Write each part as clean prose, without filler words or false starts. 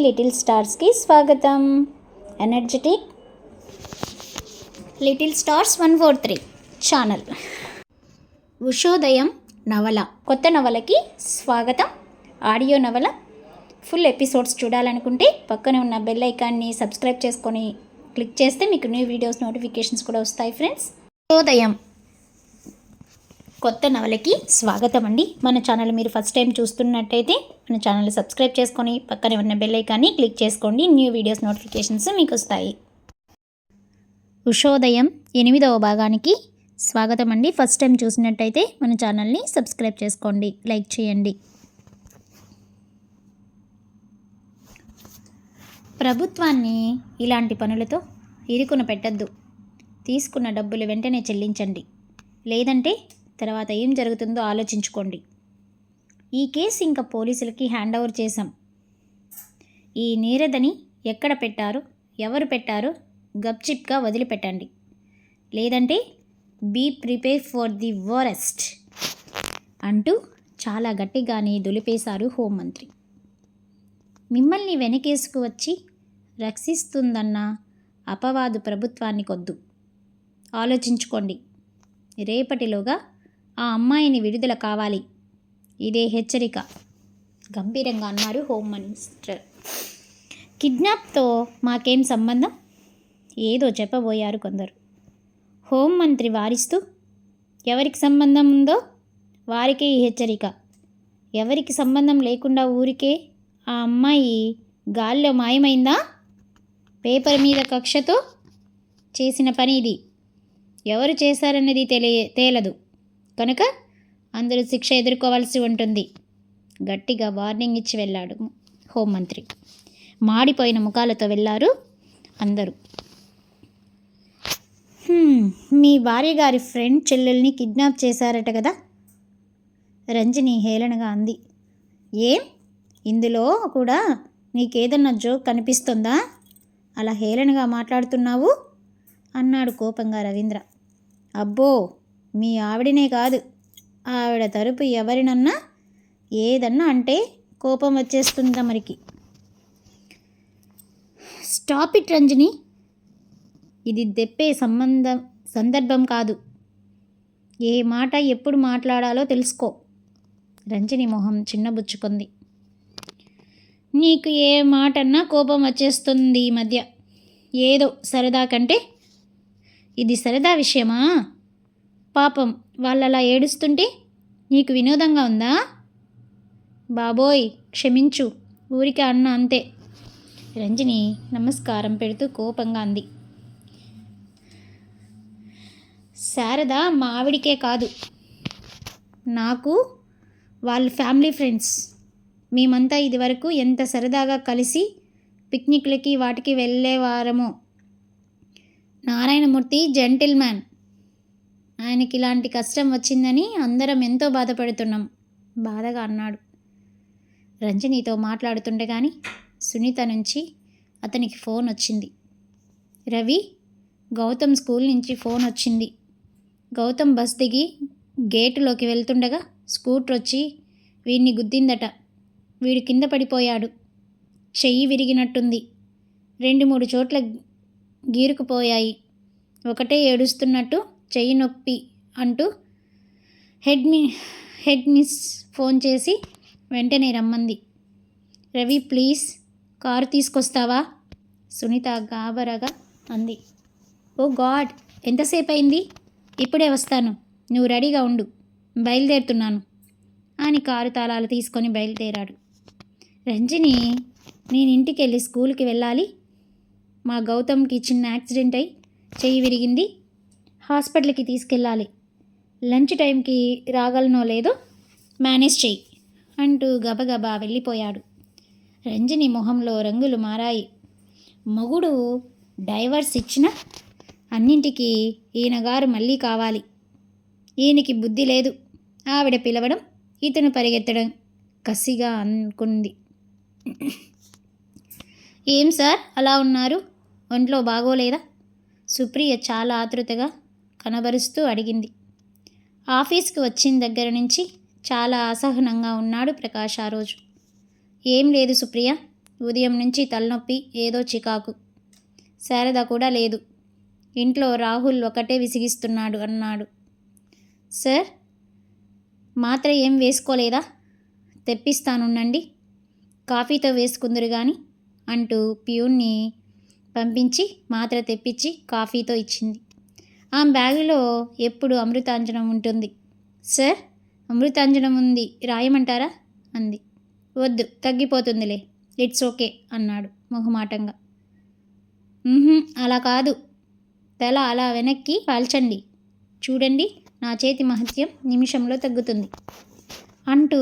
Little స్టార్స్కి స్వాగతం. Energetic little stars 143 channel. ఉషోదయం నవల, కొత్త నవలకి స్వాగతం. ఆడియో నవల ఫుల్ ఎపిసోడ్స్ చూడాలనుకుంటే పక్కనే ఉన్న బెల్ ఐకాన్ని సబ్స్క్రైబ్ చేసుకొని క్లిక్ చేస్తే మీకు న్యూ వీడియోస్ నోటిఫికేషన్స్ కూడా వస్తాయి ఫ్రెండ్స్. ఉషోదయం కొత్త నవలకి స్వాగతం అండి. మన ఛానల్ మీరు ఫస్ట్ టైం చూస్తున్నట్టయితే మన ఛానల్ సబ్స్క్రైబ్ చేసుకొని పక్కనే ఉన్న బెల్ ఐకాన్ని క్లిక్ చేసుకోండి. న్యూ వీడియోస్ నోటిఫికేషన్స్ మీకు వస్తాయి. ఉషోదయం 8వ భాగానికి స్వాగతం అండి. ఫస్ట్ టైం చూసినట్టయితే మన ఛానల్ని సబ్స్క్రైబ్ చేసుకోండి, లైక్ చేయండి. ప్రభుత్వాన్ని ఇలాంటి పనులతో ఇరుకున పెట్టద్దు. తీసుకున్న డబ్బులు వెంటనే చెల్లించండి, లేదంటే తర్వాత ఏం జరుగుతుందో ఆలోచించుకోండి. ఈ కేసు ఇంకా పోలీసులకి హ్యాండ్ ఓవర్ చేశాం. ఈ నీరదని ఎక్కడ పెట్టారో, ఎవరు పెట్టారో గప్చిప్గా వదిలిపెట్టండి, లేదంటే be prepare for the worst అంటూ చాలా గట్టిగానే దులిపేశారు హోంమంత్రి. మిమ్మల్ని వెనకేసుకు వచ్చి రక్షిస్తుందన్న అపవాదు ప్రభుత్వాన్ని కొద్దు. ఆలోచించుకోండి. రేపటిలోగా ఆ అమ్మాయిని విడుదల కావాలి. ఇదే హెచ్చరిక, గంభీరంగా అన్నారు హోమ్ మినిస్టర్. కిడ్నాప్తో మాకేం సంబంధం? ఏదో చెప్పబోయారు కొందరు. హోంమంత్రి వారిస్తూ, ఎవరికి సంబంధం ఉందో వారికే ఈ హెచ్చరిక. ఎవరికి సంబంధం లేకుండా ఊరికే ఆ అమ్మాయి గాల్లో మాయమైందా? పేపర్ మీద కక్షతో చేసిన పని ఇది. ఎవరు చేశారన్నది తేలదు కనుక అందరూ శిక్ష ఎదుర్కోవాల్సి ఉంటుంది. గట్టిగా వార్నింగ్ ఇచ్చి వెళ్ళాడు హోంమంత్రి. మాడిపోయిన ముఖాలతో వెళ్ళారు అందరూ. మీ భార్య గారి ఫ్రెండ్ చెల్లెల్ని కిడ్నాప్ చేశారట కదా? రంజని హేళనగా అంది. ఏం, ఇందులో కూడా నీకేదన్నా జోక్ కనిపిస్తుందా? అలా హేళనగా మాట్లాడుతున్నావు అన్నాడు కోపంగా రవీంద్ర. అబ్బో, మీ ఆవిడనే కాదు, ఆవిడ తరపు ఎవరినన్నా ఏదన్నా అంటే కోపం వచ్చేస్తుంది తమరికి. స్టాప్ ఇట్ రంజని, ఇది దెప్పే సందర్భం కాదు. ఏ మాట ఎప్పుడు మాట్లాడాలో తెలుసుకో. రంజని మొహం చిన్నబుచ్చుకుంది. నీకు ఏ మాటన్నా కోపం వచ్చేస్తుంది ఈ మధ్య. ఏదో సరదా కంటే ఇది సరదా విషయమా? పాపం వాళ్ళలా ఏడుస్తుంటే నీకు వినోదంగా ఉందా? బాబోయ్ క్షమించు, ఊరికే అన్న అంతే. రంజని నమస్కారం పెడుతూ కోపంగా అంది. శారద మా ఆవిడికే కాదు, నాకు వాళ్ళ ఫ్యామిలీ ఫ్రెండ్స్. మేమంతా ఇదివరకు ఎంత సరదాగా కలిసి పిక్నిక్లకి వాటికి వెళ్ళేవారమో. నారాయణమూర్తి జెంటిల్మ్యాన్, ఆయనకి ఇలాంటి కష్టం వచ్చిందని అందరం ఎంతో బాధపడుతున్నాం బాధగా అన్నాడు. రంజనితో మాట్లాడుతుండే కానీ సునీత నుంచి అతనికి ఫోన్ వచ్చింది. రవి, గౌతమ్ స్కూల్ నుంచి ఫోన్ వచ్చింది. గౌతమ్ బస్ దిగి గేటులోకి వెళ్తుండగా స్కూటర్ వచ్చి వీడిని గుద్దిందట. వీడు కింద పడిపోయాడు. చెయ్యి విరిగినట్టుంది. 2-3 చోట్ల గీరుకుపోయాయి. ఒకటే ఏడుస్తున్నట్టు చెయ్యి నొప్పి అంటూ హెడ్ మిస్ ఫోన్ చేసి వెంటనే రమ్మంది. రవి ప్లీజ్ కారు తీసుకొస్తావా? సునీత గాబరగా అంది. ఓ గాడ్, ఎంతసేపు అయింది? ఇప్పుడే వస్తాను, నువ్వు రెడీగా ఉండు, బయలుదేరుతున్నాను అని కారు తాళాలు తీసుకొని బయలుదేరాడు. రంజని, నేను ఇంటికి వెళ్ళి స్కూల్కి వెళ్ళాలి. మా గౌతమ్కి చిన్న యాక్సిడెంట్ అయి చెయ్యి విరిగింది, హాస్పిటల్కి తీసుకెళ్ళాలి. లంచ్ టైంకి రాగలనో లేదో మేనేజ్ చెయ్యి అంటూ గబగబా వెళ్ళిపోయాడు. రంజని మొహంలో రంగులు మారాయి. మొగుడు డైవర్స్ ఇచ్చిన అన్నింటికీ ఈయనగారు మళ్ళీ కావాలి. ఈయనకి బుద్ధి లేదు. ఆవిడ పిలవడం, ఇతను పరిగెత్తడం కసిగా అనుకుంది. ఏం సార్ అలా ఉన్నారు? ఒంట్లో బాగోలేదా? సుప్రియ చాలా ఆతృతగా కనబరుస్తూ అడిగింది. ఆఫీస్కి వచ్చిన దగ్గర నుంచి చాలా అసహనంగా ఉన్నాడు ప్రకాష్ ఆ రోజు. ఏం లేదు సుప్రియ, ఉదయం నుంచి తలనొప్పి, ఏదో చికాకు. శారద కూడా లేదు. ఇంట్లో రాహుల్ ఒకటే విసిగిస్తున్నాడు అన్నాడు. సార్, మాత్ర ఏం వేసుకోలేదా? తెప్పిస్తానుండండి, కాఫీతో వేసుకుందరు గాని అంటూ ప్యూన్ని పంపించి మాత్ర తెప్పించి కాఫీతో ఇచ్చింది. ఆమె బ్యాగులో ఎప్పుడు అమృతాంజనం ఉంటుంది. సార్, అమృతాంజనం ఉంది, రాయమంటారా అంది. వద్దు, తగ్గిపోతుందిలే, ఇట్స్ ఓకే అన్నాడు మొహమాటంగా. అలా కాదు, తల అలా వెనక్కి వాల్చండి, చూడండి నా చేతి మహత్యం నిమిషంలో తగ్గుతుంది అంటూ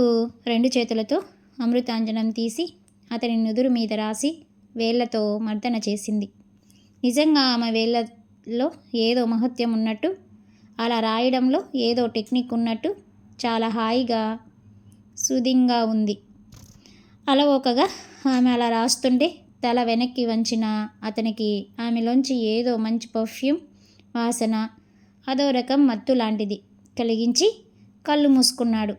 2 చేతులతో అమృతాంజనం తీసి అతని నుదురు మీద రాసి వేళ్లతో మర్దన చేసింది. నిజంగా ఆమె వేళ్లలో ఏదో మహత్యం ఉన్నట్టు, అలా రాయడంలో ఏదో టెక్నిక్ ఉన్నట్టు చాలా హాయిగా సుదింగా ఉంది. అలవోకగా ఆమె అలా రాస్తుంటే తల వెనక్కి వంచిన అతనికి ఆమెలోంచి ఏదో మంచి పర్ఫ్యూమ్ వాసన, అదో రకం మత్తు లాంటిది కలిగించి కళ్ళు మూసుకున్నాడు.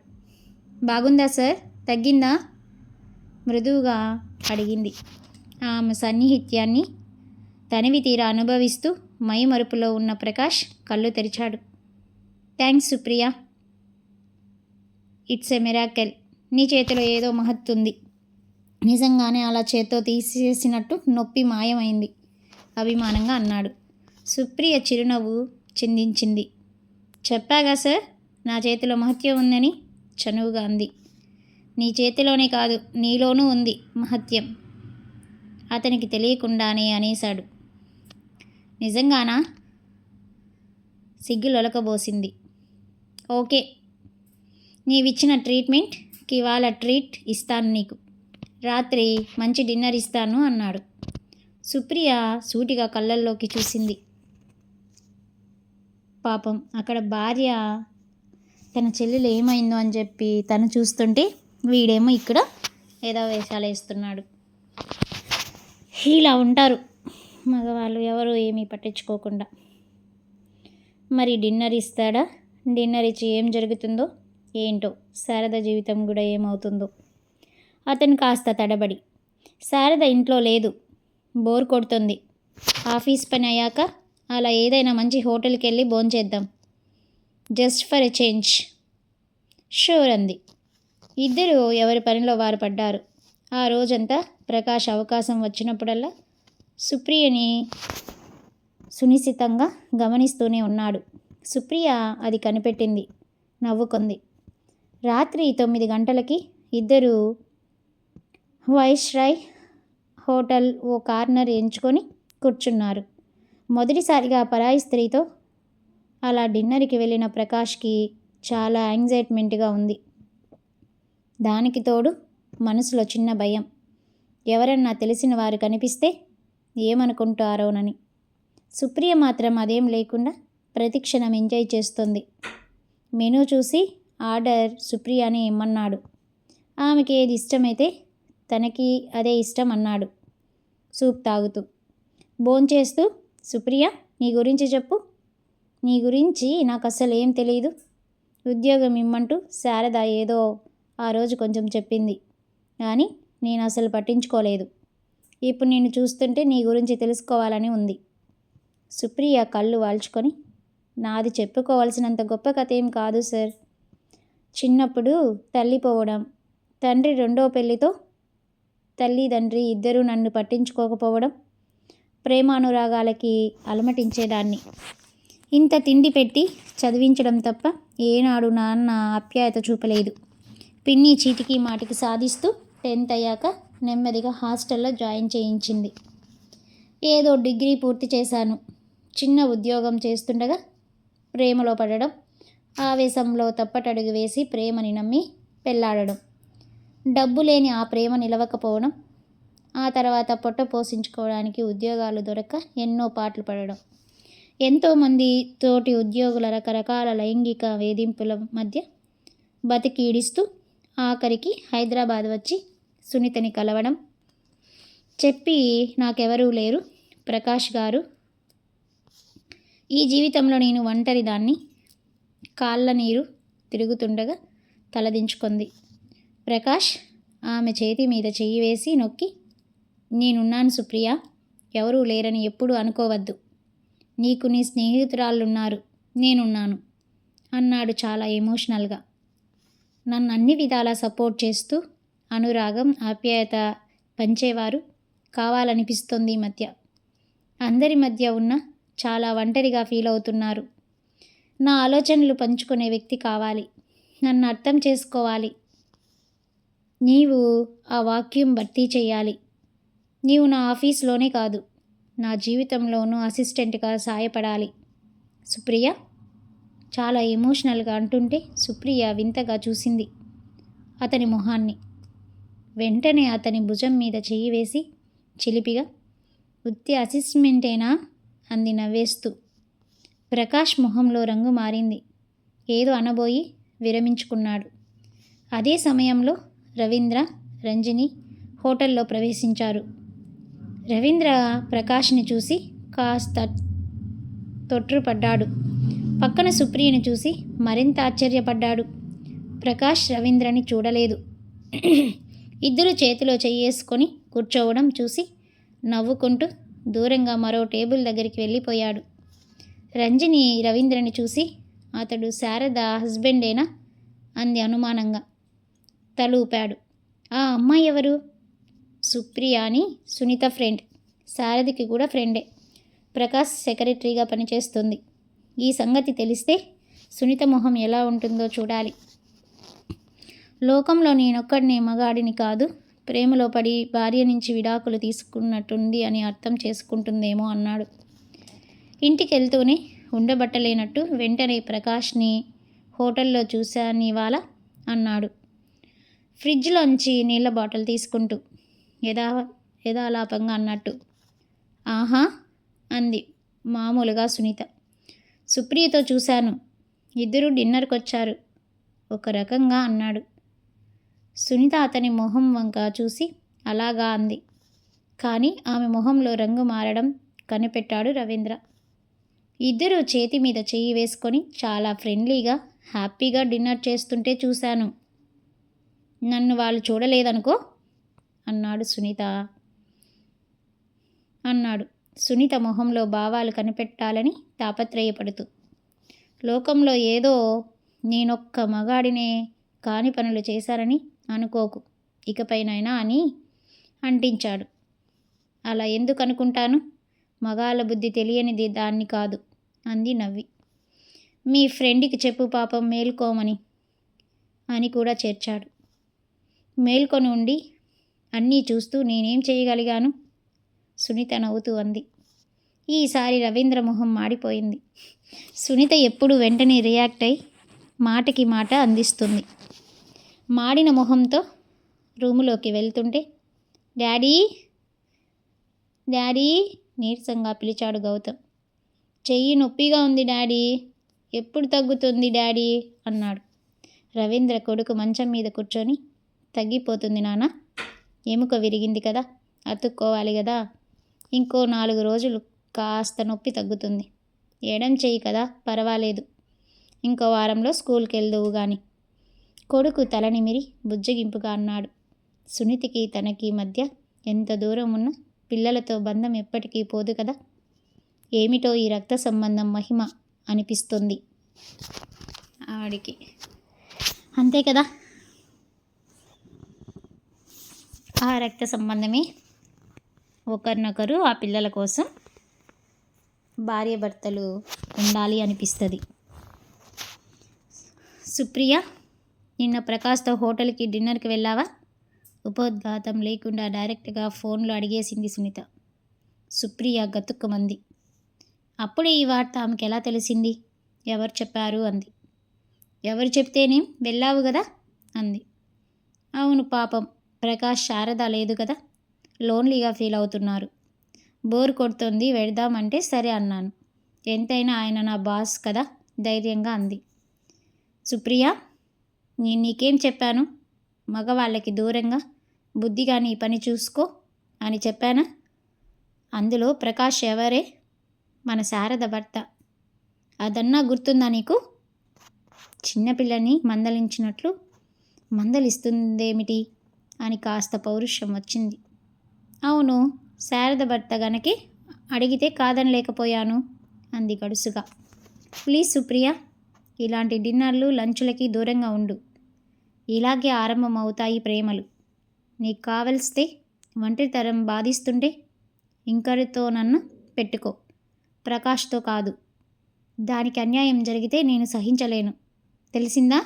బాగుందా సార్, తగ్గిందా మృదువుగా అడిగింది. ఆమె సన్నిహిత్యాన్ని తనివి తీరా అనుభవిస్తూ మైమరుపులో ఉన్న ప్రకాష్ కళ్ళు తెరిచాడు. Thanks Supriya, it's a miracle. నీ చేతిలో ఏదో మహత్తుంది. నిజంగానే అలా చేత్తో తీసేసినట్టు నొప్పి మాయమైంది అభిమానంగా అన్నాడు. సుప్రియ చిరునవ్వు చిందించింది. చెప్పాగా సార్, నా చేతిలో మహత్యం ఉందని చనువుగా అంది. నీ చేతిలోనే కాదు, నీలోనూ ఉంది మహత్యం, అతనికి తెలియకుండానే అనేశాడు. నిజంగానా? సిగ్గులొలకబోసింది. ఓకే, నీవిచ్చిన ట్రీట్మెంట్కి ఇవాళ ట్రీట్ ఇస్తాను నీకు. రాత్రి మంచి డిన్నర్ ఇస్తాను అన్నాడు. సుప్రియ సూటిగా కళ్ళల్లోకి చూసింది. పాపం, అక్కడ భార్య తన చెల్లెలు ఏమైందో అని చెప్పి తను చూస్తుంటే వీడేమో ఇక్కడ ఏదో వేషాలు వేస్తున్నాడు. ఇలా ఉంటారు మగవాళ్ళు, ఎవరు ఏమీ పట్టించుకోకుండా. మరి డిన్నర్ ఇస్తాడా? డిన్నర్ ఇచ్చి ఏం జరుగుతుందో ఏంటో, శారద జీవితం కూడా ఏమవుతుందో. అతను కాస్త తడబడి, శారద ఇంట్లో లేదు, బోర్ కొడుతుంది, ఆఫీస్ పని అయ్యాక అలా ఏదైనా మంచి హోటల్కి వెళ్ళి భోంచేద్దాం, just for a change. Sure అంది. ఇద్దరు ఎవరి పనిలో వారు పడ్డారు. ఆ రోజంతా ప్రకాష్ అవకాశం వచ్చినప్పుడల్లా సుప్రియని సునిశితంగా గమనిస్తూనే ఉన్నాడు. సుప్రియ అది కనిపెట్టింది, నవ్వుకుంది. రాత్రి 9 గంటలకి ఇద్దరు వైస్రాయ్ హోటల్ ఓ కార్నర్ ఎంచుకొని కూర్చున్నారు. మొదటిసారిగా పరాయి స్త్రీతో అలా డిన్నర్కి వెళ్ళిన ప్రకాష్కి చాలా యాంగ్జైట్మెంట్గా ఉంది. దానికి తోడు మనసులో చిన్న భయం, ఎవరన్నా తెలిసిన వారు కనిపిస్తే ఏమనుకుంటారోనని. సుప్రియ మాత్రం అదేం లేకుండా ప్రతిక్షణం ఎంజాయ్ చేస్తుంది. మెనూ చూసి ఆర్డర్ సుప్రియని ఇమ్మన్నాడు. ఆమెకి ఏది ఇష్టమైతే తనకి అదే ఇష్టం అన్నాడు సూప్ తాగుతూ. భోంచేస్తూ, సుప్రియ, నీ గురించి చెప్పు. నీ గురించి నాకు అసలు ఏం తెలియదు. ఉద్యోగం ఇమ్మంటూ శారద ఏదో ఆ రోజు కొంచెం చెప్పింది, కానీ నేను అసలు పట్టించుకోలేదు. ఇప్పుడు నిన్ను చూస్తుంటే నీ గురించి తెలుసుకోవాలని ఉంది. సుప్రియ కళ్ళు వాల్చుకొని, నాది చెప్పుకోవాల్సినంత గొప్ప కథ ఏం కాదు సార్. చిన్నప్పుడు తల్లి పోవడం, తండ్రి 2వ పెళ్లితో తల్లిదండ్రి ఇద్దరూ నన్ను పట్టించుకోకపోవడం, ప్రేమానురాగాలకి అలమటించేదాన్ని. ఇంత తిండి పెట్టి చదివించడం తప్ప ఏనాడు నాన్న ఆప్యాయత చూపలేదు. పిన్ని చీటికి మాటికి సాధిస్తూ 10th అయ్యాక నెమ్మదిగా హాస్టల్లో జాయిన్ చేయించింది. ఏదో డిగ్రీ పూర్తి చేశాను. చిన్న ఉద్యోగం చేస్తుండగా ప్రేమలో పడడం, ఆవేశంలో తప్పటడుగు వేసి ప్రేమని నమ్మి పెళ్లాడడం, డబ్బు లేని ఆ ప్రేమ నిలవకపోవడం, ఆ తర్వాత పొట్ట పోషించుకోవడానికి ఉద్యోగాలు దొరక్క ఎన్నో పాటలు పడడం, ఎంతోమంది తోటి ఉద్యోగుల రకరకాల లైంగిక వేధింపుల మధ్య బతికి ఈడిస్తూ ఆఖరికి హైదరాబాద్ వచ్చి సునీతని కలవడం. చెప్పి నాకెవరూ లేరు ప్రకాష్ గారు, ఈ జీవితంలో నేను ఒంటరి దాన్ని. కాళ్ళ నీరు తిరుగుతుండగా తలదించుకుంది. ప్రకాష్ ఆమె చేతి మీద చెయ్యి వేసి నొక్కి, నేనున్నాను సుప్రియ, ఎవరూ లేరని ఎప్పుడూ అనుకోవద్దు. నీకు నీ స్నేహితురాళ్ళున్నారు, నేనున్నాను అన్నాడు చాలా ఎమోషనల్గా. నన్ను అన్ని విధాలా సపోర్ట్ చేస్తూ అనురాగం, ఆప్యాయత పంచేవారు కావాలనిపిస్తోంది ఈ మధ్య. అందరి మధ్య ఉన్న చాలా ఒంటరిగా ఫీల్ అవుతున్నారు. నా ఆలోచనలు పంచుకునే వ్యక్తి కావాలి, నన్ను అర్థం చేసుకోవాలి. నీవు ఆ వాక్యూమ్ భర్తీ చేయాలి. నీవు నా ఆఫీస్లోనే కాదు, నా జీవితంలోనూ అసిస్టెంట్గా సాయపడాలి సుప్రియ. చాలా ఎమోషనల్గా అంటుంటే సుప్రియ వింతగా చూసింది అతని మొహాన్ని. వెంటనే అతని భుజం మీద చెయ్యి వేసి చిలిపిగా, ఉత్తి అసిస్ట్మెంటేనా అంది నవ్వేస్తూ. ప్రకాష్ మొహంలో రంగు మారింది. ఏదో అనబోయి విరమించుకున్నాడు. అదే సమయంలో రవీంద్ర, రంజని హోటల్లో ప్రవేశించారు. రవీంద్ర ప్రకాష్ని చూసి కాస్త తొట్రుపడ్డాడు. పక్కన సుప్రియను చూసి మరింత ఆశ్చర్యపడ్డాడు. ప్రకాష్ రవీంద్రని చూడలేదు. ఇద్దరు చేతిలో చెయ్యేసుకొని కూర్చోవడం చూసి నవ్వుకుంటూ దూరంగా మరో టేబుల్ దగ్గరికి వెళ్ళిపోయాడు. రంజని రవీంద్రని చూసి, అతడు శారద హస్బెండేనా అంది అనుమానంగా. తల ఊపాడు. ఆ అమ్మాయి ఎవరు? సుప్రియ అని సునీత ఫ్రెండ్. శారదకి కూడా ఫ్రెండే. ప్రకాష్ సెక్రటరీగా పనిచేస్తుంది. ఈ సంగతి తెలిస్తే సునీత మొహం ఎలా ఉంటుందో చూడాలి. లోకంలో నేనొక్కడినే మగాడిని కాదు, ప్రేమలో పడి భార్య నుంచి విడాకులు తీసుకున్నట్టుంది అని అర్థం చేసుకుంటుందేమో అన్నాడు. ఇంటికి వెళ్తూనే ఉండబట్టలేనట్టు వెంటనే ప్రకాష్ని హోటల్లో చూశానివాళ అన్నాడు, ఫ్రిడ్జ్లోంచి నీళ్ళ బాటిల్ తీసుకుంటూ యథాలాపంగా అన్నట్టు. ఆహా అంది మామూలుగా సునీత. సుప్రియతో చూశాను, ఇద్దరూ డిన్నర్కి వచ్చారు ఒక రకంగా అన్నాడు. సునీత అతని మొహం వంక చూసి అలాగా అంది. కానీ ఆమె మొహంలో రంగు మారడం కనిపెట్టాడు రవీంద్ర. ఇద్దరూ చేతి మీద చెయ్యి వేసుకొని చాలా ఫ్రెండ్లీగా హ్యాపీగా డిన్నర్ చేస్తుంటే చూశాను. నన్ను వాళ్ళు చూడలేదనుకో అన్నాడు సునీత మొహంలో భావాలు కనిపెట్టాలని తాపత్రయపడుతూ. లోకంలో ఏదో నేనొక్క మగాడినే కాని పనులు చేశారని అనుకోకు ఇకపైనైనా అని అంటించాడు. అలా ఎందుకు అనుకుంటాను, మగాళ్ళ బుద్ధి తెలియనిది దాన్ని కాదు అంది నవ్వి. మీ ఫ్రెండ్కి చెప్పు పాపం మేల్కోమని అని కూడా చేర్చాడు. మేల్కొని ఉండి అన్నీ చూస్తూ నేనేం చేయగలిగాను? సునీత నవ్వుతూ అంది. ఈసారి రవీంద్ర మొహం మాడిపోయింది. సునీత ఎప్పుడు వెంటనే రియాక్ట్ అయి మాటకి మాట అందిస్తుంది. మాడిన మొహంతో రూములోకి వెళ్తుంటే డాడీ డాడీ నీరసంగా పిలిచాడు గౌతమ్. చెయ్యి నొప్పిగా ఉంది డాడీ, ఎప్పుడు తగ్గుతుంది డాడీ అన్నాడు. రవీంద్ర కొడుకు మంచం మీద కూర్చొని, తగ్గిపోతుంది నాన్న, ఎముక విరిగింది కదా, అతుక్కోవాలి కదా, ఇంకో 4 రోజులు కాస్త నొప్పి తగ్గుతుంది, ఎడం చెయ్యి కదా పర్వాలేదు, ఇంకో వారంలో స్కూల్కి వెళ్దువు గాని కొడుకు తల నిమిరి బుజ్జగింపుగా అన్నాడు. సునీతికి తనకి మధ్య ఎంత దూరం ఉన్నా పిల్లలతో బంధం ఎప్పటికీ పోదు కదా. ఏమిటో ఈ రక్త సంబంధం మహిమ అనిపిస్తుంది ఆవిడికి. అంతే కదా, ఆ రక్త సంబంధమే ఒకరినొకరు ఆ పిల్లల కోసం భార్యాభర్తలు ఉండాలి అనిపిస్తుంది. సుప్రియ, నిన్న ప్రకాష్తో హోటల్కి డిన్నర్కి వెళ్ళావా? ఉపోద్ఘాతం లేకుండా డైరెక్ట్గా ఫోన్లో అడిగేసింది సునీత. సుప్రియ గతుక్కుమంది. అప్పుడే ఈ వార్త ఆమెకి ఎలా తెలిసింది? ఎవరు చెప్పారు అంది. ఎవరు చెప్తేనేం, వెళ్ళావు కదా అంది. అవును పాపం, ప్రకాష్ శారద లేదు కదా, లోన్లీగా ఫీల్ అవుతున్నారు, బోర్ కొడుతుంది, వెళ్దామంటే సరే అన్నాను. ఎంతైనా ఆయన నా బాస్ కదా ధైర్యంగా అంది. సుప్రియ, నేను నీకేం చెప్పాను? మగవాళ్ళకి దూరంగా బుద్ధిగా నీ పని చూసుకో అని చెప్పానా? అందులో ప్రకాష్ ఎవరే? మన శారద భర్త. అదన్నా గుర్తుందా నీకు? చిన్నపిల్లని మందలించినట్లు మందలిస్తుందేమిటి అని కాస్త పౌరుషం వచ్చింది అవును, శారద భర్త గనకే అడిగితే కాదనలేకపోయాను అంది గడుసుగా. ప్లీజ్ సుప్రియ, ఇలాంటి డిన్నర్లు లంచులకి దూరంగా ఉండు. ఇలాగే ఆరంభం అవుతాయి ప్రేమలు. నీకు కావలిస్తే ఒంటరితనం బాధిస్తుంటే ఇంకరితో నన్ను పెట్టుకో, ప్రకాష్తో కాదు. దానికి అన్యాయం జరిగితే నేను సహించలేను. తెలిసిందా?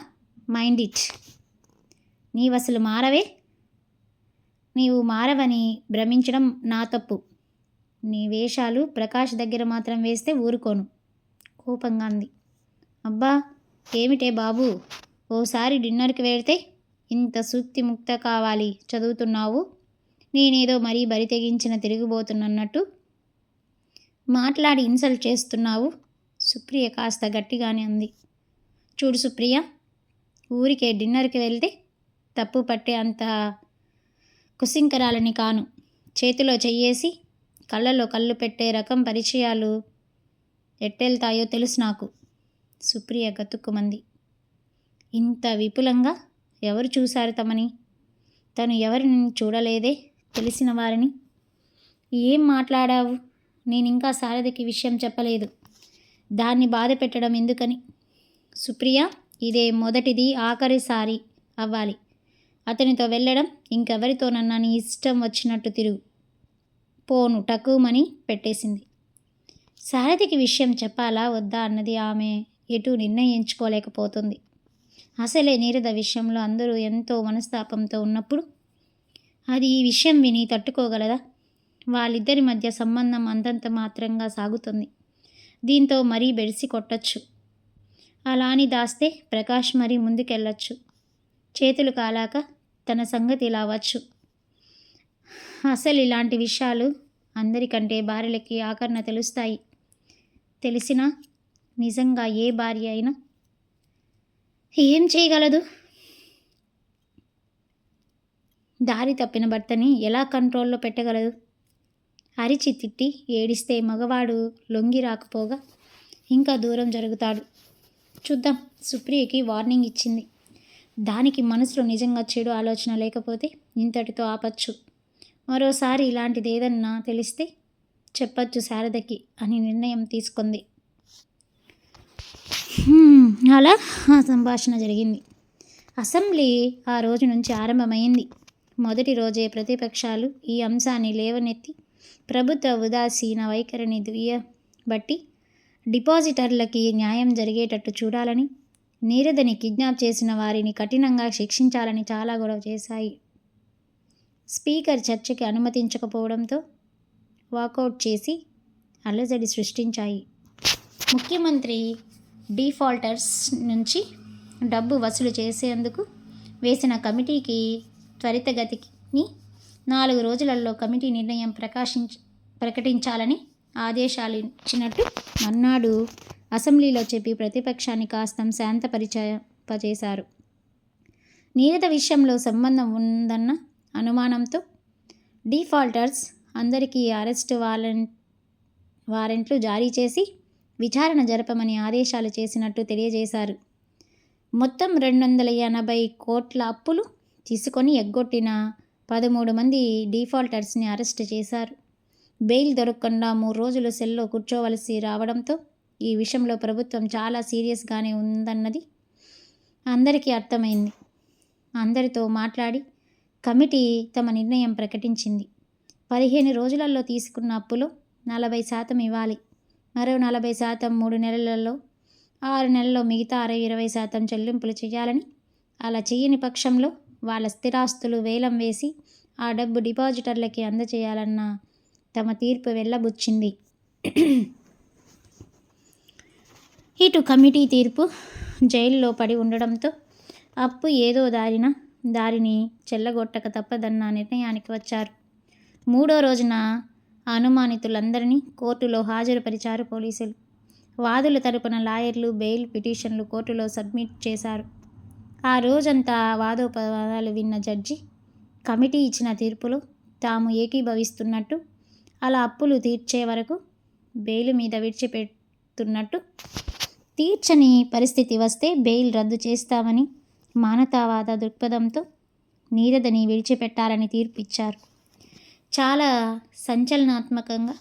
Mind it. నీవసలు మారవే. నీవు మారవని భ్రమించడం నా తప్పు. నీ వేషాలు ప్రకాష్ దగ్గర మాత్రం వేస్తే ఊరుకోను కోపంగా అంది. అబ్బా, ఏమిటే బాబు, ఓసారి డిన్నర్కి వెళితే ఇంత సూక్తి ముక్త కావాలి చదువుతున్నావు. నేనేదో మరీ బరి తెగించిన తిరిగిపోతున్నట్టు మాట్లాడి ఇన్సల్ట్ చేస్తున్నావు. సుప్రియ కాస్త గట్టిగానే అంది. చూడు సుప్రియ, ఊరికే డిన్నర్కి వెళ్తే తప్పు పట్టే అంత కుసింకరాలని కాను. చేతిలో చెయ్యేసి కళ్ళలో కళ్ళు పెట్టే రకం పరిచయాలు ఎట్టెళ్తాయో తెలుసు నాకు. సుప్రియ గతుక్కుమంది. ఇంత విపులంగా ఎవరు చూశారు తమని? తను ఎవరిని చూడలేదే. తెలిసిన వారిని. ఏం మాట్లాడావు? నేనింకా శారదకి విషయం చెప్పలేదు. దాన్ని బాధ పెట్టడం ఎందుకని? సుప్రియ, ఇదే మొదటిది ఆఖరిసారి అవ్వాలి. అతనితో వెళ్ళడం. ఇంకెవరితోనన్నా నీ ఇష్టం వచ్చినట్టు తిరుగు. పోను టక్కుమని పెట్టేసింది. శారదకి విషయం చెప్పాలా వద్దా అన్నది ఆమె ఎటు నిర్ణయించుకోలేకపోతుంది. అసలే నీరద విషయంలో అందరూ ఎంతో మనస్తాపంతో ఉన్నప్పుడు అది ఈ విషయం విని తట్టుకోగలదా? వాళ్ళిద్దరి మధ్య సంబంధం అంతంత మాత్రంగా సాగుతుంది. దీంతో మరీ బెడిసి కొట్టచ్చు. అలా అని దాస్తే ప్రకాష్ మరీ ముందుకెళ్ళచ్చు. చేతులు కాలాక తన సంగతి ఇలా అవ్వచ్చు. అసలు ఇలాంటి విషయాలు అందరికంటే భార్యలకి ఆఖరణ తెలుస్తాయి. తెలిసినా నిజంగా ఏ భార్య అయినా ఏం చేయగలదు? దారి తప్పిన భర్తని ఎలా కంట్రోల్లో పెట్టగలదు? అరిచి తిట్టి ఏడిస్తే మగవాడు లొంగి రాకపోగా ఇంకా దూరం జరుగుతాడు. చూద్దాం. సుప్రియకి వార్నింగ్ ఇచ్చింది. దానికి మనసులో నిజంగా చెడు ఆలోచన లేకపోతే ఇంతటితో ఆపచ్చు. మరోసారి ఇలాంటిది ఏదన్నా తెలిస్తే చెప్పచ్చు శారదకి అని నిర్ణయం తీసుకుంది. అలా ఆ సంభాషణ జరిగింది. అసెంబ్లీ ఆ రోజు నుంచి ఆరంభమైంది. మొదటి రోజే ప్రతిపక్షాలు ఈ అంశాన్ని లేవనెత్తి ప్రభుత్వ ఉదాసీన వైఖరిని దుయ్యబట్టి డిపాజిటర్లకి న్యాయం జరిగేటట్టు చూడాలని, నీరదని కిడ్నాప్ చేసిన వారిని కఠినంగా శిక్షించాలని చాలా గొడవ చేశాయి. స్పీకర్ చర్చకి అనుమతించకపోవడంతో వాకౌట్ చేసి అలజడి సృష్టించాయి. ముఖ్యమంత్రి డిఫాల్టర్స్ నుంచి డబ్బు వసూలు చేసేందుకు వేసిన కమిటీకి త్వరితగతిని 4 రోజులలో కమిటీ నిర్ణయం ప్రకటించాలని ఆదేశాలు ఇచ్చినట్టు మర్నాడు అసెంబ్లీలో చెప్పి ప్రతిపక్షాన్ని కాస్తం శాంతపరిచేశారు. నీరద విషయంలో సంబంధం ఉందన్న అనుమానంతో డిఫాల్టర్స్ అందరికీ అరెస్ట్ వారెంట్లు జారీ చేసి విచారణ జరపమని ఆదేశాలు చేసినట్టు తెలియజేశారు. మొత్తం 280 కోట్ల అప్పులు తీసుకొని ఎగ్గొట్టిన 13 మంది డిఫాల్టర్స్ని అరెస్ట్ చేశారు. బెయిల్ దొరకకుండా 3 రోజులు సెల్లో కూర్చోవలసి రావడంతో ఈ విషయంలో ప్రభుత్వం చాలా సీరియస్గానే ఉందన్నది అందరికీ అర్థమైంది. అందరితో మాట్లాడి కమిటీ తమ నిర్ణయం ప్రకటించింది. 15 రోజులలో తీసుకున్న అప్పులో 40% ఇవ్వాలి. మరో 40% 3 నెలలలో, 6 నెలల్లో మిగతా 20% చెల్లింపులు చేయాలని, అలా చేయని పక్షంలో వాళ్ళ స్థిరాస్తులు వేలం వేసి ఆ డబ్బు డిపాజిటర్లకి అందజేయాలన్న తమ తీర్పు వెళ్ళబుచ్చింది. ఇటు కమిటీ తీర్పు జైల్లో పడి ఉండడంతో అప్పు ఏదో దారిని చెల్లగొట్టక తప్పదన్న నిర్ణయానికి వచ్చారు. 3వ రోజున అనుమానితులందరినీ కోర్టులో హాజరుపరిచారు పోలీసులు. వాదుల తరపున లాయర్లు బెయిల్ పిటిషన్లు కోర్టులో సబ్మిట్ చేశారు. ఆ రోజంతా వాదోపవాదాలు విన్న జడ్జి కమిటీ ఇచ్చిన తీర్పులో తాము ఏకీభవిస్తున్నట్టు, అలా అప్పులు తీర్చే వరకు బెయిల్ మీద విడిచిపెడుతున్నట్టు, తీర్చని పరిస్థితి వస్తే బెయిల్ రద్దు చేస్తామని మానవతావాద దృక్పథంతో నీరదని విడిచిపెట్టాలని తీర్పు ఇచ్చారు. చాలా సంచలనాత్మకంగా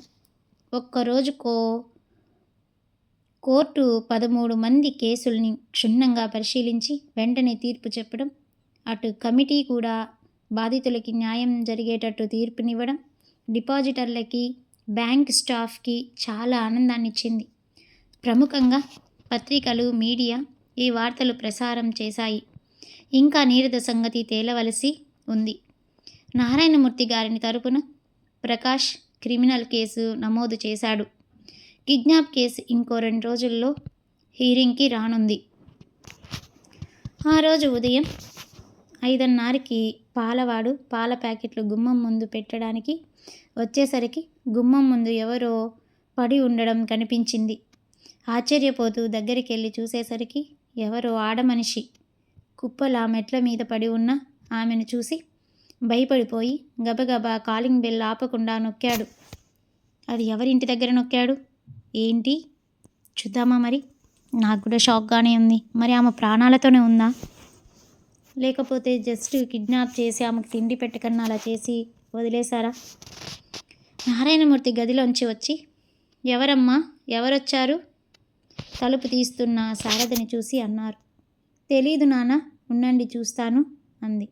ఒక్కరోజు కోర్టు 13 మంది కేసుల్ని క్షుణ్ణంగా పరిశీలించి వెంటనే తీర్పు చెప్పడం, అటు కమిటీ కూడా బాధితులకి న్యాయం జరిగేటట్టు తీర్పునివ్వడం డిపాజిటర్లకి, బ్యాంక్ స్టాఫ్కి చాలా ఆనందాన్నిచ్చింది. ప్రముఖంగా పత్రికలు, మీడియా ఈ వార్తలు ప్రసారం చేశాయి. ఇంకా నీరద సంగతి తేలవలసి ఉంది. నారాయణమూర్తి గారిని తరపున ప్రకాష్ క్రిమినల్ కేసు నమోదు చేశాడు. కిడ్నాప్ కేసు ఇంకో 2 రోజుల్లో హీరింగ్కి రానుంది. ఆ రోజు ఉదయం 5:30కి పాలవాడు పాల ప్యాకెట్లు గుమ్మం ముందు పెట్టడానికి వచ్చేసరికి గుమ్మం ముందు ఎవరో పడి ఉండడం కనిపించింది. ఆశ్చర్యపోతూ దగ్గరికెళ్ళి చూసేసరికి ఎవరో ఆడమనిషి కుప్పలా మెట్ల మీద పడి ఉన్న ఆమెను చూసి భయపడిపోయి గబగబా కాలింగ్ బెల్ ఆపకుండా నొక్కాడు. అది ఎవరింటి దగ్గర నొక్కాడు ఏంటి చూద్దామా? మరి నాకు కూడా షాక్గానే ఉంది. మరి ఆమె ప్రాణాలతోనే ఉందా, లేకపోతే జస్ట్ కిడ్నాప్ చేసి ఆమెకు తిండి పెట్టకన్నా అలా చేసి వదిలేశారా? నారాయణమూర్తి గదిలోంచి వచ్చి, ఎవరమ్మా, ఎవరొచ్చారు? తలుపు తీస్తున్న శారదని చూసి అన్నారు. తెలీదు నాన్న, ఉండండి చూస్తాను అంది.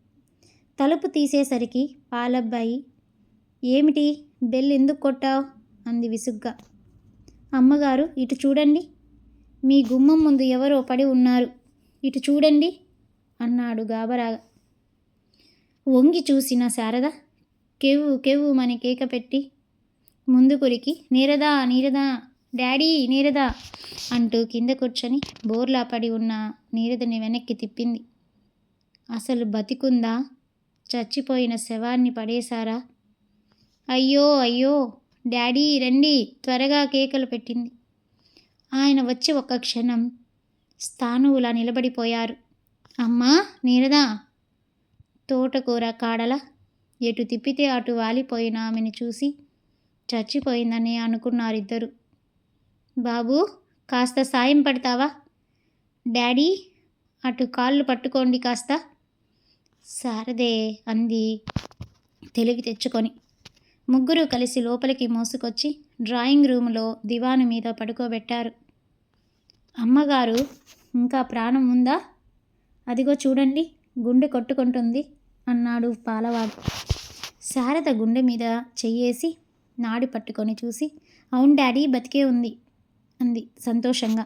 తలుపు తీసేసరికి పాలబ్బాయి, ఏమిటి బెల్ ఎందుకు కొట్టావు అంది విసుగ్గా. అమ్మగారు ఇటు చూడండి, మీ గుమ్మం ముందు ఎవరో పడి ఉన్నారు, ఇటు చూడండి అన్నాడు గాబరాగా. వంగి చూసిన శారద కెవ్వు కెవ్వుమని కేక పెట్టి ముందుకురికి, నీరదా నీరదా, డాడీ నీరదా అంటూ కింద కూర్చొని బోర్లా పడి ఉన్న నీరదని వెనక్కి తిప్పింది. అసలు బతికుందా, చచ్చిపోయిన శవాన్ని పడేశారా? అయ్యో అయ్యో డాడీ రండి త్వరగా కేకలు పెట్టింది. ఆయన వచ్చి ఒక్క క్షణం స్థాణువులా నిలబడిపోయారు. అమ్మా నీరదా, తోటకూర కాడల ఎటు తిప్పితే అటు వాలిపోయిన ఆమెను చూసి చచ్చిపోయిందని అనుకున్నారిద్దరు. బాబూ కాస్త సాయం పడతావా? డాడీ అటు కాళ్ళు పట్టుకోండి కాస్త, శారదే అంది తెలివి తెచ్చుకొని. ముగ్గురు కలిసి లోపలికి మోసుకొచ్చి డ్రాయింగ్ రూములో దివాను మీద పడుకోబెట్టారు. అమ్మగారు ఇంకా ప్రాణం ఉందా? అదిగో చూడండి గుండె కొట్టుకుంటుంది అన్నాడు పాలవాడు. శారద గుండె మీద చెయ్యేసి నాడి పట్టుకొని చూసి, అవును డాడీ బతికే ఉంది అంది సంతోషంగా.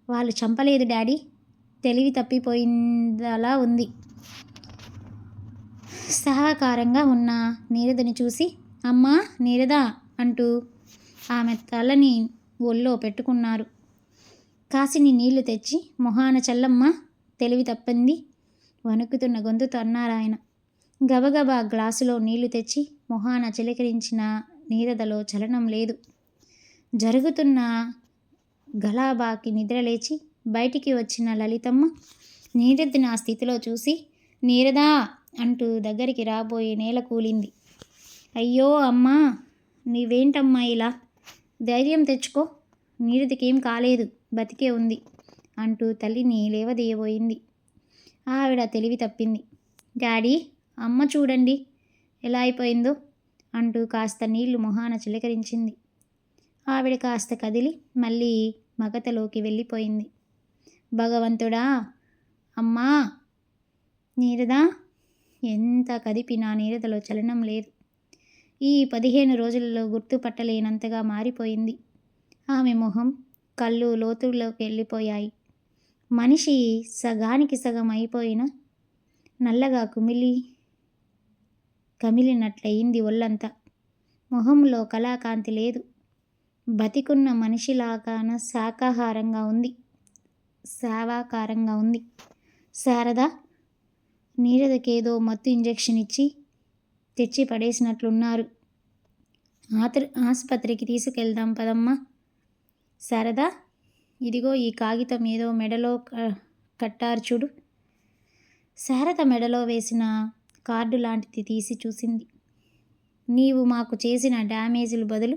వాళ్ళు చంపలేదు డాడీ, తెలివి తప్పిపోయిందలా ఉంది. సహకారంగా ఉన్న నీరదని చూసి, అమ్మా నీరదా అంటూ ఆమె తలని ఒళ్ళో పెట్టుకున్నారు. కాసిని నీళ్లు తెచ్చి మొహాన చల్లమ్మ, తెలివి తప్పింది వణుకుతున్న గొంతుతో అన్నారాయన. గబగబా గ్లాసులో నీళ్లు తెచ్చి మొహాన చిలకరించిన నీరదలో చలనం లేదు. జరుగుతున్న గలాబాకి నిద్రలేచి బయటికి వచ్చిన లలితమ్మ నీరదని ఆ స్థితిలో చూసి, నీరదా అంటూ దగ్గరికి రాబోయి నేల కూలింది. అయ్యో అమ్మా, నీవేంటమ్మా ఇలా, ధైర్యం తెచ్చుకో, నీరదికేం కాలేదు, బతికే ఉంది అంటూ తల్లిని లేవదీయబోయింది. ఆవిడ తెలివి తప్పింది. డాడీ అమ్మ చూడండి ఎలా అయిపోయిందో అంటూ కాస్త నీళ్లు మొహాన చిలకరించింది. ఆవిడ కాస్త కదిలి మళ్ళీ మగతలోకి వెళ్ళిపోయింది. భగవంతుడా, అమ్మా నీరదా, ఎంత కదిపినా నీరదలో చలనం లేదు. ఈ 15 రోజులలో గుర్తుపట్టలేనంతగా మారిపోయింది. ఆమె మొహం, కళ్ళు లోతుల్లోకి వెళ్ళిపోయాయి. మనిషి సగానికి సగం అయిపోయిన నల్లగా కమిలినట్లయింది ఒళ్ళంతా. మొహంలో కళాకాంతి లేదు. బతికున్న మనిషిలాగాన శాకాహారంగా ఉంది, శావాకారంగా ఉంది. శారద నీరదకేదో మత్తు ఇంజెక్షన్ ఇచ్చి తెచ్చి పడేసినట్లున్నారు. ఆసుపత్రికి తీసుకెళ్దాం పదమ్మా. శారదా, ఇదిగో ఈ కాగితం ఏదో మెడలో కట్టారు చూడు. శారద మెడలో వేసిన కార్డు లాంటిది తీసి చూసింది. నీవు మాకు చేసిన డ్యామేజీలు బదులు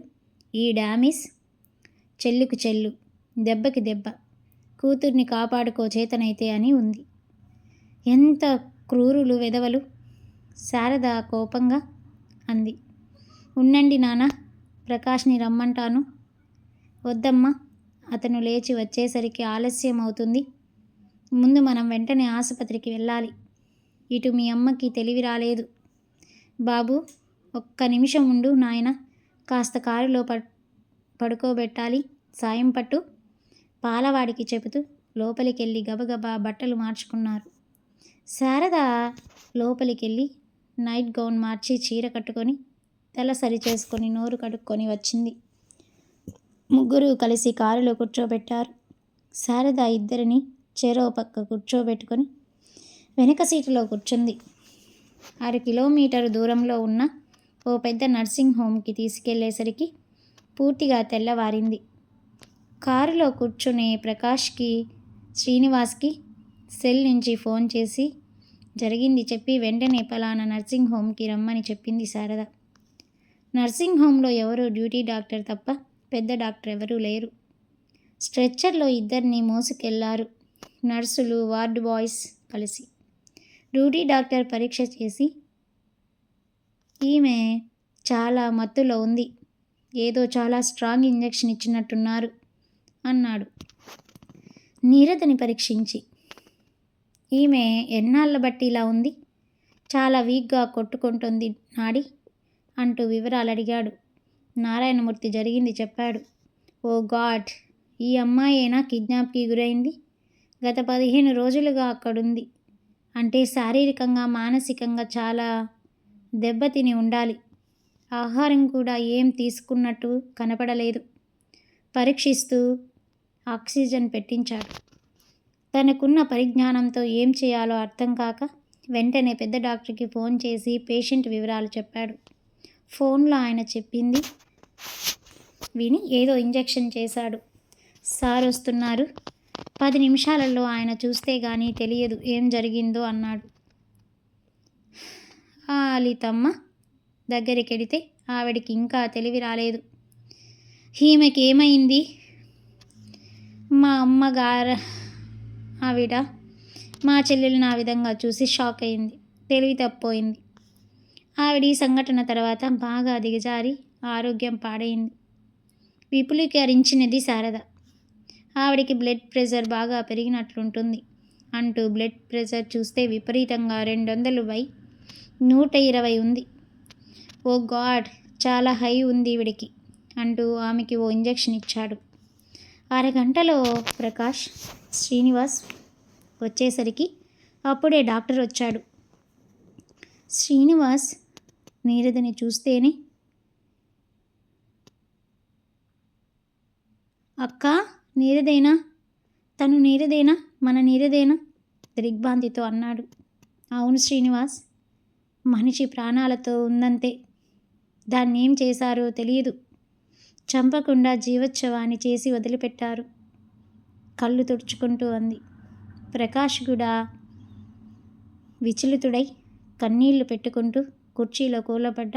ఈ డ్యామేజ్, చెల్లుకు చెల్లు, దెబ్బకి దెబ్బ, కూతుర్ని కాపాడుకో చేతనైతే అని ఉంది. ఎంత క్రూరులు వెధవలు, శారద కోపంగా అంది. ఉండండి నాన్న, ప్రకాష్ని రమ్మంటాను. వద్దమ్మా, అతను లేచి వచ్చేసరికి ఆలస్యం అవుతుంది. ముందు మనం వెంటనే ఆసుపత్రికి వెళ్ళాలి. ఇటు మీ అమ్మకి తెలివి రాలేదు. బాబు, ఒక్క నిమిషం ఉండు నాయన, కాస్త కారులో పడుకోబెట్టాలి, సాయం పట్టు, పాలవాడికి చెబుతూ లోపలికెళ్ళి గబగబా బట్టలు మార్చుకున్నారు. శారద లోపలికెళ్ళి నైట్ గౌన్ మార్చి చీర కట్టుకొని తల సరి చేసుకొని నోరు కడుక్కొని వచ్చింది. ముగ్గురు కలిసి కారులో కూర్చోబెట్టారు. శారద ఇద్దరిని చెరో పక్క కూర్చోబెట్టుకొని వెనక సీటులో కూర్చుంది. 6 కిలోమీటరు దూరంలో ఉన్న ఓ పెద్ద నర్సింగ్ హోమ్కి తీసుకెళ్లేసరికి పూర్తిగా తెల్లవారింది. కారులో కూర్చునే ప్రకాష్కి, శ్రీనివాస్కి సెల్ నుంచి ఫోన్ చేసి జరిగింది చెప్పి వెంటనే పలానా నర్సింగ్ హోమ్కి రమ్మని చెప్పింది శారద. నర్సింగ్ హోమ్లో ఎవరూ డ్యూటీ డాక్టర్ తప్ప పెద్ద డాక్టర్ ఎవరూ లేరు. స్ట్రెచ్చర్లో ఇద్దరిని మోసుకెళ్లారు నర్సులు, వార్డు బాయ్స్ కలిసి. డ్యూటీ డాక్టర్ పరీక్ష చేసి, ఈమె చాలా మత్తులో ఉంది, ఏదో చాలా స్ట్రాంగ్ ఇంజెక్షన్ ఇచ్చినట్టున్నారు అన్నాడు నీరదని పరీక్షించి. ఈమె ఎన్నాళ్ళ బట్టి ఇలా ఉంది, చాలా వీక్గా కొట్టుకుంటుంది నాడి అంటూ వివరాలు అడిగాడు. నారాయణమూర్తి జరిగింది చెప్పాడు. ఓ గాడ్, ఈ అమ్మాయేనా కిడ్నాప్కి గురైంది? గత 15 రోజులుగా అక్కడుంది. అంటే శారీరకంగా, మానసికంగా చాలా దెబ్బతిని ఉండాలి. ఆహారం కూడా ఏం తీసుకున్నట్టు కనపడలేదు. పరీక్షిస్తూ ఆక్సిజన్ పెట్టించాడు. తనకున్న పరిజ్ఞానంతో ఏం చేయాలో అర్థం కాక వెంటనే పెద్ద డాక్టర్కి ఫోన్ చేసి పేషెంట్ వివరాలు చెప్పాడు. ఫోన్లో ఆయన చెప్పింది విని ఏదో ఇంజెక్షన్ చేశాడు. సార్ వస్తున్నారు, 10 నిమిషాలలో ఆయన చూస్తే గానీ తెలియదు ఏం జరిగిందో అన్నాడు. ఆ లలితమ్మ దగ్గరికెడితే ఆవిడికి ఇంకా తెలివి రాలేదు. ఈమెకి ఏమైంది? మా అమ్మగారు ఆవిడ మా చెల్లెల్ని ఆ విధంగా చూసి షాక్ అయింది, తెలివి తప్పిపోయింది. ఆవిడ ఈ సంఘటన తర్వాత బాగా దిగజారి ఆరోగ్యం పాడైంది. విపులీకరించినది శారద. ఆవిడికి బ్లడ్ ప్రెషర్ బాగా పెరిగినట్లుంటుంది అంటూ బ్లడ్ ప్రెషర్ చూస్తే విపరీతంగా 200/120 ఉంది. ఓ గాడ్, చాలా హై ఉంది ఈవిడికి అంటూ ఆమెకి ఓ ఇంజెక్షన్ ఇచ్చాడు. అరగంటలో ప్రకాష్, శ్రీనివాస్ వచ్చేసరికి అప్పుడే డాక్టర్ వచ్చాడు. శ్రీనివాస్ నీరదని చూస్తేనే, అక్క నీరదేనా? తను నీరదేనా? మన నీరదేనా? దిగ్భ్రాంతితో అన్నాడు. అవును శ్రీనివాస్, మనిషి ప్రాణాలతో ఉందంతే, దాన్ని ఏం చేశారో తెలియదు. చంపకుండా జీవోత్సవాన్ని చేసి వదిలిపెట్టారు, కళ్ళు తుడుచుకుంటూ అంది. ప్రకాష్ కూడా విచలితుడై కన్నీళ్లు పెట్టుకుంటూ కుర్చీలో కూలబడ్డ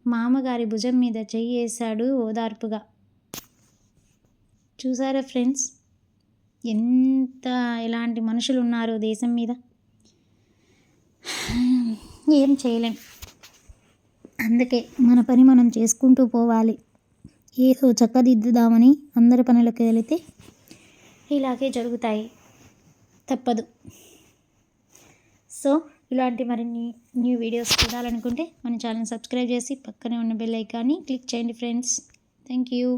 మామగారి భుజం మీద చెయ్యి వేశాడు ఓదార్పుగా. చూసారా ఫ్రెండ్స్, ఎలాంటి మనుషులు ఉన్నారో దేశం మీద. ఏం చేయలేం, అందుకే మన పని మనం చేసుకుంటూ పోవాలి. ఏదో చక్కదిద్దుదామని అందరి పనులకు వెళితే ఇలాగే జరుగుతాయి, తప్పదు. సో ఇలాంటి మరిన్ని న్యూ వీడియోస్ చూడాలనుకుంటే మన ఛానల్ సబ్స్క్రైబ్ చేసి పక్కనే ఉన్న బెల్ ఐకాన్ని క్లిక్ చేయండి ఫ్రెండ్స్. Thank you.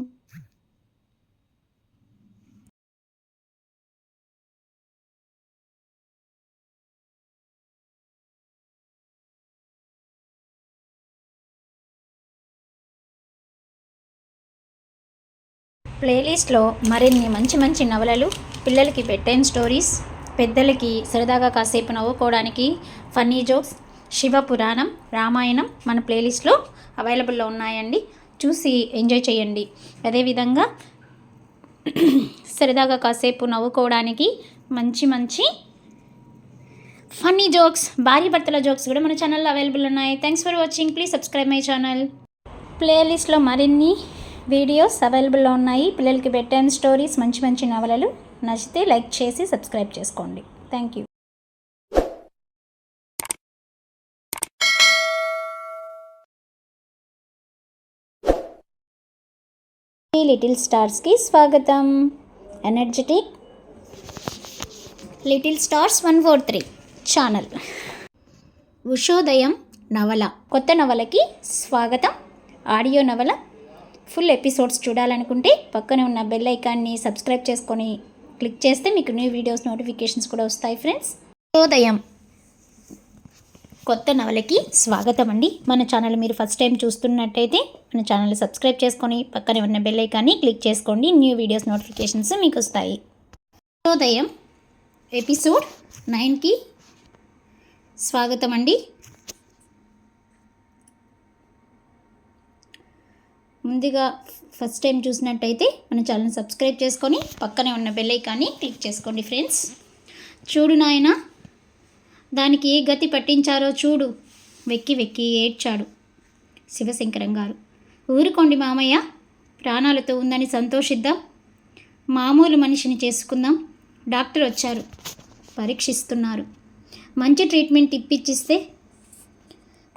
ప్లేలిస్ట్లో మరిన్ని మంచి మంచి నవలలు, పిల్లలకి బెడ్ టైమ్ స్టోరీస్, పెద్దలకి సరదాగా కాసేపు నవ్వుకోవడానికి ఫన్నీ జోక్స్, శివపురాణం, రామాయణం మన ప్లేలిస్ట్లో అవైలబుల్లో ఉన్నాయండి. చూసి ఎంజాయ్ చేయండి. అదేవిధంగా సరదాగా కాసేపు నవ్వుకోవడానికి మంచి మంచి ఫన్నీ జోక్స్, భార్య భర్తల జోక్స్ కూడా మన ఛానల్లో అవైలబుల్ ఉన్నాయి. Thanks for watching. Please subscribe my channel. ప్లేలిస్ట్లో మరిన్ని వీడియోస్ అవైలబుల్లో ఉన్నాయి. పిల్లలకి బెడ్ టైమ్ స్టోరీస్, మంచి మంచి నవలలు. నచ్చితే లైక్ చేసి సబ్స్క్రైబ్ చేసుకోండి. Thank you. లిటిల్ స్టార్స్కి స్వాగతం. Energetic little stars 143 channel. ఉషోదయం నవల కొత్త నవలకి స్వాగతం. ఆడియో నవల ఫుల్ ఎపిసోడ్స్ చూడాలనుకుంటే పక్కనే ఉన్న బెల్ ఐకాన్ని సబ్స్క్రైబ్ చేసుకొని క్లిక్ చేస్తే మీకు న్యూ వీడియోస్ నోటిఫికేషన్స్ కూడా వస్తాయి ఫ్రెండ్స్. ఉషోదయం కొత్త నవలకి స్వాగతం అండి. మన ఛానల్ మీరు ఫస్ట్ టైం చూస్తున్నట్టయితే మన ఛానల్ సబ్స్క్రైబ్ చేసుకొని పక్కనే ఉన్న బెల్ ఐకాన్ని క్లిక్ చేసుకోండి. న్యూ వీడియోస్ నోటిఫికేషన్స్ మీకు వస్తాయి. ఉషోదయం ఎపిసోడ్ 9కి స్వాగతం అండి. ముందుగా ఫస్ట్ టైం చూసినట్టయితే మన ఛానల్ సబ్స్క్రైబ్ చేసుకొని పక్కనే ఉన్న బెల్ ఐకాన్ని క్లిక్ చేసుకోండి ఫ్రెండ్స్. చూడు నాయనా, దానికి ఏ గతి పట్టించారో చూడు, వెక్కి వెక్కి ఏడ్చాడు శివశంకరం గారు. ఊరుకోండి మామయ్య, ప్రాణాలతో ఉందని సంతోషిద్దాం, మామూలు మనిషిని చేసుకుందాం. డాక్టర్ వచ్చారు, పరీక్షిస్తున్నారు. మంచి ట్రీట్మెంట్ ఇప్పించిస్తే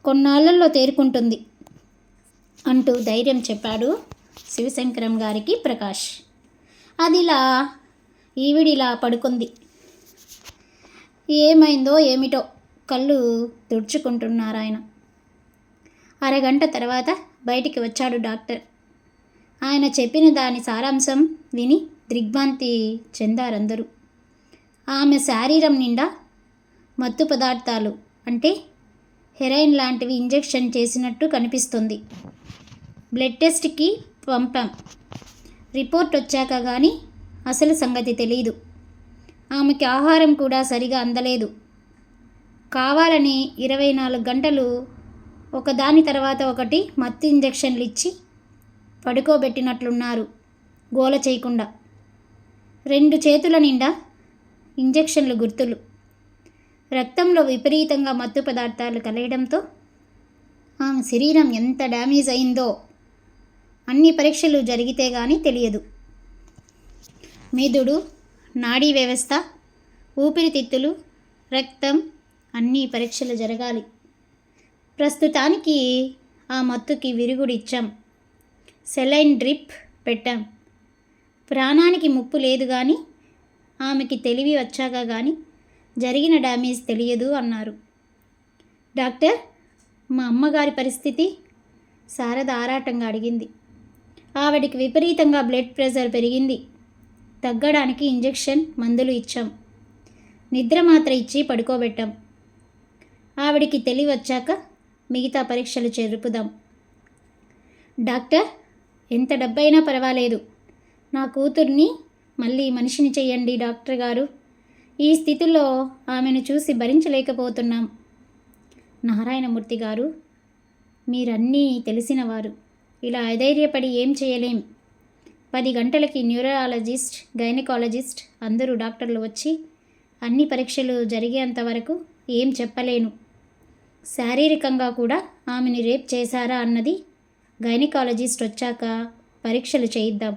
కొన్నాళ్ళల్లో తేరుకుంటుంది అంటూ ధైర్యం చెప్పాడు శివశంకరం గారికి ప్రకాష్. అదిలా ఈవిడిలా పడుకుంది. ఏమైందో ఏమిటో కళ్ళు తుడుచుకుంటున్నారు ఆయన. అరగంట తర్వాత బయటికి వచ్చాడు డాక్టర్. ఆయన చెప్పిన దాని సారాంశం విని దిగ్భ్రాంతి చెందారందరూ. ఆమె శరీరం నిండా మత్తు పదార్థాలు, అంటే హెరాయిన్ లాంటివి ఇంజెక్షన్ చేసినట్టు కనిపిస్తుంది. బ్లడ్ టెస్ట్కి పంపాం. రిపోర్ట్ వచ్చాక కానీ అసలు సంగతి తెలీదు. ఆమెకి ఆహారం కూడా సరిగా అందలేదు. కావాలని 24 గంటలు ఒకదాని తర్వాత ఒకటి మత్తు ఇంజెక్షన్లు ఇచ్చి పడుకోబెట్టినట్లున్నారు, గోల చేయకుండా. 2 చేతుల నిండా ఇంజెక్షన్లు గుర్తులు. రక్తంలో విపరీతంగా మత్తు పదార్థాలు కలయడంతో ఆమె శరీరం ఎంత డ్యామేజ్ అయిందో అన్ని పరీక్షలు జరిగితే కానీ తెలియదు. మెదడు, నాడీ వ్యవస్థ, ఊపిరితిత్తులు, రక్తం అన్ని పరీక్షలు జరగాలి. ప్రస్తుతానికి ఆ మత్తుకి విరుగుడు ఇచ్చాం. సెలైన్ డ్రిప్ పెట్టాం. ప్రాణానికి ముప్పు లేదు కానీ ఆమెకి తెలివి వచ్చాక కానీ జరిగిన డ్యామేజ్ తెలియదు అన్నారు. డాక్టర్, మా అమ్మగారి పరిస్థితి? శారద ఆరాటంగా అడిగింది. ఆవిడికి విపరీతంగా బ్లడ్ ప్రెషర్ పెరిగింది. తగ్గడానికి ఇంజెక్షన్, మందులు ఇచ్చాం. నిద్ర మాత్ర ఇచ్చి పడుకోబెట్టాం. ఆవిడికి తెలివి వచ్చాక మిగతా పరీక్షలు జరుపుదాం. డాక్టర్, ఎంత డబ్బైనా పర్వాలేదు, నా కూతుర్ని మళ్ళీ మనిషిని చెయ్యండి డాక్టర్ గారు. ఈ స్థితిలో ఆమెను చూసి భరించలేకపోతున్నాం. నారాయణమూర్తి గారు, మీరన్నీ తెలిసినవారు, ఇలా అధైర్యపడి ఏం చేయలేం. 10 గంటలకి న్యూరాలజిస్ట్, గైనకాలజిస్ట్ అందరూ డాక్టర్లు వచ్చి అన్ని పరీక్షలు జరిగేంత వరకు ఏం చెప్పలేను. శారీరకంగా కూడా ఆమెని రేప్ చేశారా అన్నది గైనకాలజిస్ట్ వచ్చాక పరీక్షలు చేయిద్దాం.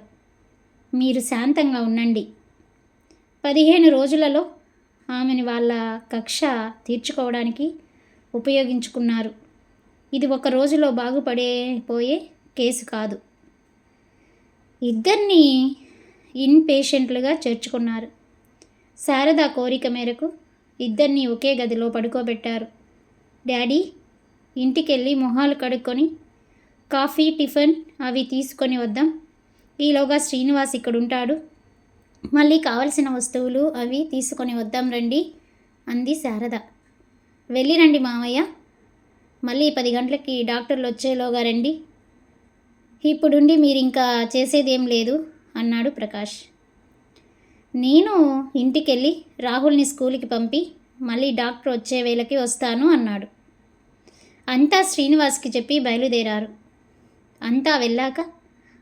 మీరు శాంతంగా ఉండండి. 15 రోజులలో ఆమెని వాళ్ళ కక్ష తీర్చుకోవడానికి ఉపయోగించుకున్నారు. ఇది 1 రోజులో బాగుపడిపోయే కేసు కాదు. ఇద్దరిని ఇన్ పేషెంట్లుగా చేర్చుకున్నారు. శారద కోరిక మేరకు ఇద్దరిని ఒకే గదిలో పడుకోబెట్టారు. డాడీ, ఇంటికెళ్ళి మొహాలు కడుక్కొని కాఫీ, టిఫిన్ అవి తీసుకొని వద్దాం. ఈలోగా శ్రీనివాస్ ఇక్కడుంటాడు. మళ్ళీ కావలసిన వస్తువులు అవి తీసుకొని వద్దాం రండి అంది శారద. వెళ్ళిరండి మామయ్య, మళ్ళీ 10 గంటలకి డాక్టర్లు వచ్చేలోగా రండి. ఇప్పుడుండి మీరింకా చేసేదేం లేదు అన్నాడు ప్రకాష్. నేను ఇంటికెళ్ళి రాహుల్ని స్కూల్కి పంపి మళ్ళీ డాక్టర్ వచ్చే వేళకి వస్తాను అన్నాడు. అంతా శ్రీనివాస్కి చెప్పి బయలుదేరారు. అంతా వెళ్ళాక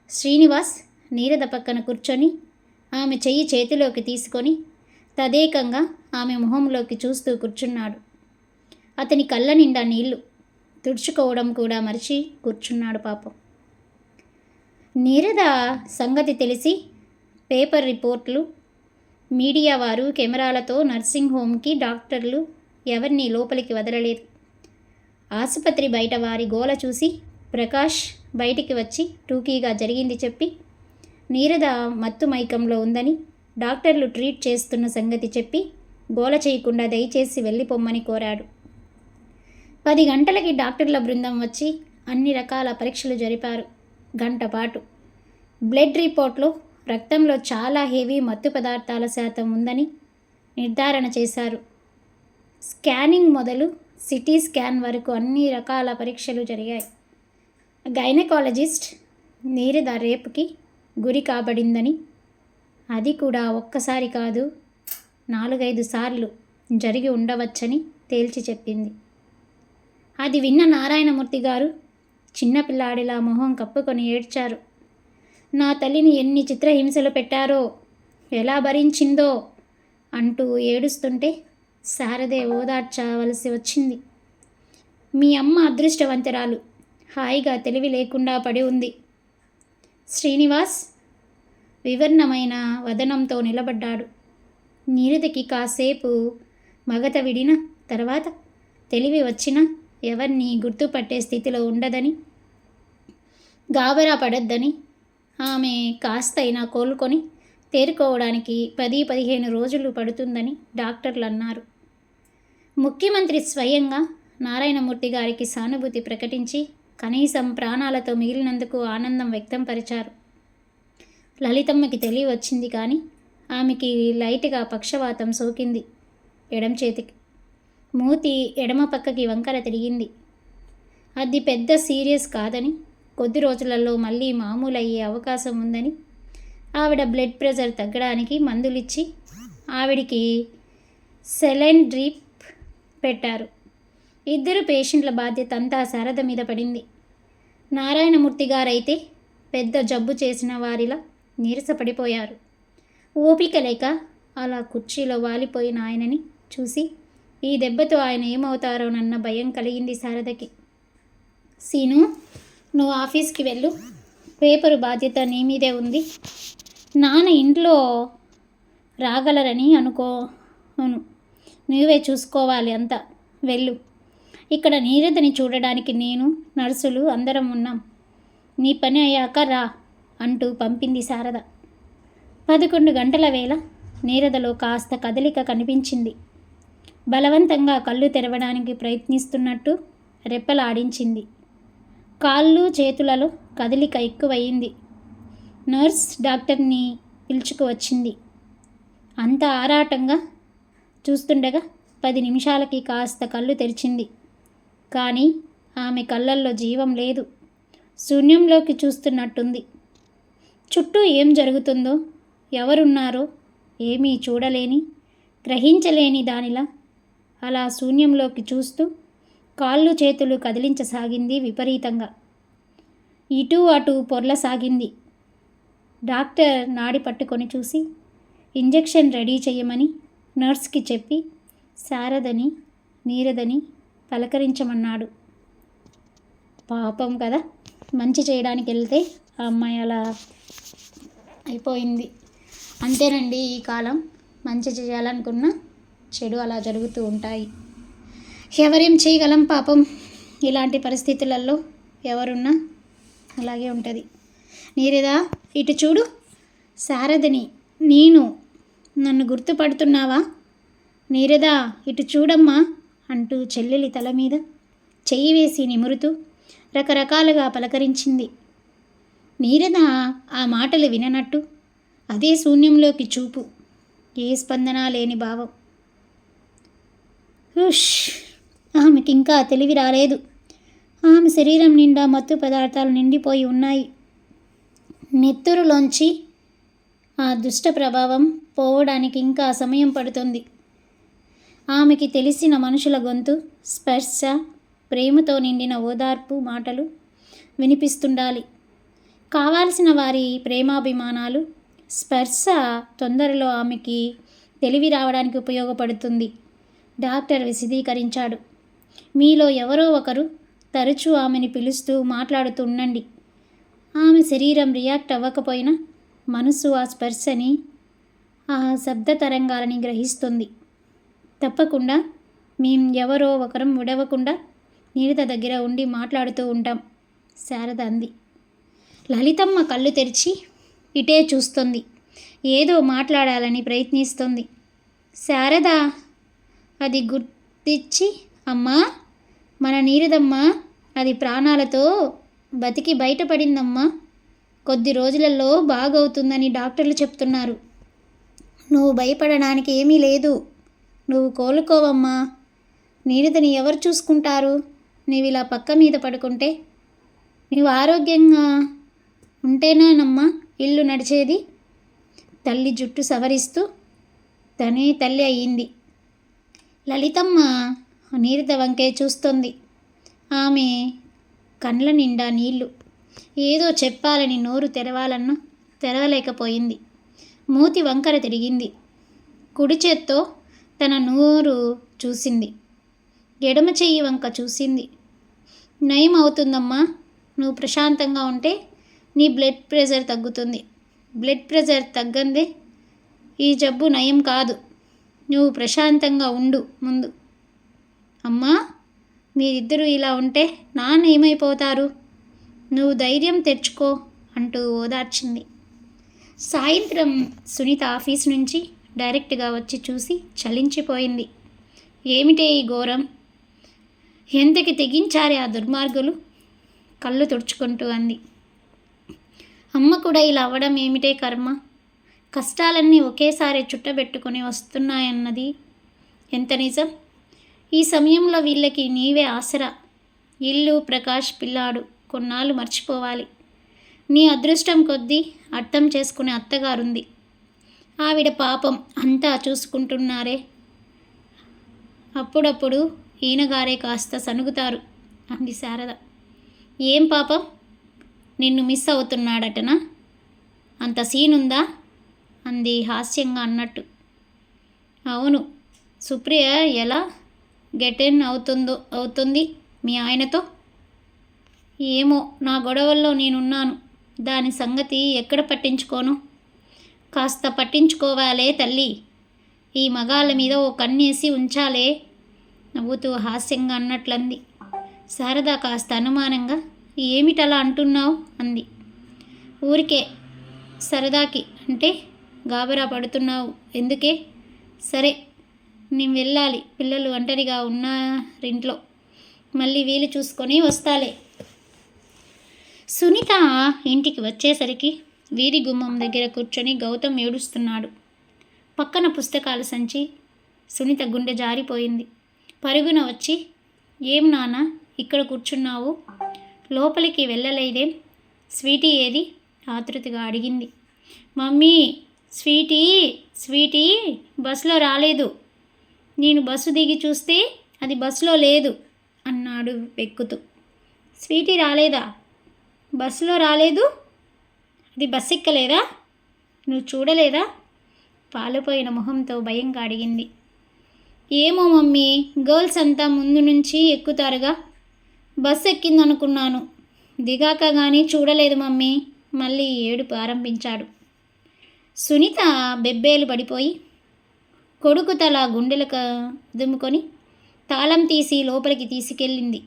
శ్రీనివాస్ నీరద పక్కన కూర్చొని ఆమె చెయ్యి చేతిలోకి తీసుకొని తదేకంగా ఆమె మొహంలోకి చూస్తూ కూర్చున్నాడు. అతని కళ్ళ నిండా నీళ్లు. తుడుచుకోవడం కూడా మరిచి కూర్చున్నాడు పాపం. నీరద సంగతి తెలిసి పేపర్ రిపోర్ట్లు, మీడియా వారు కెమెరాలతో నర్సింగ్ హోమ్కి డాక్టర్లు ఎవరిని లోపలికి వదలలేదు. ఆసుపత్రి బయట వారి గోల చూసి ప్రకాష్ బయటికి వచ్చి టూకీగా జరిగింది చెప్పి నీరద మత్తు మైకంలో ఉందని డాక్టర్లు ట్రీట్ చేస్తున్న సంగతి చెప్పి గోల చేయకుండా దయచేసి వెళ్ళిపోమ్మని కోరాడు. 10 గంటలకి డాక్టర్ల బృందం వచ్చి అన్ని రకాల పరీక్షలు జరిపారు. గంట పాటు. బ్లడ్ రిపోర్ట్లో రక్తంలో చాలా హెవీ మత్తు పదార్థాల శాతం ఉందని నిర్ధారణ చేశారు. స్కానింగ్ మొదలు సిటీ స్కాన్ వరకు అన్ని రకాల పరీక్షలు జరిగాయి. గైనకాలజిస్ట్ నీరద రేపుకి గురి కాబడిందని, అది కూడా ఒక్కసారి కాదు 4-5 సార్లు జరిగి ఉండవచ్చని తేల్చి చెప్పింది. అది విన్న నారాయణమూర్తి గారు చిన్నపిల్లాడిలా మొహం కప్పుకొని ఏడ్చారు. నా తల్లిని ఎన్ని చిత్రహింసలు పెట్టారో, ఎలా భరించిందో అంటూ ఏడుస్తుంటే శారదే ఓదార్చవలసి వచ్చింది. మీ అమ్మ అదృష్టవంతురాలు, హాయిగా తెలివి లేకుండా పడి ఉంది. శ్రీనివాస్ వివర్ణమైన వదనంతో నిలబడ్డాడు. నీరదకి కాసేపు మగత విడిన తర్వాత తెలివి వచ్చినా ఎవరిని గుర్తుపట్టే స్థితిలో ఉండదని, గాబరా పడద్దని, ఆమె కాస్తైనా కోలుకొని తేరుకోవడానికి 10-15 రోజులు పడుతుందని డాక్టర్లు అన్నారు. ముఖ్యమంత్రి స్వయంగా నారాయణమూర్తి గారికి సానుభూతి ప్రకటించి కనీసం ప్రాణాలతో మిగిలినందుకు ఆనందం వ్యక్తం పరిచారు. లలితమ్మకి తెలివి వచ్చింది కానీ ఆమెకి లైట్గా పక్షవాతం సోకింది. ఎడం చేతికి మూతి ఎడమ పక్కకి వంకర తిరిగింది. అది పెద్ద సీరియస్ కాదని, కొద్ది రోజులలో మళ్ళీ మామూలు అయ్యే అవకాశం ఉందని, ఆవిడ బ్లడ్ ప్రెషర్ తగ్గడానికి మందులిచ్చి ఆవిడికి సెలైన్ డ్రిప్ పెట్టారు. 2 పేషెంట్ల బాధ్యత అంతా శారద మీద పడింది. నారాయణమూర్తి గారైతే పెద్ద జబ్బు చేసిన వారిలా నీరసపడిపోయారు. ఓపిక లేక అలా కుర్చీలో వాలిపోయిన ఆయనని చూసి ఈ దెబ్బతో ఆయన ఏమవుతారోనన్న భయం కలిగింది శారదకి. సీను, నువ్వు ఆఫీస్కి వెళ్ళు, పేపరు బాధ్యత నీ మీదే ఉంది. నాన్న ఇంట్లో రాగలరని అనుకోను, నువ్వే చూసుకోవాలి అంతా, వెళ్ళు. ఇక్కడ నీరదని చూడడానికి నేను, నర్సులు అందరం ఉన్నాం. నీ పని అయ్యాక రా అంటూ పంపింది శారద. 11 గంటల వేళ నీరదలో కాస్త కదలిక కనిపించింది. బలవంతంగా కళ్ళు తెరవడానికి ప్రయత్నిస్తున్నట్టు రెప్పలాడించింది. కాళ్ళు చేతులలో కదలిక ఎక్కువయింది. నర్స్ డాక్టర్ని పిలుచుకువచ్చింది. అంత ఆరాటంగా చూస్తుండగా 10 నిమిషాలకి కాస్త కళ్ళు తెరిచింది. కానీ ఆమె కళ్ళల్లో జీవం లేదు. శూన్యంలోకి చూస్తున్నట్టుంది. చుట్టూ ఏం జరుగుతుందో, ఎవరున్నారో ఏమీ చూడలేని, గ్రహించలేని దానిలా అలా శూన్యంలోకి చూస్తూ కాళ్ళు చేతులు కదిలించసాగింది విపరీతంగా. ఇటూ అటూ పొర్లసాగింది. డాక్టర్ నాడి పట్టుకొని చూసి ఇంజెక్షన్ రెడీ చేయమని నర్స్కి చెప్పి శారదని నీరదని పలకరించమన్నాడు. పాపం కదా, మంచి చేయడానికి వెళ్తే ఆ అమ్మాయి అలా అయిపోయింది. అంతేనండి, ఈ కాలం మంచి చేయాలనుకున్న చెడు అలా జరుగుతూ ఉంటాయి. ఎవరేం చేయగలం పాపం, ఇలాంటి పరిస్థితులలో ఎవరున్నా అలాగే ఉంటుంది. నీరదా, ఇటు చూడు. శారదని, నేను, నన్ను గుర్తుపడుతున్నావా? నీరదా, ఇటు చూడమ్మా అంటూ చెల్లెలి తల మీద చెయ్యి వేసి నిమురుతూ రకరకాలుగా పలకరించింది. నీరద ఆ మాటలు విననట్టు అదే శూన్యంలోకి చూపు, ఏ స్పందన లేని భావం. హుష్, ఆమెకింకా తెలివి రాలేదు. ఆమె శరీరం నిండా మత్తు పదార్థాలు నిండిపోయి ఉన్నాయి. నెత్తురులోంచి ఆ దుష్ట ప్రభావం పోవడానికి ఇంకా సమయం పడుతుంది. ఆమెకి తెలిసిన మనుషుల గొంతు, స్పర్శ, ప్రేమతో నిండిన ఓదార్పు మాటలు వినిపిస్తుండాలి. కావాల్సిన వారి ప్రేమాభిమానాలు, స్పర్శ తొందరలో ఆమెకి తెలివి రావడానికి ఉపయోగపడుతుంది. డాక్టర్ విశదీకరించాడు. మీలో ఎవరో ఒకరు తరచూ ఆమెని పిలుస్తూ మాట్లాడుతూ ఉండండి. ఆమె శరీరం రియాక్ట్ అవ్వకపోయినా మనసు ఆ స్పర్శని, ఆ శబ్ద తరంగాలని గ్రహిస్తుంది. తప్పకుండా మేం ఎవరో ఒకరం విడవకుండా నీరద దగ్గర ఉండి మాట్లాడుతూ ఉంటాం, శారద అంది. లలితమ్మ కళ్ళు తెరిచి ఇటే చూస్తుంది. ఏదో మాట్లాడాలని ప్రయత్నిస్తుంది. శారద అది గుర్తించి, అమ్మా, మన నీరదమ్మా, అది ప్రాణాలతో బతికి బయటపడిందమ్మా. కొద్ది రోజులలో బాగవుతుందని డాక్టర్లు చెప్తున్నారు. నువ్వు భయపడడానికి ఏమీ లేదు. నువ్వు కోలుకోవమ్మా. నీరదని ఎవరు చూసుకుంటారు? నీవు ఇలా పక్క మీద పడుకుంటే? నీవు ఆరోగ్యంగా ఉంటేనేనమ్మా ఇల్లు నడిచేది. తల్లి జుట్టు సవరిస్తూ తనే తల్లి అయ్యింది. లలితమ్మ నీరద వంకే చూస్తుంది. ఆమె కండ్ల నిండా నీళ్లు. ఏదో చెప్పాలని నోరు తెరవాలన్నా తెరవలేకపోయింది. మూతి వంకర తిరిగింది. కుడి చేత్తో తన నోరు చూసింది. ఎడమ చెయ్యి వంక చూసింది. నయం అవుతుందమ్మా. నువ్వు ప్రశాంతంగా ఉంటే నీ బ్లడ్ ప్రెషర్ తగ్గుతుంది. బ్లడ్ ప్రెషర్ తగ్గందే ఈ జబ్బు నయం కాదు. నువ్వు ప్రశాంతంగా ఉండు ముందు. అమ్మా, మీరిద్దరూ ఇలా ఉంటే నాన్న ఏమైపోతారు? నువ్వు ధైర్యం తెచ్చుకో అంటూ ఓదార్చింది. సాయంత్రం సునీత ఆఫీస్ నుంచి డైరెక్ట్గా వచ్చి చూసి చలించిపోయింది. ఏమిటే ఈ ఘోరం? ఎంతకి తెగించారే ఆ దుర్మార్గులు? కళ్ళు తుడుచుకుంటూ అంది. అమ్మ కూడా ఇలా అవ్వడం ఏమిటే కర్మ? కష్టాలన్నీ ఒకేసారి చుట్టబెట్టుకొని వస్తున్నాయన్నది ఎంత నిజం? ఈ సమయంలో వీళ్ళకి నీవే ఆసరా. ఇల్లు, ప్రకాష్ పిల్లాడు కొన్నాళ్ళు మర్చిపోవాలి. నీ అదృష్టం కొద్దీ అర్థం చేసుకునే అత్తగారుంది. ఆవిడ పాపం అంతా చూసుకుంటున్నారే. అప్పుడప్పుడు ఈయనగారే కాస్త సనుగుతారు అంది శారద. ఏం పాపం? నిన్ను మిస్ అవుతున్నాడటనా? అంత సీనుందా? అంది హాస్యంగా అన్నట్టు. అవును. సుప్రియ ఎలా గెటెన్ అవుతుంది మీ ఆయనతో? ఏమో, నా గొడవల్లో నేనున్నాను. దాని సంగతి ఎక్కడ పట్టించుకోను? కాస్త పట్టించుకోవాలే తల్లి. ఈ మగాళ్ళ మీద ఓ కన్నేసి ఉంచాలే నవ్వుతూ హాస్యంగా అన్నట్లంది. శారద కాస్త అనుమానంగా, ఏమిటలా అంటున్నావు అంది. ఊరికే సరదాకి. అంటే గాబరా పడుతున్నావు ఎందుకే? సరే, నేను వెళ్ళాలి. పిల్లలు ఒంటరిగా ఉన్నారింట్లో. మళ్ళీ వీలు చూసుకొని వస్తాలే. సునీత ఇంటికి వచ్చేసరికి వీధి గుమ్మం దగ్గర కూర్చొని గౌతమ్ ఏడుస్తున్నాడు. పక్కన పుస్తకాల సంచి. సునీత గుండె జారిపోయింది. పరుగున వచ్చి, ఏం నాన్న ఇక్కడ కూర్చున్నావు? లోపలికి వెళ్ళలేదేం? స్వీటీ ఏది? ఆతృతగా అడిగింది. మమ్మీ, స్వీటీ బస్సులో రాలేదు. నేను బస్సు దిగి చూస్తే అది బస్సులో లేదు అన్నాడు వెక్కుతూ. స్వీటీ రాలేదా? బస్సులో రాలేదు? అది బస్సు ఎక్కలేదా? నువ్వు చూడలేదా? పాలిపోయిన మొహంతో భయంగా అడిగింది. ఏమో మమ్మీ, గర్ల్స్ అంతా ముందు నుంచి ఎక్కుతారుగా. బస్సు ఎక్కిందనుకున్నాను. దిగాక కానీ చూడలేదు మమ్మీ. మళ్ళీ ఏడుపు ఆరంభించాడు. సునీత బెబ్బేలు పడిపోయి కొడుకు తల గుండెలకు దుమ్ముకొని తాళం తీసి లోపలికి తీసుకెళ్ళింది.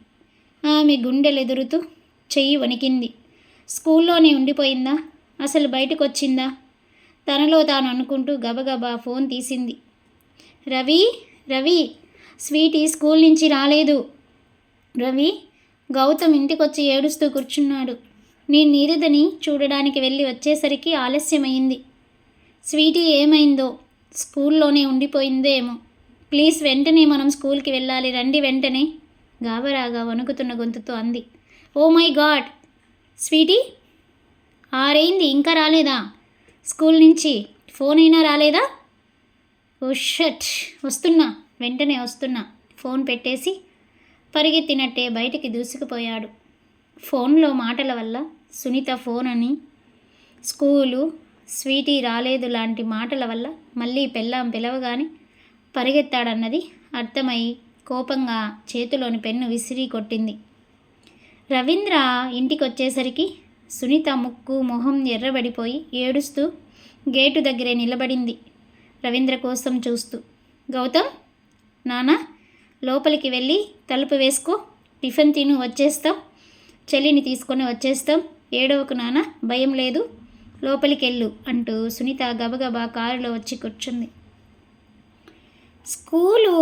ఆమె గుండెలెదురుతూ చెయ్యి వణికింది. స్కూల్లోనే ఉండిపోయిందా? అసలు బయటకు వచ్చిందా? తనలో తాను అనుకుంటూ గబగబా ఫోన్ తీసింది. రవి, స్వీటీ స్కూల్ నుంచి రాలేదు. రవి, గౌతమ్ ఇంటికొచ్చి ఏడుస్తూ కూర్చున్నాడు. నేను నీరదని చూడడానికి వెళ్ళి వచ్చేసరికి ఆలస్యమైంది. స్వీటీ ఏమైందో? స్కూల్లోనే ఉండిపోయిందో ఏమో. ప్లీజ్, వెంటనే మనం స్కూల్కి వెళ్ళాలి. రండి వెంటనే, గాబరాగా వణుకుతున్న గొంతుతో అంది. ఓ మై గాడ్, స్వీటీ 6 అయింది, ఇంకా రాలేదా? స్కూల్ నుంచి ఫోన్ అయినా రాలేదా? ఓ షట్, వస్తున్నా, వెంటనే వస్తున్నా. ఫోన్ పెట్టేసి పరిగెత్తినట్టే బయటికి దూసుకుపోయాడు. ఫోన్లో మాటల వల్ల సునీత ఫోన్ అని, స్కూలు, స్వీటీ రాలేదు లాంటి మాటల వల్ల మళ్ళీ పెళ్ళాం పిలవగానే పరిగెత్తాడన్నది అర్థమై కోపంగా చేతిలోని పెన్ను విసిరి కొట్టింది. రవీంద్ర ఇంటికి వచ్చేసరికి సునీత ముక్కు మొహం ఎర్రబడిపోయి ఏడుస్తూ గేటు దగ్గరే నిలబడింది, రవీంద్ర కోసం చూస్తూ. గౌతమ్, నాన్న, లోపలికి వెళ్ళి తలుపు వేసుకో. టిఫిన్ తిను వచ్చేస్తాం. చెల్లిని తీసుకొని వచ్చేస్తాం. ఏడవకు నాన్న, భయం లేదు. లోపలికెళ్ళు అంటూ సునీత గబగబా కారులో వచ్చి కూర్చుంది. స్కూలు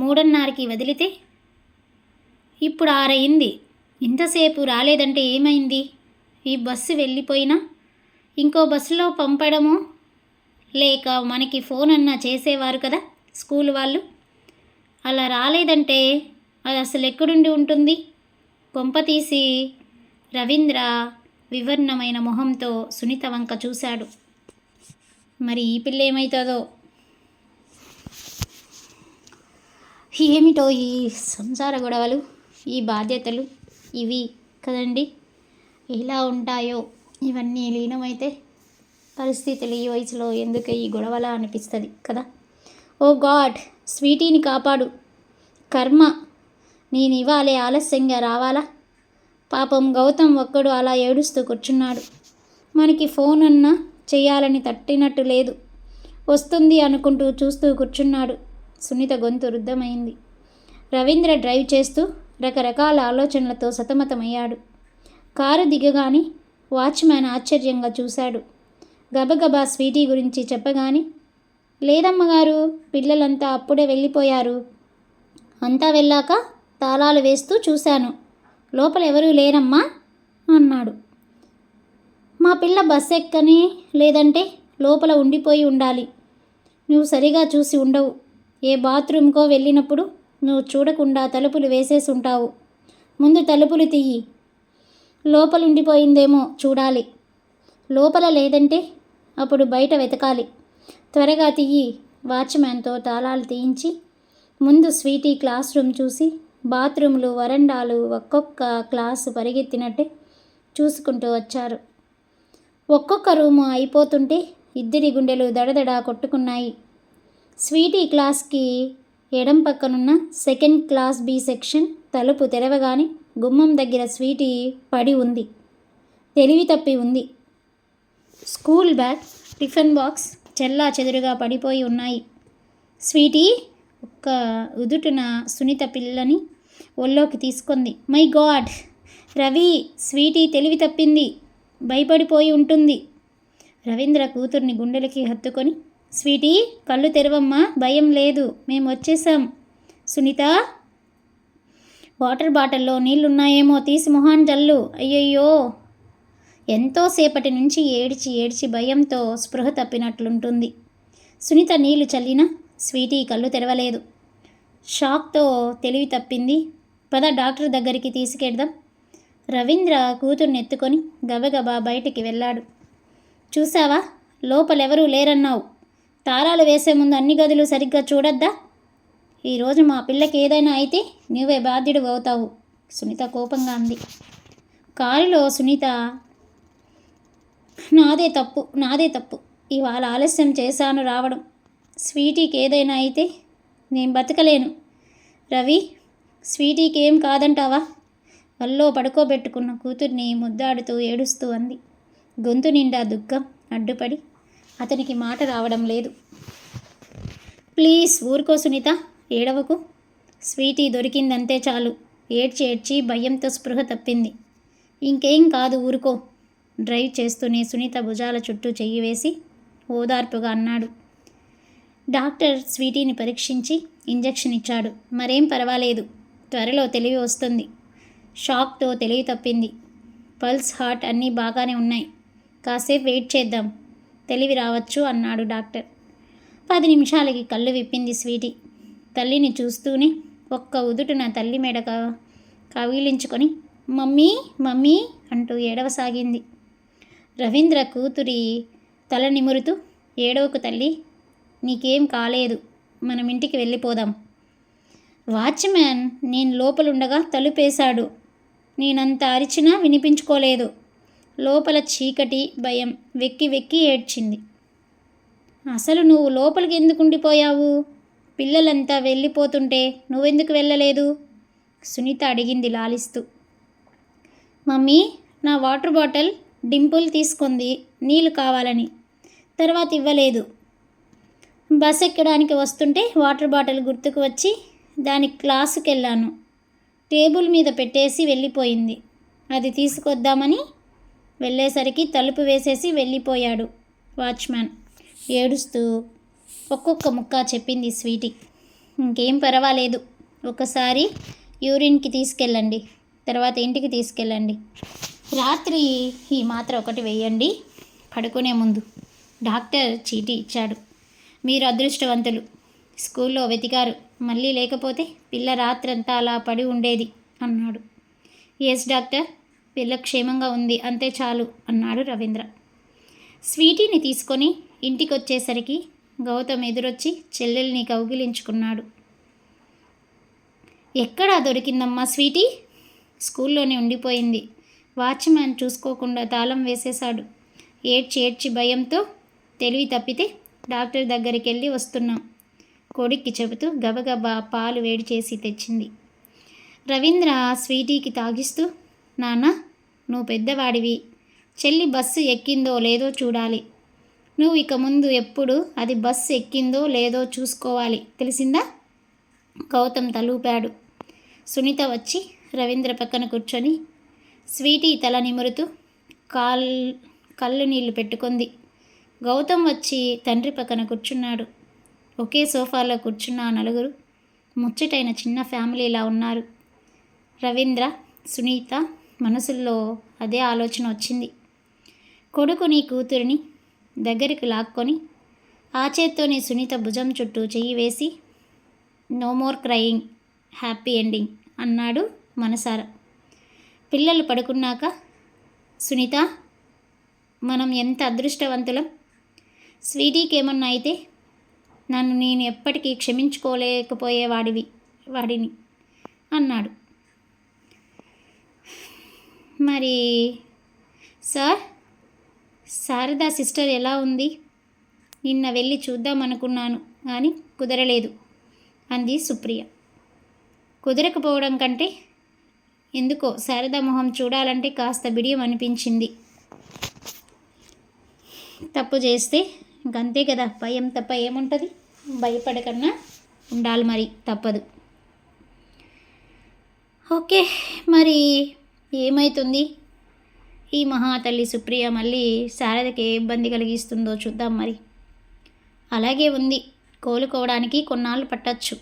3:30కి వదిలితే ఇప్పుడు 6 అయింది. ఇంతసేపు రాలేదంటే ఏమైంది? ఈ బస్సు వెళ్ళిపోయినా ఇంకో బస్సులో పంపడమో లేక మనకి ఫోన్ అన్నా చేసేవారు కదా స్కూల్ వాళ్ళు. అలా రాలేదంటే అది అసలు ఎక్కడుండి ఉంటుంది? కొంపతీసి రవీంద్ర వివర్ణమైన మొహంతో సునీత వంక చూశాడు. మరి ఈ పిల్ల ఏమవుతుందో ఏమిటో ఈ సంసార గొడవలు, ఈ బాధ్యతలు ఇవి కదండి, ఎలా ఉంటాయో ఇవన్నీ లీనమైతే పరిస్థితులు ఈ వయసులో ఎందుకు ఈ గొడవలా అనిపిస్తుంది కదా. ఓ గాడ్, స్వీటీని కాపాడు. కర్మ, నేను ఇవాళే ఆలస్యంగా రావాలా? పాపం గౌతమ్ ఒక్కడు అలా ఏడుస్తూ కూర్చున్నాడు. మనకి ఫోన్ అన్నా చేయాలని తట్టినట్టు లేదు. వస్తుంది అనుకుంటూ చూస్తూ కూర్చున్నాడు. సునీత గొంతు రుద్ధమైంది. రవీంద్ర డ్రైవ్ చేస్తూ రకరకాల ఆలోచనలతో సతమతమయ్యాడు. కారు దిగగానే వాచ్మ్యాన్ ఆశ్చర్యంగా చూశాడు. గబగబా స్వీటీ గురించి చెప్పగానే, లేదమ్మగారు, పిల్లలంతా అప్పుడే వెళ్ళిపోయారు. అంతా వెళ్ళాక తాళాలు వేస్తూ చూశాను. లోపల ఎవరూ లేరమ్మా అన్నాడు. మా పిల్ల బస్ ఎక్కనే లేదంటే లోపల ఉండిపోయి ఉండాలి. నువ్వు సరిగా చూసి ఉండవు. ఏ బాత్రూమ్కో వెళ్ళినప్పుడు నువ్వు చూడకుండా తలుపులు వేసేసి ఉంటావు. ముందు తలుపులు తీయి. లోపలుండిపోయిందేమో చూడాలి. లోపల లేదంటే అప్పుడు బయట వెతకాలి. త్వరగా తీయి. వాచ్మ్యాన్తో తాళాలు తీయించి ముందు స్వీటీ క్లాస్ రూమ్ చూసి బాత్రూములు, వరండాలు ఒక్కొక్క క్లాసు పరిగెత్తినట్టే చూసుకుంటూ వచ్చారు. ఒక్కొక్క రూము అయిపోతుంటే ఇద్దరి గుండెలు దడదడా కొట్టుకున్నాయి. స్వీటీ క్లాస్కి ఎడం పక్కనున్న సెకండ్ క్లాస్ బి సెక్షన్ తలుపు తెరవగానే గుమ్మం దగ్గర స్వీటీ పడి ఉంది. తెలివి తప్పి ఉంది. స్కూల్ బ్యాగ్, టిఫిన్ బాక్స్ చెల్లా చెదురుగా పడిపోయి ఉన్నాయి. స్వీటీ ఒక్క ఉదుటున సునీత పిల్లని ఒళ్ళోకి తీసుకుంది. మై గాడ్, రవి, స్వీటీ తెలివి తప్పింది, భయపడిపోయి ఉంటుంది. రవీంద్ర కూతుర్ని గుండెలకి హత్తుకొని, స్వీటీ కళ్ళు తెరవమ్మా, భయం లేదు, మేము వచ్చేసాం. సునీత, వాటర్ బాటిల్లో నీళ్లున్నాయేమో తీసి మొహాన్ జల్లు. అయ్యయ్యో. ఎంతోసేపటి నుంచి ఏడ్చి ఏడ్చి భయంతో స్పృహ తప్పినట్లుంటుంది. సునీత నీళ్లు చల్లినా స్వీటీ కళ్ళు తెరవలేదు. షాక్తో తెలివి తప్పింది. పద డాక్టర్ దగ్గరికి తీసుకెళ్దాం. రవీంద్ర కూతుర్ని ఎత్తుకొని గబగబా బయటికి వెళ్ళాడు. చూసావా, లోపలెవరూ లేరన్నావు. తాళాలు వేసే ముందు అన్ని గదులు సరిగ్గా చూడొద్దా? ఈరోజు మా పిల్లకి ఏదైనా అయితే నువ్వే బాధ్యుడు అవుతావు, సునీత కోపంగా అంది. కారులో సునీత, నాదే తప్పు, ఇవాళ ఆలస్యం చేశాను రావడం. స్వీటీకి ఏదైనా అయితే నేను బతకలేను. రవి, స్వీటీకి ఏం కాదంటావా? వల్లో పడుకోబెట్టుకున్న కూతుర్ని ముద్దాడుతూ ఏడుస్తూ అంది. గొంతు నిండా దుఃఖం అడ్డుపడి అతనికి మాట రావడం లేదు. ప్లీజ్ ఊరుకో సునీత, ఏడవకు. స్వీటీ దొరికిందంతే చాలు. ఏడ్చి ఏడ్చి భయంతో స్పృహ తప్పింది. ఇంకేం కాదు, ఊరుకో. డ్రైవ్ చేస్తూనే సునీత భుజాల చుట్టూ చెయ్యి వేసి ఓదార్పుగా అన్నాడు. డాక్టర్ స్వీటీని పరీక్షించి ఇంజెక్షన్ ఇచ్చాడు. మరేం పర్వాలేదు, త్వరలో తెలివి వస్తుంది. షాక్తో తెలివి తప్పింది. పల్స్, హార్ట్ అన్నీ బాగానే ఉన్నాయి. కాసేపు వెయిట్ చేద్దాం, తెలివి రావచ్చు అన్నాడు డాక్టర్. 10 నిమిషాలకి కళ్ళు విప్పింది స్వీటీ. తల్లిని చూస్తూనే ఒక్క ఉదుటున తల్లి మెడ కవిలించుకొని మమ్మీ మమ్మీ అంటూ ఏడవసాగింది. రవీంద్ర కూతురి తల నిమురుతూ, ఏడవకు తల్లి, నీకేం కాలేదు, మనం ఇంటికి వెళ్ళిపోదాం. వాచ్మ్యాన్ నేను లోపలుండగా తలుపేశాడు. నేనంత అరిచినా వినిపించుకోలేదు. లోపల చీకటి, భయం వెక్కి వెక్కి ఏడ్చింది. అసలు నువ్వు లోపలికి ఎందుకు ఉండిపోయావు? పిల్లలంతా వెళ్ళిపోతుంటే నువ్వెందుకు వెళ్ళలేదు? సునీత అడిగింది లాలిస్తూ. మమ్మీ, నా వాటర్ బాటిల్ డింపుల్ తీసుకుంది నీళ్ళు కావాలని, తర్వాత ఇవ్వలేదు. బస్ ఎక్కడానికి వస్తుంటే వాటర్ బాటిల్ గుర్తుకు వచ్చి దాని క్లాసుకి వెళ్ళాను. టేబుల్ మీద పెట్టేసి వెళ్ళిపోయింది. అది తీసుకొద్దామని వెళ్ళేసరికి తలుపు వేసేసి వెళ్ళిపోయాడు వాచ్మ్యాన్. ఏడుస్తూ ఒక్కొక్క ముక్క చెప్పింది స్వీటీ. ఇంకేం పర్వాలేదు, ఒకసారి యూరిన్కి తీసుకెళ్ళండి, తర్వాత ఇంటికి తీసుకెళ్ళండి. రాత్రి ఈ మాత్ర ఒకటి వేయండి పడుకునే ముందు. డాక్టర్ చీటీ ఇచ్చాడు. మీరు అదృష్టవంతులు, స్కూల్లో వెతికారు, మళ్ళీ లేకపోతే పిల్ల రాత్రంతా అలా పడి ఉండేది అన్నాడు. ఎస్ డాక్టర్, పిల్ల క్షేమంగా ఉంది, అంతే చాలు అన్నాడు రవీంద్ర. స్వీటీని తీసుకొని ఇంటికి వచ్చేసరికి గౌతమ్ ఎదురొచ్చి చెల్లెల్ని కౌగిలించుకున్నాడు. ఎక్కడా దొరికిందమ్మా స్వీటీ? స్కూల్లోనే ఉండిపోయింది. వాచ్మ్యాన్ చూసుకోకుండా తాళం వేసేశాడు. ఏడ్చి భయంతో తెలివి తప్పితే డాక్టర్ దగ్గరికి వెళ్ళి వస్తున్నాం కొడుక్కి చెబుతూ గబగబా పాలు వేడి చేసి తెచ్చింది. రవీంద్ర స్వీటీకి తాగిస్తూ, నాన్న నువ్వు పెద్దవాడివి, చెల్లి బస్సు ఎక్కిందో లేదో చూడాలి. నువ్వు ఇక ముందు ఎప్పుడు అది బస్సు ఎక్కిందో లేదో చూసుకోవాలి, తెలిసిందా? గౌతమ్ తలూపాడు. సునీత వచ్చి రవీంద్ర పక్కన కూర్చొని స్వీటీ తల నిమురుతూ కళ్ళు నీళ్లు పెట్టుకుంది. గౌతమ్ వచ్చి తండ్రి పక్కన కూర్చున్నాడు. ఒకే సోఫాలో కూర్చున్న నలుగురు ముచ్చటైన చిన్న ఫ్యామిలీలా ఉన్నారు. రవీంద్ర, సునీత మనసుల్లో అదే ఆలోచన వచ్చింది. కొడుకుని కూతురిని దగ్గరికి లాక్కొని ఆ చేత్తోని సునీత భుజం చుట్టూ చెయ్యి వేసి, no more crying, happy ending అన్నాడు మనసారా. పిల్లలు పడుకున్నాక, సునీత మనం ఎంత అదృష్టవంతులం, స్వీటీకి ఏమన్నా అయితే నన్ను నేను ఎప్పటికీ క్షమించుకోలేకపోయేవాడిని అన్నాడు. మరి సార్, శారదా సిస్టర్ ఎలా ఉంది? నిన్న వెళ్ళి చూద్దామనుకున్నాను కానీ కుదరలేదు అంది సుప్రియ. కుదరకపోవడం కంటే ఎందుకో శారదా మొహం చూడాలంటే కాస్త బిడియం అనిపించింది. తప్పు చేస్తే ఇంకంతే కదా, భయం తప్ప ఏముంటుంది, భయపడకన్నా ఉండాలి, మరి తప్పదు. ఓకే, మరి ఏమవుతుంది? ఈ మహాతల్లి సుప్రియ మళ్ళీ శారదకి ఏ ఇబ్బంది కలిగిస్తుందో చూద్దాం. మరి అలాగే ఉంది, కోలుకోవడానికి కొన్నాళ్ళు పట్టచ్చు.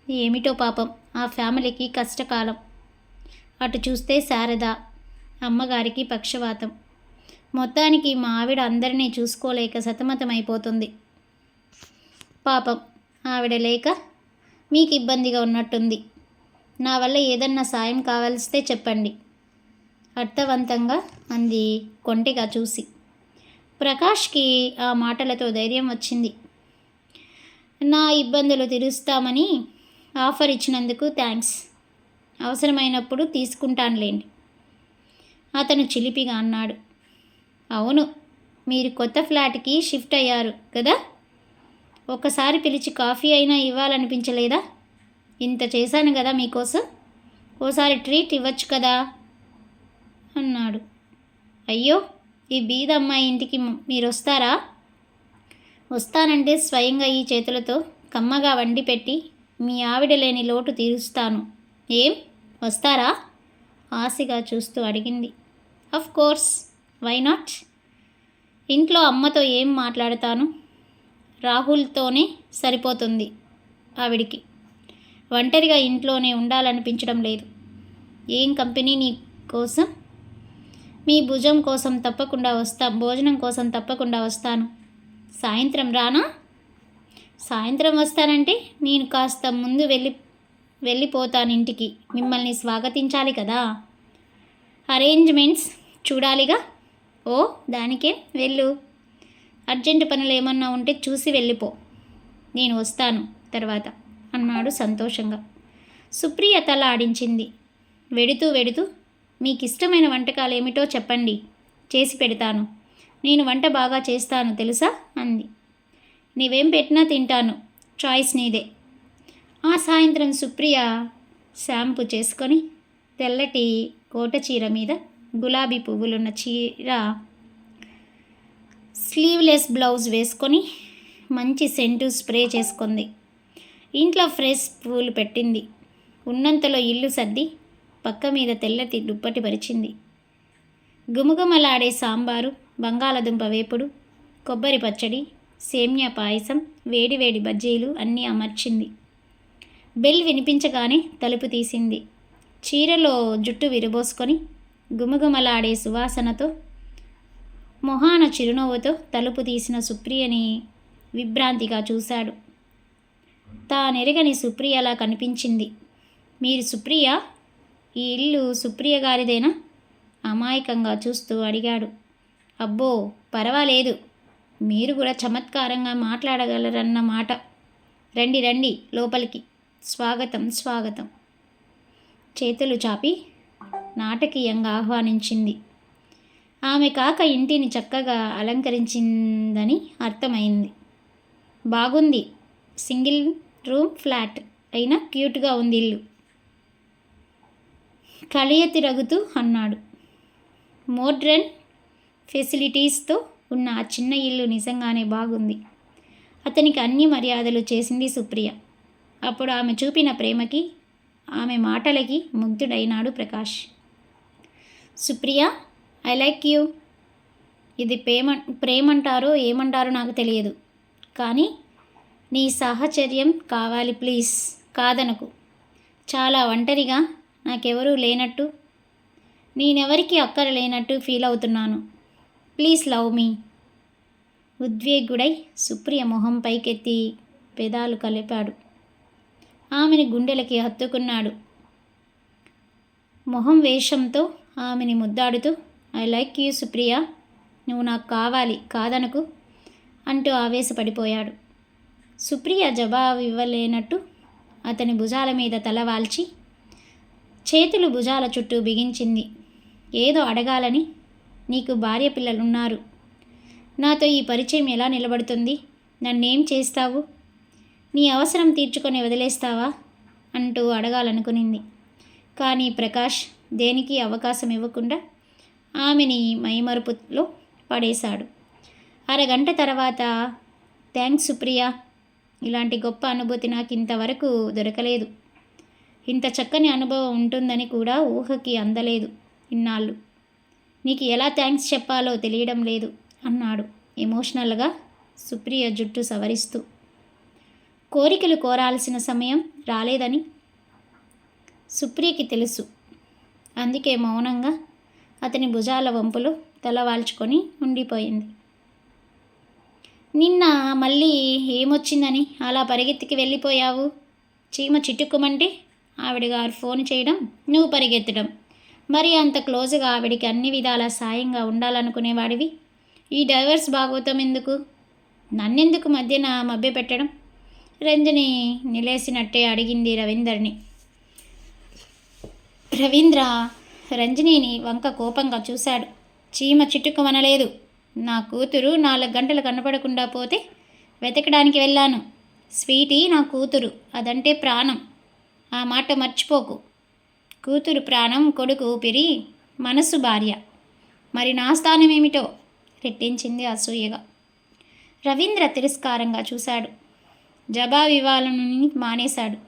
ఏమిటో పాపం ఆ ఫ్యామిలీకి కష్టకాలం. అటు చూస్తే శారద, అమ్మగారికి పక్షవాతం, మొత్తానికి మా ఆవిడ అందరినీ చూసుకోలేక సతమతమైపోతుంది. పాపం ఆవిడ లేక మీకు ఇబ్బందిగా ఉన్నట్టుంది. నా వల్ల ఏదన్నా సాయం కావాల్స్తే చెప్పండి అర్థవంతంగా అంది కొంటెగా చూసి. ప్రకాష్కి ఆ మాటలతో ధైర్యం వచ్చింది. నా ఇబ్బందులు తీరుస్తామని ఆఫర్ ఇచ్చినందుకు థ్యాంక్స్, అవసరమైనప్పుడు తీసుకుంటానులేండి అతను చిలిపిగా అన్నాడు. అవును, మీరు కొత్త ఫ్లాట్కి షిఫ్ట్ అయ్యారు కదా, ఒకసారి పిలిచి కాఫీ అయినా ఇవ్వాలనిపించలేదా? ఇంత చేశాను కదా మీకోసం, ఓసారి ట్రీట్ ఇవ్వచ్చు కదా అన్నాడు. అయ్యో, ఈ బీద అమ్మాయి ఇంటికి మీరు వస్తారా? వస్తానంటే స్వయంగా ఈ చేతులతో కమ్మగా వండి పెట్టి మీ ఆవిడ లేని లోటు తీరుస్తాను. ఏం వస్తారా? ఆశగా చూస్తూ అడిగింది. Of course, why not? ఇంట్లో అమ్మతో ఏం మాట్లాడతాను, రాహుల్తోనే సరిపోతుంది ఆవిడికి. ఒంటరిగా ఇంట్లోనే ఉండాలనిపించడం లేదు. ఏం కంపెనీ నీ కోసం? మీ భుజం కోసం తప్పకుండా భోజనం కోసం తప్పకుండా వస్తాను. సాయంత్రం రానా? సాయంత్రం వస్తానంటే నేను కాస్త ముందు వెళ్ళిపోతాను ఇంటికి, మిమ్మల్ని స్వాగతించాలి కదా, అరేంజ్మెంట్స్ చూడాలిగా. ఓ దానికేం, వెళ్ళు, అర్జెంటు పనులు ఏమన్నా ఉంటే చూసి వెళ్ళిపో, నేను వస్తాను తర్వాత అన్నాడు సంతోషంగా. సుప్రియ తల ఆడించింది. వెడుతూ మీకు ఇష్టమైన వంటకాలు ఏమిటో చెప్పండి, చేసి పెడతాను. నేను వంట బాగా చేస్తాను తెలుసా అంది. నీవేం పెట్టినా తింటాను, చాయిస్ నీదే. ఆ సాయంత్రం సుప్రియ షాంపూ చేసుకొని తెల్లటి కోట చీర మీద గులాబీ పువ్వులున్న చీర, స్లీవ్లెస్ బ్లౌజ్ వేసుకొని మంచి సెంటు స్ప్రే చేసుకుంది. ఇంట్లో ఫ్రెష్ పూలు పెట్టింది. ఉన్నంతలో ఇల్లు సర్ది పక్క మీద తెల్లటి దుప్పటి పరిచింది. గుమగుమలాడే సాంబారు, బంగాళదుంప వేపుడు, కొబ్బరి పచ్చడి, సేమ్యా పాయసం, వేడివేడి బజ్జీలు అన్నీ అమర్చింది. బెల్ వినిపించగానే తలుపు తీసింది. చీరలో జుట్టు విరబోసుకొని గుమగుమలాడే సువాసనతో మొహాన చిరునవ్వుతో తలుపు తీసిన సుప్రియని విభ్రాంతిగా చూశాడు. తానెరగని సుప్రియలా కనిపించింది. మీరు సుప్రియ? ఈ ఇల్లు సుప్రియ గారిదేనా? అమాయకంగా చూస్తూ అడిగాడు. అబ్బో పర్వాలేదు, మీరు కూడా చమత్కారంగా మాట్లాడగలరన్నమాట. రండి రండి లోపలికి, స్వాగతం స్వాగతం. చేతులు చాపి నాటకీయంగా ఆహ్వానించింది. ఆమె కాక ఇంటిని చక్కగా అలంకరించిందని అర్థమైంది. బాగుంది, సింగిల్ రూమ్ ఫ్లాట్ అయినా క్యూట్గా ఉంది ఇల్లు, కలియ తిరుగుతూ అన్నాడు. మోడ్రన్ ఫెసిలిటీస్తో ఉన్న ఆ చిన్న ఇల్లు నిజంగానే బాగుంది. అతనికి అన్ని మర్యాదలు చేసింది సుప్రియ. అప్పుడు ఆమె చూపిన ప్రేమకి, ఆమె మాటలకి ముగ్ధుడైనాడు Prakash. Supriya, I like you. ఇది ప్రేమంటారో ఏమంటారో నాకు తెలియదు, కానీ నీ సాహచర్యం కావాలి ప్లీజ్. కాదనకు. చాలా ఒంటరిగా, నాకెవరూ లేనట్టు, నేనెవరికి అక్కర లేనట్టు ఫీల్ అవుతున్నాను. Please love me. ఉద్వేగుడై సుప్రియ మొహం పైకెత్తి పెదాలు కలిపాడు. ఆమెని గుండెలకి హత్తుకున్నాడు. మొహం వేషంతో ఆమెని ముద్దాడుతూ, ఐ లైక్ యూ సుప్రియ, నువ్వు నాకు కావాలి, కాదనకు అంటూ ఆవేశపడిపోయాడు. సుప్రియ జవాబు ఇవ్వలేనట్టు అతని భుజాల మీద తల వాల్చి చేతులు భుజాల చుట్టూ బిగించింది. ఏదో అడగాలని. నీకు భార్య పిల్లలున్నారు. నాతో ఈ పరిచయం ఎలా నిలబడుతుంది? నన్నేం చేస్తావు? నీ అవసరం తీర్చుకొని వదిలేస్తావా అంటూ అడగాలనుకునింది. కానీ ప్రకాష్ దేనికి అవకాశం ఇవ్వకుండా ఆమెని మైమరుపులో పడేశాడు. అరగంట తర్వాత, థ్యాంక్స్ సుప్రియ, ఇలాంటి గొప్ప అనుభూతి నాకు ఇంతవరకు దొరకలేదు. ఇంత చక్కని అనుభవం ఉంటుందని కూడా ఊహకి అందలేదు ఇన్నాళ్ళు. నీకు ఎలా థ్యాంక్స్ చెప్పాలో తెలియడం లేదు అన్నాడు ఎమోషనల్గా సుప్రియ జుట్టు సవరిస్తూ. కోరికలు కోరాల్సిన సమయం రాలేదని సుప్రియకి తెలుసు. అందుకే మౌనంగా అతని భుజాల వంపులో తల వాల్చుకొని ఉండిపోయింది. నిన్న మళ్ళీ ఏమొచ్చిందని అలా పరిగెత్తికి వెళ్ళిపోయావు? చీమ చిట్టుకుమంటే ఆవిడగారు ఫోన్ చేయడం, నువ్వు పరిగెత్తడం. మరి అంత క్లోజ్గా ఆవిడికి అన్ని విధాల సాయంగా ఉండాలనుకునేవాడివి. ఈ డైవర్స్ భాగవతం ఎందుకు? నన్నెందుకు మధ్యన మభ్య పెట్టడం? రంజని నిలేసినట్టే అడిగింది రవీందర్ని. రవీంద్ర రంజనిని వంక కోపంగా చూశాడు. చీమ చిట్టుకుమనలేదు. నా కూతురు 4 గంటలు కనపడకుండా పోతే వెతకడానికి వెళ్ళాను. స్వీటీ నా కూతురు, అదంటే ప్రాణం. ఆ మాట మర్చిపోకు. కూతురు ప్రాణం, కొడుకు ఊపిరి, మనసు భార్య. మరి నా స్థానం ఏమిటో రెట్టించింది అసూయగా. రవీంద్ర తిరస్కారంగా చూశాడు. జవాబు ఇవ్వాలని మానేశాడు.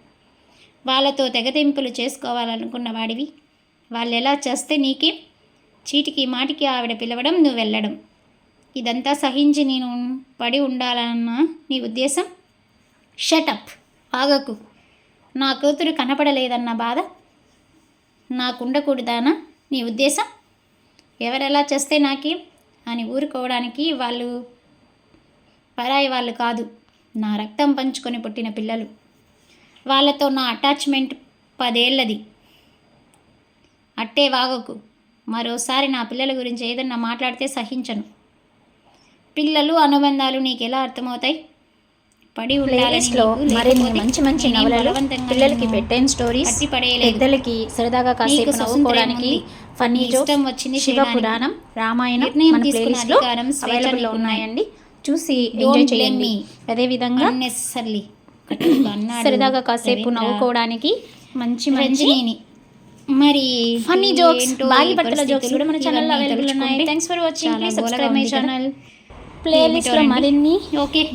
వాళ్ళతో తెగతింపులు చేసుకోవాలనుకున్న వాడివి. వాళ్ళు ఎలా చేస్తే నీకేం? చీటికి మాటికి ఆవిడ పిలవడం, నువ్వు వెళ్ళడం, ఇదంతా సహించి నేను పడి ఉండాలన్న నీ ఉద్దేశం? షటప్, ఆగకు. నా కూతురు కనపడలేదన్న బాధ నాకుండకూడదానా నీ ఉద్దేశం? ఎవరెలా చేస్తే నాకేం అని ఊరుకోవడానికి వాళ్ళు పరాయి వాళ్ళు కాదు, నా రక్తం పంచుకొని పుట్టిన పిల్లలు. వాళ్ళతో నా అటాచ్మెంట్ 10 ఏళ్ళది. అట్టే వాగకు. మరోసారి నా పిల్లల గురించి ఏదన్నా మాట్లాడితే సహించను. పిల్లలు అనుబంధాలు నీకెలా అర్థమవుతాయి? పడి ఉండాలిలో మరిన్ని మంచి మంచి నవలలు పిల్లలకి పెట్టైన స్టోరీస్, పెద్దలకి సరదాగా కాసేపు నవ్వుకోవడానికి ఫన్నీ జోక్స్ వచ్చింది. శివ పురాణం, రామాయణం మన ప్లేలిస్ట్లో అవైలబుల్లో ఉన్నాయండి. చూసి ఎంజాయ్ చేయండి. అదేవిధంగా సరదాగా కాసేపు నవ్వుకోవడానికి మంచి మంచి మరి ఫన్నీ జోక్స్, బాలిపట్టల జోక్స్ కూడా మన ఛానల్లో అవైలబుల్ ఉన్నాయి. Thanks for watching. Please subscribe my channel. ప్లేలిస్ట్లో మరిన్ని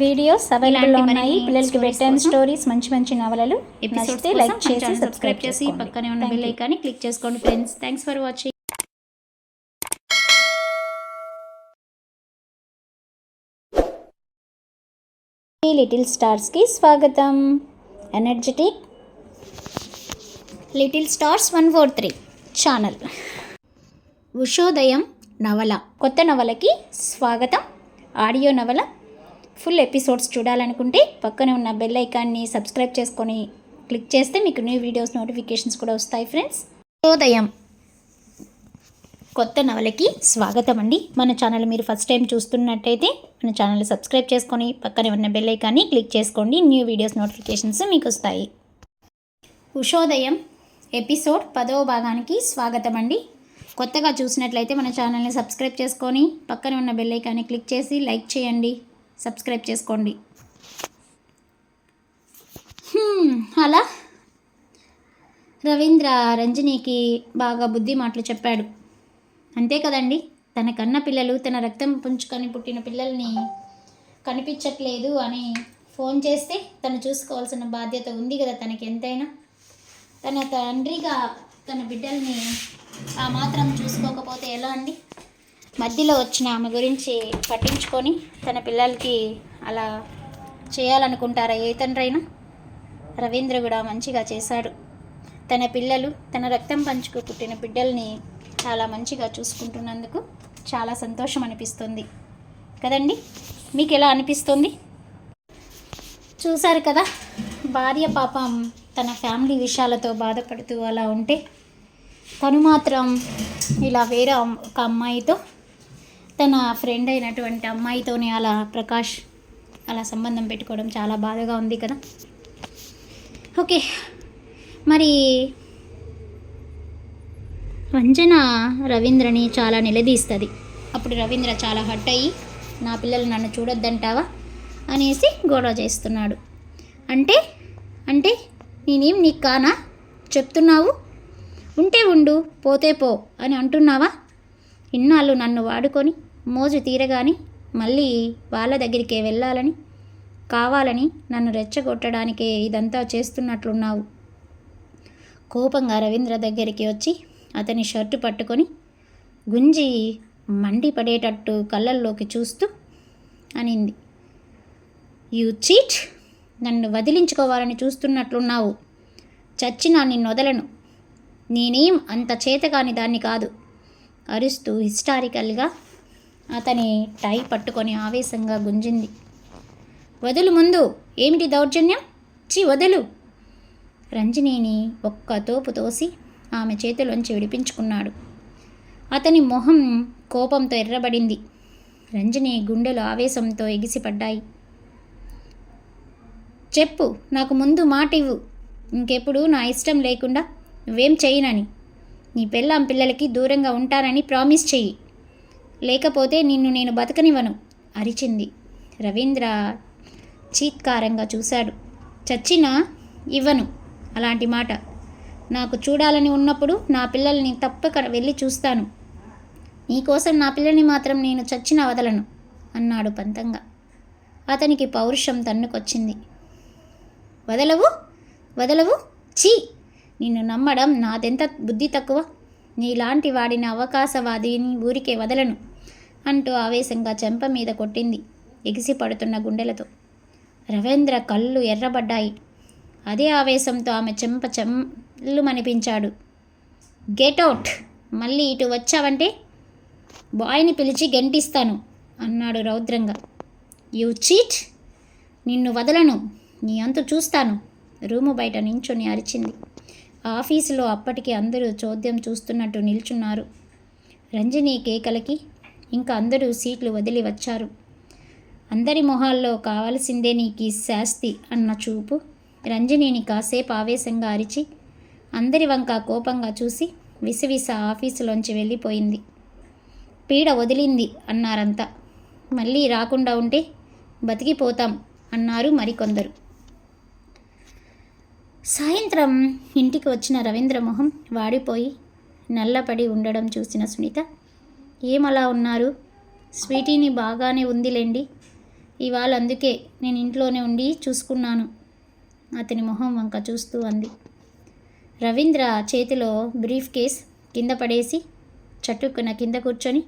వీడియోస్ అవైలబుల్లో ఉన్నాయి. పిల్లలకి బెడ్ స్టోరీస్, మంచి మంచి నవలలు. నచ్చితే లైక్ చేసి సబ్స్క్రైబ్ చేసి పక్కనే ఉన్న బెల్ ఐకాన్ని క్లిక్ చేసుకోండి friends. Thanks for watching. Little స్టార్స్కి స్వాగతం. Energetic little stars 143 channel. ఉషోదయం నవల కొత్త నవలకి స్వాగతం. ఆడియో నవల ఫుల్ ఎపిసోడ్స్ చూడాలనుకుంటే పక్కనే ఉన్న బెల్ ఐకాన్ని సబ్స్క్రైబ్ చేసుకొని క్లిక్ చేస్తే మీకు న్యూ వీడియోస్ నోటిఫికేషన్స్ కూడా వస్తాయి ఫ్రెండ్స్. ఉషోదయం కొత్త నవలకి స్వాగతం అండి. మన ఛానల్ మీరు ఫస్ట్ టైం చూస్తున్నట్టయితే మన ఛానల్ సబ్స్క్రైబ్ చేసుకొని పక్కనే ఉన్న బెల్ ఐకాన్ని క్లిక్ చేసుకోండి. న్యూ వీడియోస్ నోటిఫికేషన్స్ మీకు వస్తాయి. ఉషోదయం ఎపిసోడ్ 10వ భాగానికి స్వాగతం అండి. కొత్తగా చూసినట్లయితే మన ఛానల్ని సబ్స్క్రైబ్ చేసుకొని పక్కనే ఉన్న బెల్ ఐకాన్ని క్లిక్ చేసి లైక్ చేయండి, సబ్స్క్రైబ్ చేసుకోండి. అలా రవీంద్ర రంజనీకి బాగా బుద్ధి మాటలు చెప్పాడు. అంతే కదండి, తన కన్న పిల్లలు, తన రక్తం పుంజుకొని పుట్టిన పిల్లల్ని కనిపించట్లేదు అని ఫోన్ చేస్తే తను చూసుకోవాల్సిన బాధ్యత ఉంది కదా తనకి ఎంతైనా. తన తండ్రిగా తన బిడ్డల్ని ఆ మాత్రం చూసుకోకపోతే ఎలా అండి? మధ్యలో వచ్చిన ఆమె గురించి పట్టించుకొని తన పిల్లలకి అలా చేయాలనుకుంటారా ఏ తండ్రైనా? రవీంద్ర కూడా మంచిగా చేశాడు. తన పిల్లలు, తన రక్తం పంచుకు పుట్టిన బిడ్డల్ని చాలా మంచిగా చూసుకుంటున్నందుకు చాలా సంతోషం అనిపిస్తుంది కదండి. మీకు ఎలా అనిపిస్తుంది? చూశారు కదా, భార్య పాపం తన ఫ్యామిలీ విషయాలతో బాధపడుతూ అలా ఉంటే తను మాత్రం ఇలా వేరే ఒక అమ్మాయితో, తన ఫ్రెండ్ అయినటువంటి అమ్మాయితోనే అలా ప్రకాష్ అలా సంబంధం పెట్టుకోవడం చాలా బాధగా ఉంది కదా. ఓకే, మరి వంజన రవీంద్రని చాలా నిలదీస్తుంది. అప్పుడు రవీంద్ర చాలా హట్ అయ్యి, నా పిల్లలు నన్ను చూడొద్దంటావా అనేసి గొడవ చేస్తున్నాడు. అంటే అంటే నేనేం నీకు కానా చెప్తున్నావు? ఉంటే ఉండు, పోతే పో అని అంటున్నావా? ఇన్నాళ్ళు నన్ను వాడుకొని మోజు తీరగాని మళ్ళీ వాళ్ళ దగ్గరికే వెళ్ళాలని, కావాలని నన్ను రెచ్చగొట్టడానికే ఇదంతా చేస్తున్నట్లున్నావు. కోపంగా రవీంద్ర దగ్గరికి వచ్చి అతని షర్టు పట్టుకొని గుంజి మండిపడేటట్టు కళ్ళల్లోకి చూస్తూ అనింది, యూ చీట్, నన్ను వదిలించుకోవాలని చూస్తున్నట్లున్నావు. చచ్చినా నిన్ను వదలను. నేనేం అంత చేతగాని దాన్ని కాదు. అరుస్తూ హిస్టారికల్గా అతని టై పట్టుకొని ఆవేశంగా గుంజింది. వదులు ముందు, ఏమిటి దౌర్జన్యం? వదులు. రంజనీని ఒక్క తోపు తోసి ఆమె చేతిలోంచి విడిపించుకున్నాడు. అతని మొహం కోపంతో ఎర్రబడింది. రంజని గుండెలు ఆవేశంతో ఎగిసిపడ్డాయి. చెప్పు, నాకు ముందు మాట ఇవ్వు. ఇంకెప్పుడు నా ఇష్టం లేకుండా నువ్వేం చేయనని, నీ పెళ్ళాం పిల్లలకి దూరంగా ఉంటానని ప్రామిస్ చెయ్యి, లేకపోతే నిన్ను నేను బతకనివ్వను అరిచింది. రవీంద్ర చీత్కారంగా చూశాడు. చచ్చినా ఇవ్వను అలాంటి మాట. నాకు చూడాలని ఉన్నప్పుడు నా పిల్లల్ని తప్పక వెళ్ళి చూస్తాను. నీకోసం నా పిల్లల్ని మాత్రం నేను చచ్చినా వదలను అన్నాడు పంతంగా. అతనికి పౌరుషం తన్నుకొచ్చింది. వదలవు వదలవు, ఛీ, నిన్ను నమ్మడం నాదెంత బుద్ధి తక్కువ. నీలాంటి వాడిని అవకాశవాదిని ఊరికే వదలను అంటూ ఆవేశంగా చెంప మీద కొట్టింది ఎగిసి పడుతున్న గుండెలతో. రవీంద్ర కళ్ళు ఎర్రబడ్డాయి. అదే ఆవేశంతో ఆమె చెంప చెల్లుమనిపించాడు. గెట్ అవుట్, మళ్ళీ ఇటు వచ్చావంటే బాయ్ని పిలిచి గెంటిస్తాను అన్నాడు రౌద్రంగా. యూ చీట్, నిన్ను వదలను, నీ అంతు చూస్తాను రూము బయట నించుని అరిచింది. ఆఫీసులో అప్పటికి అందరూ చోద్యం చూస్తున్నట్టు నిల్చున్నారు. రంజని కేకలకి ఇంకా అందరూ సీట్లు వదిలి వచ్చారు. అందరి మొహాల్లో కావాల్సిందే నీకు శాస్తి అన్న చూపు రంజనీని కాసేపు ఆవేశంగా అరిచి అందరి వంక కోపంగా చూసి విసవిస ఆఫీసులోంచి వెళ్ళిపోయింది. పీడ వదిలింది అన్నారంతా. మళ్ళీ రాకుండా ఉంటే బతికిపోతాం అన్నారు మరికొందరు. సాయంత్రం ఇంటికి వచ్చిన రవీంద్ర మొహం వాడిపోయి నల్లపడి ఉండడం చూసిన సునీత, ఏమలా ఉన్నారు? స్వీటీని బాగానే ఉందిలేండి, ఇవాళ అందుకే నేను ఇంట్లోనే ఉండి చూసుకున్నాను అతని మొహం వంక చూస్తూ అంది. రవీంద్ర చేతిలో బ్రీఫ్ కేస్ కింద పడేసి చటుక్కున కింద కూర్చొని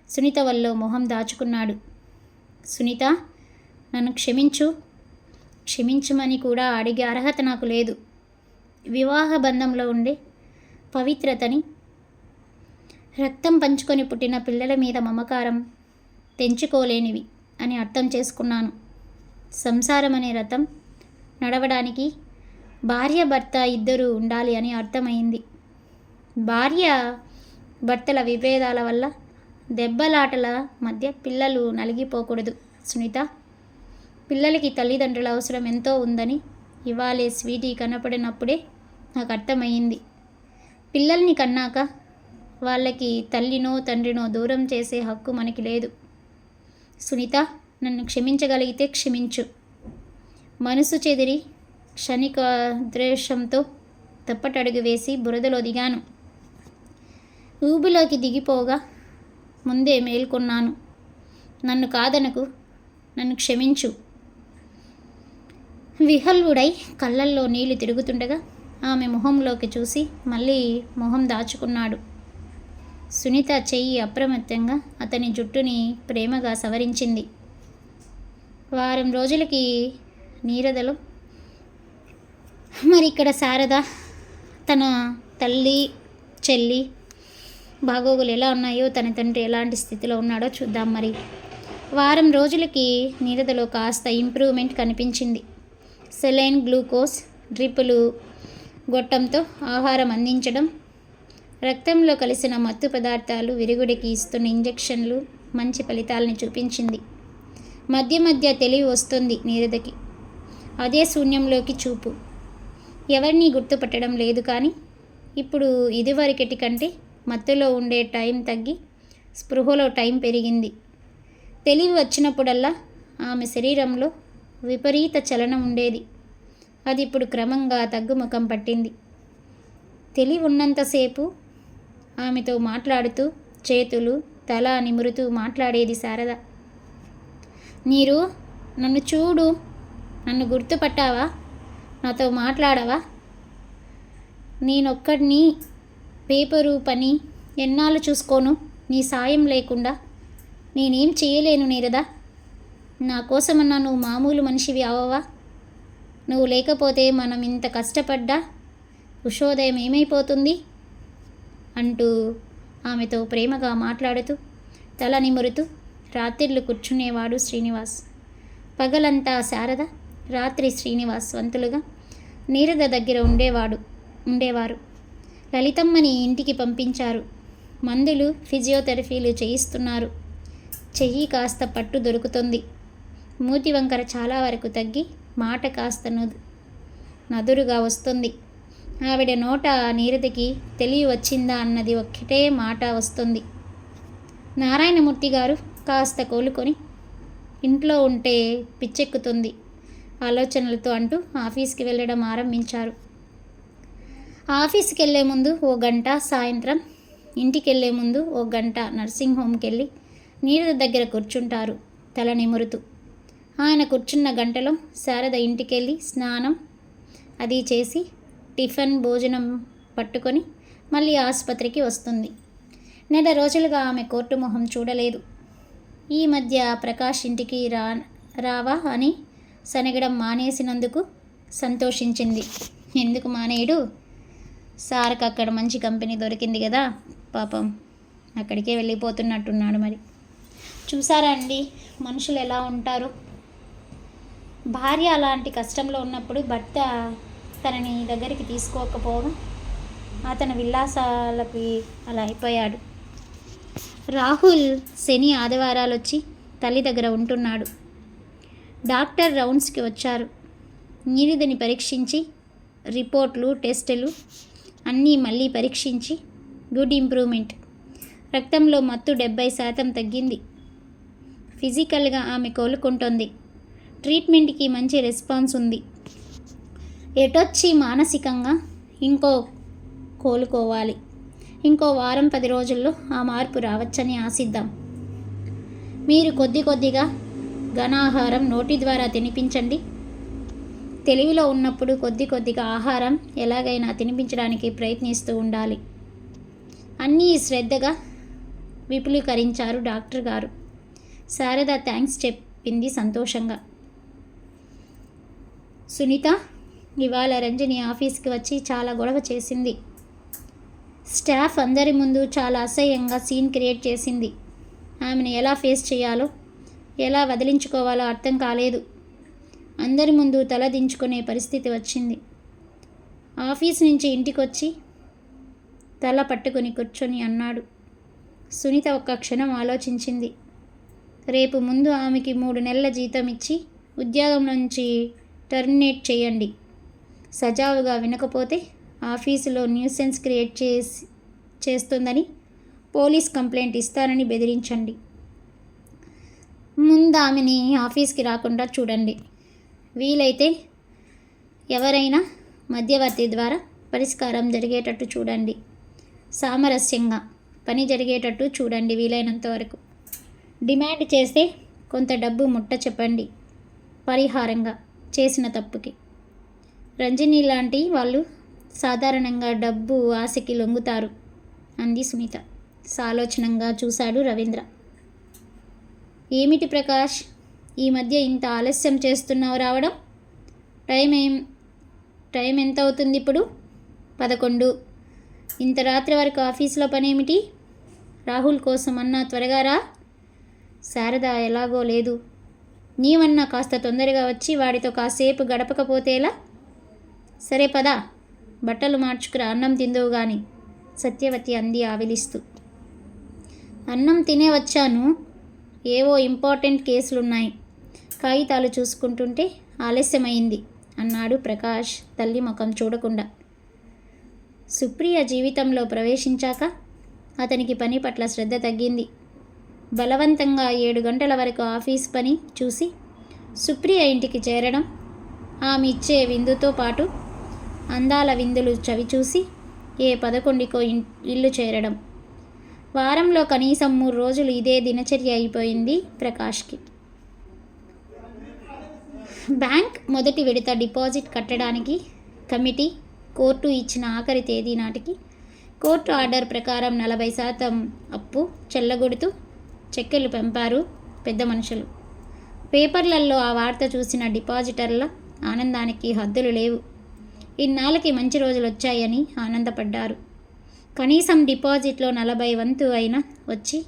సునీత వల్ల మొహం దాచుకున్నాడు. సునీత, నన్ను క్షమించు క్షమించమని కూడా అడిగే అర్హత నాకు లేదు. వివాహ బంధంలో ఉండే పవిత్రతని, రక్తం పంచుకొని పుట్టిన పిల్లల మీద మమకారం తెంచుకోలేనివి అని అర్థం చేసుకున్నాను. సంసారం అనే రథం నడవడానికి భార్య భర్త ఇద్దరు ఉండాలి అని అర్థమైంది. భార్య భర్తల విభేదాల వల్ల, దెబ్బలాటల మధ్య పిల్లలు నలిగిపోకూడదు సునీత. పిల్లలకి తల్లిదండ్రుల అవసరం ఎంతో ఉందని ఇవాళే స్వీటీ కనపడినప్పుడే నాకు అర్థమయ్యింది. పిల్లల్ని కన్నాక వాళ్ళకి తల్లినో తండ్రినో దూరం చేసే హక్కు మనకి లేదు. సునీత, నన్ను క్షమించగలిగితే క్షమించు. మనసు చెదిరి క్షణిక ద్వేషంతో తప్పటడుగు వేసి బురదలో దిగాను. ఊబిలోకి దిగిపోగా ముందే మేల్కొన్నాను. నన్ను కాదనకు, నన్ను క్షమించు. విహల్వుడై కళ్ళల్లో నీళ్లు తిరుగుతుండగా ఆమె మొహంలోకి చూసి మళ్ళీ మొహం దాచుకున్నాడు. సునీత చెయ్యి అప్రమత్తంగా అతని జుట్టుని ప్రేమగా సవరించింది. వారం రోజులకి నీరదలో మరి ఇక్కడ శారద, తన తల్లి చెల్లి బాగోగులు ఎలా ఉన్నాయో, తన తండ్రి ఎలాంటి స్థితిలో ఉన్నాడో చూద్దాం. మరి వారం రోజులకి నీరదలో కాస్త ఇంప్రూవ్మెంట్ కనిపించింది. సెలైన్, గ్లూకోజ్ డ్రిప్పులు, గొట్టంతో ఆహారం అందించడం, రక్తంలో కలిసిన మత్తు పదార్థాలు విరుగుడికి ఇస్తున్న ఇంజెక్షన్లు మంచి ఫలితాలని చూపించింది. మధ్య మధ్య తెలివి వస్తుంది నీరదకి. అదే శూన్యంలోకి చూపు. ఎవరినీ గుర్తుపట్టడం లేదు. కానీ ఇప్పుడు ఇదివరకటి కంటే మత్తులో ఉండే టైం తగ్గి స్పృహలో టైం పెరిగింది. తెలివి వచ్చినప్పుడల్లా ఆమె శరీరంలో విపరీత చలనం ఉండేది. అది ఇప్పుడు క్రమంగా తగ్గుముఖం పట్టింది. తెలివి ఉన్నంతసేపు ఆమెతో మాట్లాడుతూ చేతులు తల నిమురుతూ మాట్లాడేది శారద. నీరు, నన్ను చూడు, నన్ను గుర్తుపట్టావా, నాతో మాట్లాడవా? నేనొక్కడిని పేపరు పని ఎన్నాళ్ళు చూసుకోను? నీ సాయం లేకుండా నేనేం చేయలేను నీరద. నా కోసమన్నా నువ్వు మామూలు మనిషివి అవవా? నువ్వు లేకపోతే మనం ఇంత కష్టపడ్డా ఉషోదయం ఏమైపోతుంది అంటూ ఆమెతో ప్రేమగా మాట్లాడుతూ తల నిమురుతూ రాత్రిళ్ళు కూర్చునేవాడు శ్రీనివాస్. పగలంతా శారద, రాత్రి శ్రీనివాస్ వంతులుగా నీరద దగ్గర ఉండేవారు. లలితమ్మని ఇంటికి పంపించారు. మందులు, ఫిజియోథెరపీలు చేయిస్తున్నారు. చెయ్యి కాస్త పట్టు దొరుకుతుంది. మూతి వంకర చాలా వరకు తగ్గి మాట కాస్త నదురుగా వస్తుంది. ఆవిడ నోట నీరదకి తెలివి వచ్చిందా అన్నది ఒక్కటే మాట వస్తుంది. నారాయణమూర్తి గారు కాస్త కోలుకొని ఇంట్లో ఉంటే పిచ్చెక్కుతుంది ఆలోచనలతో అంటూ ఆఫీస్కి వెళ్ళడం ఆరంభించారు. ఆఫీస్కి వెళ్ళే ముందు 1 గంట, సాయంత్రం ఇంటికి వెళ్ళే ముందు 1 గంట నర్సింగ్ హోమ్కి వెళ్ళి నీరద దగ్గర కూర్చుంటారు తల నిమురుతూ. ఆయన కూర్చున్న గంటలో శారద ఇంటికెళ్ళి స్నానం అది చేసి టిఫిన్ భోజనం పట్టుకొని మళ్ళీ ఆసుపత్రికి వస్తుంది. 4 రోజులుగా ఆమె కోర్టు మొహం చూడలేదు. ఈ మధ్య ప్రకాష్ ఇంటికి రావా అని సనగడం మానేసినందుకు సంతోషించింది. ఎందుకు మానేయడు? సార్కి అక్కడ మంచి కంపెనీ దొరికింది కదా, పాపం అక్కడికే వెళ్ళిపోతున్నట్టున్నాడు. మరి చూసారా అండి మనుషులు ఎలా ఉంటారు? భార్య అలాంటి కష్టంలో ఉన్నప్పుడు భర్త తనని దగ్గరికి తీసుకోకపోగా అతని విలాసాలకి అలా అయిపోయాడు. రాహుల్ శని ఆదివారాలు వచ్చి తల్లి దగ్గర ఉంటున్నాడు. డాక్టర్ రౌండ్స్కి వచ్చారు. నీరదని పరీక్షించి రిపోర్ట్లు, టెస్టులు అన్నీ మళ్ళీ పరీక్షించి గుడ్ ఇంప్రూవ్మెంట్. రక్తంలో మత్తు 70% తగ్గింది. ఫిజికల్గా ఆమె కోలుకుంటోంది. ట్రీట్మెంట్కి మంచి రెస్పాన్స్ ఉంది. ఎటొచ్చి మానసికంగా కోలుకోవాలి. ఇంకో వారం 10 రోజుల్లో ఆ మార్పు రావచ్చని ఆశిద్దాం. మీరు కొద్దిగా ఘనాహారం నోటి ద్వారా తినిపించండి. తెలివిలో ఉన్నప్పుడు కొద్దిగా ఆహారం ఎలాగైనా తినిపించడానికి ప్రయత్నిస్తూ ఉండాలి. అన్నీ శ్రద్ధగా విపులీకరించారు డాక్టర్ గారు. శారద థ్యాంక్స్ చెప్పింది సంతోషంగా. సునీత ఇవాళ రంజని ఆఫీస్కి వచ్చి చాలా గొడవ చేసింది. స్టాఫ్ అందరి ముందు చాలా అసహ్యంగా సీన్ క్రియేట్ చేసింది. ఆమెను ఎలా ఫేస్ చేయాలో, ఎలా వదిలించుకోవాలో అర్థం కాలేదు. అందరి ముందు తల దించుకునే పరిస్థితి వచ్చింది. ఆఫీస్ నుంచి ఇంటికొచ్చి తల పట్టుకుని కూర్చొని అన్నాడు. సునీత ఒక్క క్షణం ఆలోచించింది. రేపు ముందు ఆమెకి 3 నెలల జీతం ఇచ్చి ఉద్యోగం నుంచి టర్మినేట్ చేయండి. సజావుగా వినకపోతే ఆఫీసులో న్యూసెన్స్ క్రియేట్ చేస్తుందని పోలీస్ కంప్లైంట్ ఇస్తానని బెదిరించండి. ముందు ఆమెని ఆఫీస్కి రాకుండా చూడండి. వీలైతే ఎవరైనా మధ్యవర్తి ద్వారా పరిష్కారం జరిగేటట్టు చూడండి. సామరస్యంగా పని జరిగేటట్టు చూడండి వీలైనంత వరకు. డిమాండ్ చేస్తే కొంత డబ్బు ముట్ట చెప్పండి పరిహారంగా చేసిన తప్పుకి. రంజని లాంటి వాళ్ళు సాధారణంగా డబ్బు ఆశకి లొంగుతారు అంది సునీత. సాలోచనంగా చూశాడు రవీంద్ర. ఏమిటి ప్రకాష్, ఈ మధ్య ఇంత ఆలస్యం చేస్తున్నావు రావడం? టైం ఎంత అవుతుంది ఇప్పుడు? 11. ఇంత రాత్రి వరకు ఆఫీసులో పనేమిటి? రాహుల్ కోసం అన్నా త్వరగా రా. శారద ఎలాగో లేదు. నీవన్నా కాస్త తొందరగా వచ్చి వాడితో కాసేపు గడపకపోతేలా? సరే పదా, బట్టలు మార్చుకురా, అన్నం తిందువు గాని సత్యవతి అంది ఆవిలిస్తూ. అన్నం తినే వచ్చాను. ఏవో ఇంపార్టెంట్ కేసులున్నాయి. కాగితాలు చూసుకుంటుంటే ఆలస్యమైంది అన్నాడు ప్రకాష్ తల్లి ముఖం చూడకుండా. సుప్రియ జీవితంలో ప్రవేశించాక అతనికి పని పట్ల శ్రద్ధ తగ్గింది. బలవంతంగా 7 గంటల వరకు ఆఫీస్ పని చూసి సుప్రియ ఇంటికి చేరడం, ఆమె ఇచ్చే విందుతో పాటు అందాల విందులు చవిచూసి 11కో ఇల్లు చేరడం. వారంలో కనీసం 3 రోజులు ఇదే దినచర్య అయిపోయింది ప్రకాష్కి. బ్యాంక్ మొదటి విడత డిపాజిట్ కట్టడానికి కమిటీ కోర్టు ఇచ్చిన ఆఖరి తేదీ నాటికి కోర్టు ఆర్డర్ ప్రకారం 40% అప్పు చెల్లగొడుతూ చెక్కులు పంపారు పెద్ద మనుషులు. పేపర్లలో ఆ వార్త చూసిన డిపాజిటర్ల ఆనందానికి హద్దులు లేవు. ఇన్నాళ్ళకి మంచి రోజులు వచ్చాయని ఆనందపడ్డారు. కనీసం డిపాజిట్లో 40 వంతు అయినా వచ్చి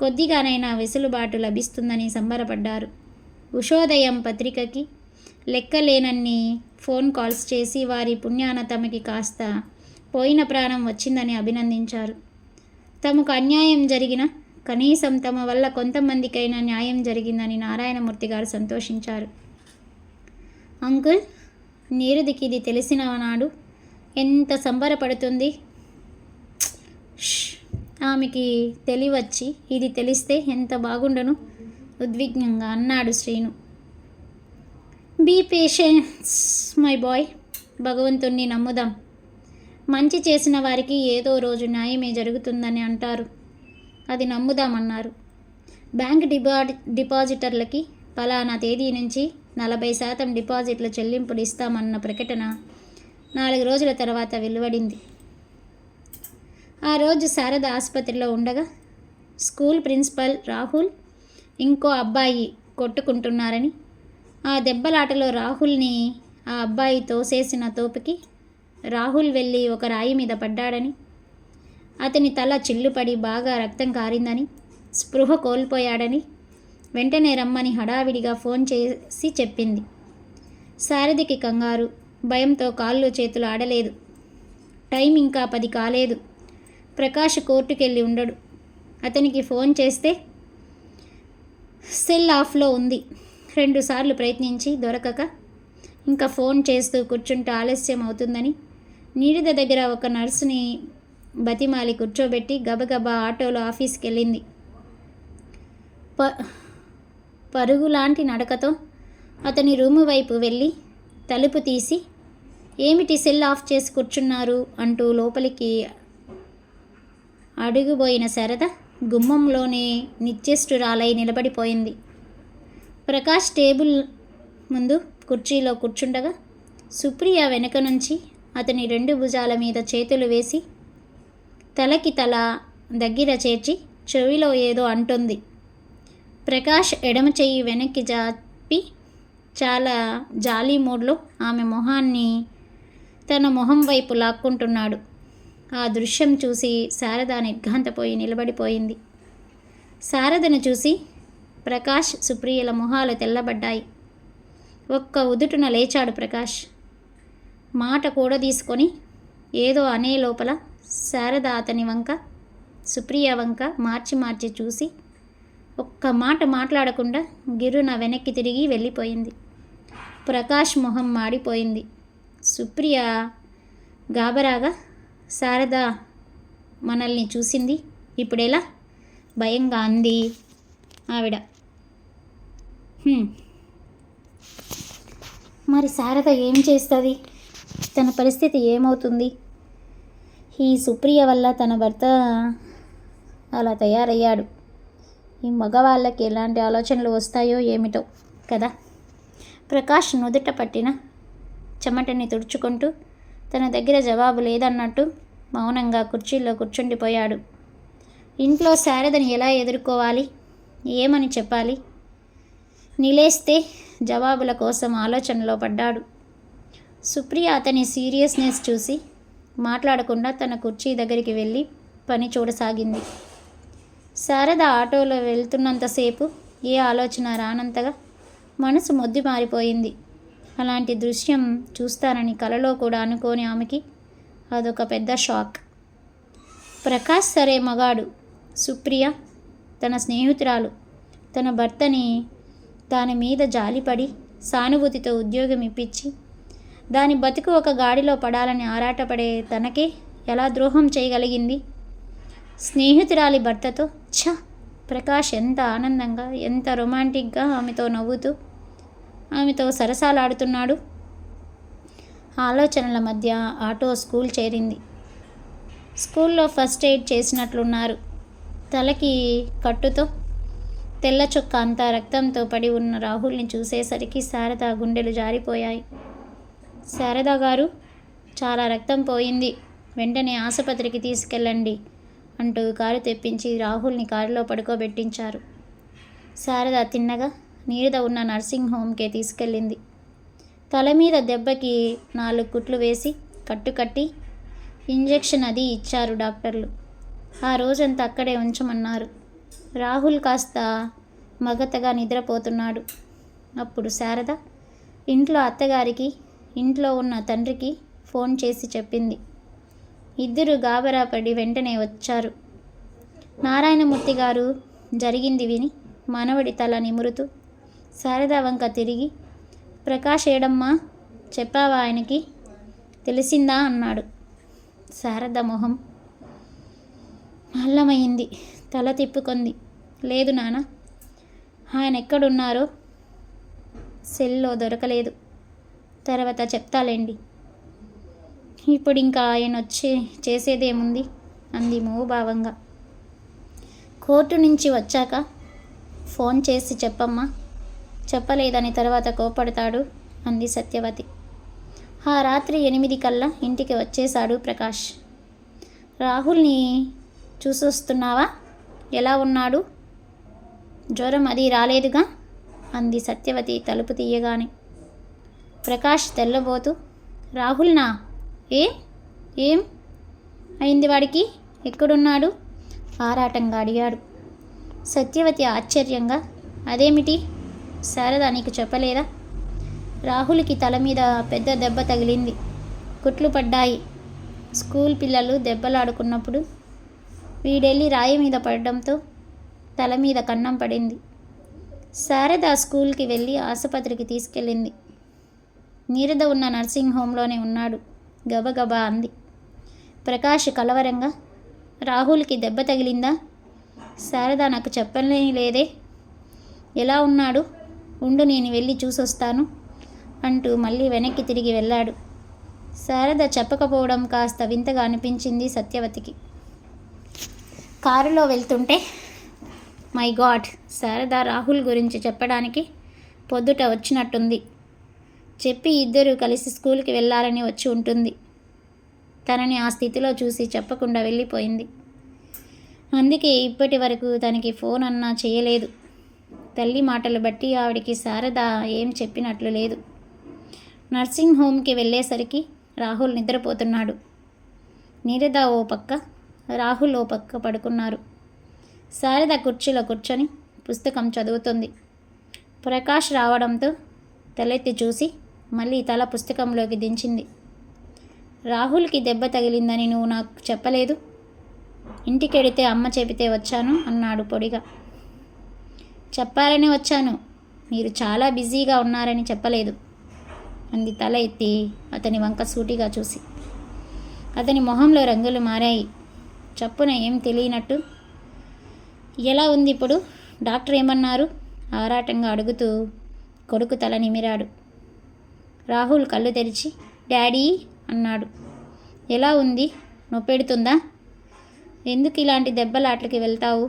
కొద్దిగానైనా వెసులుబాటు లభిస్తుందని సంబరపడ్డారు. ఉషోదయం పత్రికకి లెక్కలేనన్ని ఫోన్ కాల్స్ చేసి వారి పుణ్యాన తమకి కాస్త పోయిన ప్రాణం వచ్చిందని అభినందించారు. తమకు అన్యాయం జరిగిన కనీసం తమ వల్ల కొంతమందికైనా న్యాయం జరిగిందని నారాయణమూర్తి గారు సంతోషించారు. అంకుల్, నీరుదికి ఇది తెలిసిన నాడు ఎంత సంబరపడుతుంది. ఆమెకి తెలివచ్చి ఇది తెలిస్తే ఎంత బాగుండను ఉద్విగ్నంగా అన్నాడు Srinu. Be patience my boy, భగవంతుణ్ణి నమ్ముదాం. మంచి చేసిన వారికి ఏదో రోజు న్యాయమే జరుగుతుందని అంటారు, అది నమ్ముదామన్నారు. బ్యాంక్ డిపాజిటర్లకి ఫలానా తేదీ నుంచి 40% డిపాజిట్ల చెల్లింపులు ఇస్తామన్న ప్రకటన 4 రోజుల తర్వాత వెలువడింది. ఆ రోజు శారద ఆసుపత్రిలో ఉండగా స్కూల్ ప్రిన్సిపల్ రాహుల్ ఇంకో అబ్బాయి కొట్టుకుంటున్నారని, ఆ దెబ్బలాటలో రాహుల్ని ఆ అబ్బాయి తోసేసిన తోపుకి రాహుల్ వెళ్ళి ఒక రాయి మీద పడ్డాడని, అతని తల చిల్లుపడి బాగా రక్తం కారిందని, స్పృహ కోల్పోయాడని వెంటనే రమ్మని హడావిడిగా ఫోన్ చేసి చెప్పింది. శారదికి కంగారు, భయంతో కాళ్ళు చేతులు ఆడలేదు. టైం ఇంకా 10 కాలేదు. ప్రకాష్ కోర్టుకెళ్ళి ఉండడు. అతనికి ఫోన్ చేస్తే సెల్ ఆఫ్లో ఉంది. 2 సార్లు ప్రయత్నించి దొరకక ఇంకా ఫోన్ చేస్తూ కూర్చుంటే ఆలస్యం అవుతుందని నీడిద దగ్గర ఒక నర్సుని బతిమాలి కూర్చోబెట్టి గబగబా ఆటోలో ఆఫీస్కి వెళ్ళింది. పరుగులాంటి నడకతో అతని రూము వైపు వెళ్ళి తలుపు తీసి, ఏమిటి సెల్ ఆఫ్ చేసి కూర్చున్నారు అంటూ లోపలికి అడుగుబోయిన శారద గుమ్మంలోనే నిశ్చేష్టురాలై నిలబడిపోయింది. ప్రకాష్ టేబుల్ ముందు కుర్చీలో కూర్చుండగా సుప్రియ వెనుక నుంచి అతని 2 భుజాల మీద చేతులు వేసి తలకి తల దగ్గర చేర్చి చెవిలో ఏదో అంటుంది. ప్రకాష్ ఎడమ చెయ్యి వెనక్కి జాపి చాలా జాలీ మూడ్లో ఆమె మొహాన్ని తన మొహం వైపు లాక్కుంటున్నాడు. ఆ దృశ్యం చూసి శారద నిర్ఘాంతపోయి నిలబడిపోయింది. శారదను చూసి ప్రకాష్, సుప్రియల మొహాలు తెల్లబడ్డాయి. ఒక్క ఉదుటున లేచాడు ప్రకాష్. మాట కూడా తీసుకొని ఏదో అనే లోపల శారద అతని వంక, సుప్రియ వంక మార్చి మార్చి చూసి ఒక్క మాట మాట్లాడకుండా గిర్రున వెనక్కి తిరిగి వెళ్ళిపోయింది. ప్రకాష్ మొహం మాడిపోయింది. సుప్రియ గాబరాగా, శారద మనల్ని చూసింది, ఇప్పుడెలా? భయంగా అంది ఆవిడ. మరి శారద ఏం చేస్తుంది? తన పరిస్థితి ఏమవుతుంది? ఈ సుప్రియ వల్ల తన భర్త అలా తయారయ్యాడు. ఈ మగవాళ్ళకి ఎలాంటి ఆలోచనలు వస్తాయో ఏమిటో కదా. ప్రకాష్ నుదుట పట్టిన చెమటని తుడుచుకుంటూ తన దగ్గర జవాబు లేదన్నట్టు మౌనంగా కుర్చీలో కూర్చుండిపోయాడు. ఇంట్లో శారదని ఎలా ఎదుర్కోవాలి, ఏమని చెప్పాలి? నిలేస్తే జవాబుల కోసం ఆలోచనలో పడ్డాడు. సుప్రియ అతని సీరియస్నెస్ చూసి మాట్లాడకుండా తన కుర్చీ దగ్గరికి వెళ్ళి పని చూడసాగింది. శారద ఆటోలో వెళ్తున్నంతసేపు ఏ ఆలోచన రానంతగా మనసు మొద్దు మారిపోయింది. అలాంటి దృశ్యం చూస్తానని కలలో కూడా అనుకోని ఆమెకి అదొక పెద్ద షాక్. ప్రకాష్ సరే మగాడు, సుప్రియ తన స్నేహితురాలు, తన భర్తని దాని మీద జాలిపడి సానుభూతితో ఉద్యోగం ఇప్పించి దాని బతుకు ఒక గాడిలో పడాలని ఆరాటపడే తనకే ఎలా ద్రోహం చేయగలిగింది? స్నేహితురాలి భర్తతో ప్రకాష్ ఎంత ఆనందంగా, ఎంత రొమాంటిక్గా ఆమెతో నవ్వుతూ ఆమెతో సరసాలాడుతున్నాడు. ఆలోచనల మధ్య ఆటో స్కూల్ చేరింది. స్కూల్లో ఫస్ట్ ఎయిడ్ చేసినట్లున్నారు. తలకి కట్టుతో తెల్ల చొక్క అంతా రక్తంతో పడి ఉన్న రాహుల్ని చూసేసరికి శారద గుండెలు జారిపోయాయి. శారద గారు, చాలా రక్తం పోయింది, వెంటనే ఆసుపత్రికి తీసుకెళ్ళండి అంటూ కారు తెప్పించి రాహుల్ని కారులో పడుకోబెట్టించారు. శారద తిన్నగా నీరద ఉన్న నర్సింగ్ హోమ్కే తీసుకెళ్ళింది. తల మీద దెబ్బకి 4 కుట్లు వేసి కట్టుకట్టి ఇంజెక్షన్ అది ఇచ్చారు డాక్టర్లు. ఆ రోజంతా అక్కడే ఉంచమన్నారు. రాహుల్ కాస్త మగతగా నిద్రపోతున్నాడు. అప్పుడు శారద ఇంట్లో అత్తగారికి, ఇంట్లో ఉన్న తండ్రికి ఫోన్ చేసి చెప్పింది. ఇద్దరు గాబరా పడి వెంటనే వచ్చారు. నారాయణమూర్తి గారు జరిగింది విని మనవడి తల నిమురుతూ శారద వంక తిరిగి, ప్రకాష్ ఏడమ్మా, చెప్పావా ఆయనకి, తెలిసిందా అన్నాడు. శారద మొహం అల్లమైంది. తల తిప్పుకుంది. లేదు నాన్న, ఆయన ఎక్కడున్నారో సెల్లో దొరకలేదు, తర్వాత చెప్తాలేండి, ఇప్పుడు ఇంకా ఆయన వచ్చి చేసేదేముంది అంది మోభావంగా. కోర్టు నుంచి వచ్చాక ఫోన్ చేసి చెప్పమ్మా, చెప్పలేదని తర్వాత కోపడతాడు అంది సత్యవతి. ఆ రాత్రి 8 కల్లా ఇంటికి వచ్చేశాడు ప్రకాష్. రాహుల్ని చూసొస్తున్నావా, ఎలా ఉన్నాడు, జ్వరం అది రాలేదుగా అంది సత్యవతి తలుపు తీయగానే. ప్రకాష్ తెల్లబోతూ, రాహుల్నా, ఏం అయింది వాడికి, ఎక్కడున్నాడు ఆరాటంగా అడిగాడు. సత్యవతి ఆశ్చర్యంగా, అదేమిటి శారద నీకు చెప్పలేదా? రాహుల్కి తల మీద పెద్ద దెబ్బ తగిలింది, కుట్లు పడ్డాయి. స్కూల్ పిల్లలు దెబ్బలాడుకున్నప్పుడు వీడెళ్ళి రాయి మీద పడడంతో తల మీద కన్నం పడింది. శారద స్కూల్కి వెళ్ళి ఆసుపత్రికి తీసుకెళ్ళింది. నీరద ఉన్న నర్సింగ్ హోంలోనే ఉన్నాడు గబగబా అంది. ప్రకాష్ కలవరంగా, రాహుల్కి దెబ్బ తగిలిందా? శారద నాకు చెప్పనే లేదే, ఎలా ఉన్నాడు, ఉండు నేను వెళ్ళి చూసొస్తాను అంటూ మళ్ళీ వెనక్కి తిరిగి వెళ్ళాడు. శారద చెప్పకపోవడం కాస్త వింతగా అనిపించింది సత్యవతికి. కారులో వెళ్తుంటే, మై గాడ్, శారద రాహుల్ గురించి చెప్పడానికి పొద్దుట వచ్చినట్టుంది, చెప్పి ఇద్దరూ కలిసి స్కూల్కి వెళ్ళాలని వచ్చి ఉంటుంది. తనని ఆ స్థితిలో చూసి చెప్పకుండా వెళ్ళిపోయింది. అందుకే ఇప్పటి వరకు తనకి ఫోన్ అన్నా చేయలేదు. తల్లి మాటలు బట్టి ఆవిడికి శారద ఏం చెప్పినట్లు లేదు. నర్సింగ్ హోమ్కి వెళ్ళేసరికి రాహుల్ నిద్రపోతున్నాడు. నీరద ఓ పక్క, రాహుల్ ఓ పక్క పడుకున్నారు. శారద కుర్చీలో కూర్చొని పుస్తకం చదువుతుంది. ప్రకాష్ రావడంతో తలెత్తి చూసి మళ్ళీ తల పుస్తకంలోకి దించింది. రాహుల్కి దెబ్బ తగిలిందని నువ్వు నాకు చెప్పలేదు. ఇంటికెడితే అమ్మ చెబితే వచ్చాను అన్నాడు పొడిగా. చెప్పాలని వచ్చాను, మీరు చాలా బిజీగా ఉన్నారని చెప్పలేదు అంది తల ఎత్తి అతని వంక సూటిగా చూసి. అతని మొహంలో రంగులు మారాయి. చప్పున ఏం తెలియనట్టు, ఎలా ఉంది ఇప్పుడు, డాక్టర్ ఏమన్నారు ఆరాటంగా అడుగుతూ కొడుకు తల నిమిరాడు. రాహుల్ కళ్ళు తెరిచి డాడీ అన్నాడు. ఎలా ఉంది, నొప్పెడుతుందా? ఎందుకు ఇలాంటి దెబ్బలాట్లకి వెళ్తావు?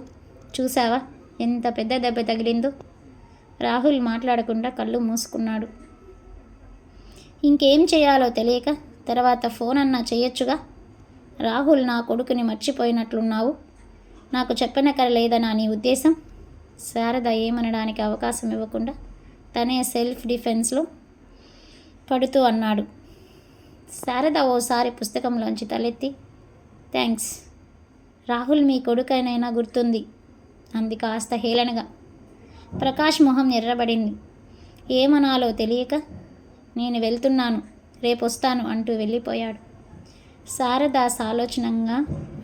చూసావా ఎంత పెద్ద దెబ్బ తగిలిందో? రాహుల్ మాట్లాడకుండా కళ్ళు మూసుకున్నాడు. ఇంకేం చేయాలో తెలియక తర్వాత ఫోన్ అన్నా చేయొచ్చుగా. రాహుల్, నా కొడుకుని మర్చిపోయినట్లున్నావు. నాకు చెప్పనక్కర్లేదనా నీ ఉద్దేశం? శారద ఏమనడానికి అవకాశం ఇవ్వకుండా తనే సెల్ఫ్ డిఫెన్స్లో పడుతూ అన్నాడు. శారద ఓసారి పుస్తకంలోంచి తలెత్తి థ్యాంక్స్, రాహుల్ మీ కొడుకైనా గుర్తుంది అంది కాస్త హేళనగా. ప్రకాష్ మొహం ఎర్రబడింది. ఏమనాలో తెలియక నేను వెళ్తున్నాను, రేపొస్తాను అంటూ వెళ్ళిపోయాడు. శారద సాలోచనంగా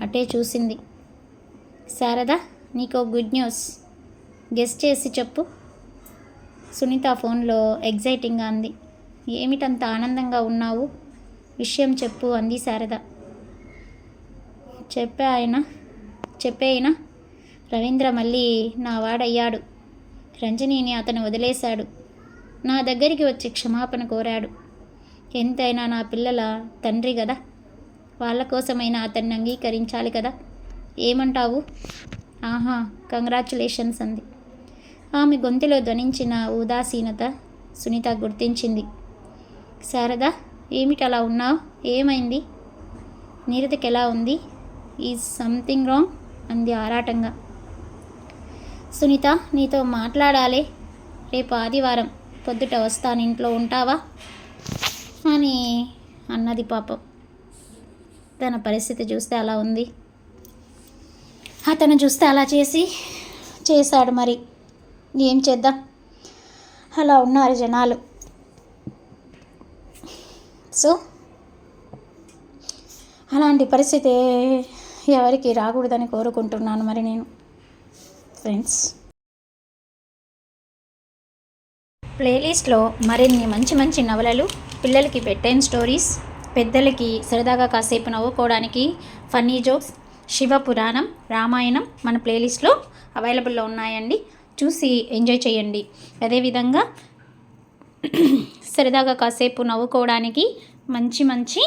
అటే చూసింది. శారద, నీకో గుడ్ న్యూస్, గెస్ చేసి చెప్పు. సునీత ఫోన్లో ఎగ్జైటింగ్గా అంది. ఏమిటంత ఆనందంగా ఉన్నావు, విషయం చెప్పు అంది శారద. చెప్పేయినా రవీంద్ర మళ్ళీ నా వాడయ్యాడు. రంజనిని అతను వదిలేశాడు. నా దగ్గరికి వచ్చి క్షమాపణ కోరాడు. ఎంతైనా నా పిల్లల తండ్రి కదా, వాళ్ళ కోసమైనా అతన్ని అంగీకరించాలి కదా. ఏమంటావు? ఆహా, కంగ్రాచులేషన్స్ అంది. ఆమె గొంతులో ధ్వనించిన ఉదాసీనత సునీత గుర్తించింది. శారద, ఏమిటలా ఉన్నావు, ఏమైంది? నీరదకి ఎలా ఉంది? ఈజ్ సంథింగ్ రాంగ్ అంది ఆరాటంగా. సునీత, నీతో మాట్లాడాలి. రేపు ఆదివారం పొద్దుట వస్తాను, ఇంట్లో ఉంటావా అని అన్నది. పాపం, తన పరిస్థితి చూస్తే అలా ఉంది. అతను చూస్తే అలా చేశాడు. మరి ఏం చేద్దాం, అలా ఉన్నారు జనాలు. సో అలాంటి పరిస్థితి ఎవరికి రాకూడదని కోరుకుంటున్నాను మరి నేను. ఫ్రెండ్స్, ప్లేలిస్ట్లో మరిన్ని మంచి మంచి నవలలు, పిల్లలకి బెడ్ టైమ్ స్టోరీస్, పెద్దలకి సరదాగా కాసేపు నవ్వుకోవడానికి ఫన్నీ జోక్స్, శివపురాణం, రామాయణం మన ప్లేలిస్ట్లో అవైలబుల్లో ఉన్నాయండి. చూసి ఎంజాయ్ చేయండి. అదేవిధంగా సరదాగా కాసేపు నవ్వుకోవడానికి మంచి మంచి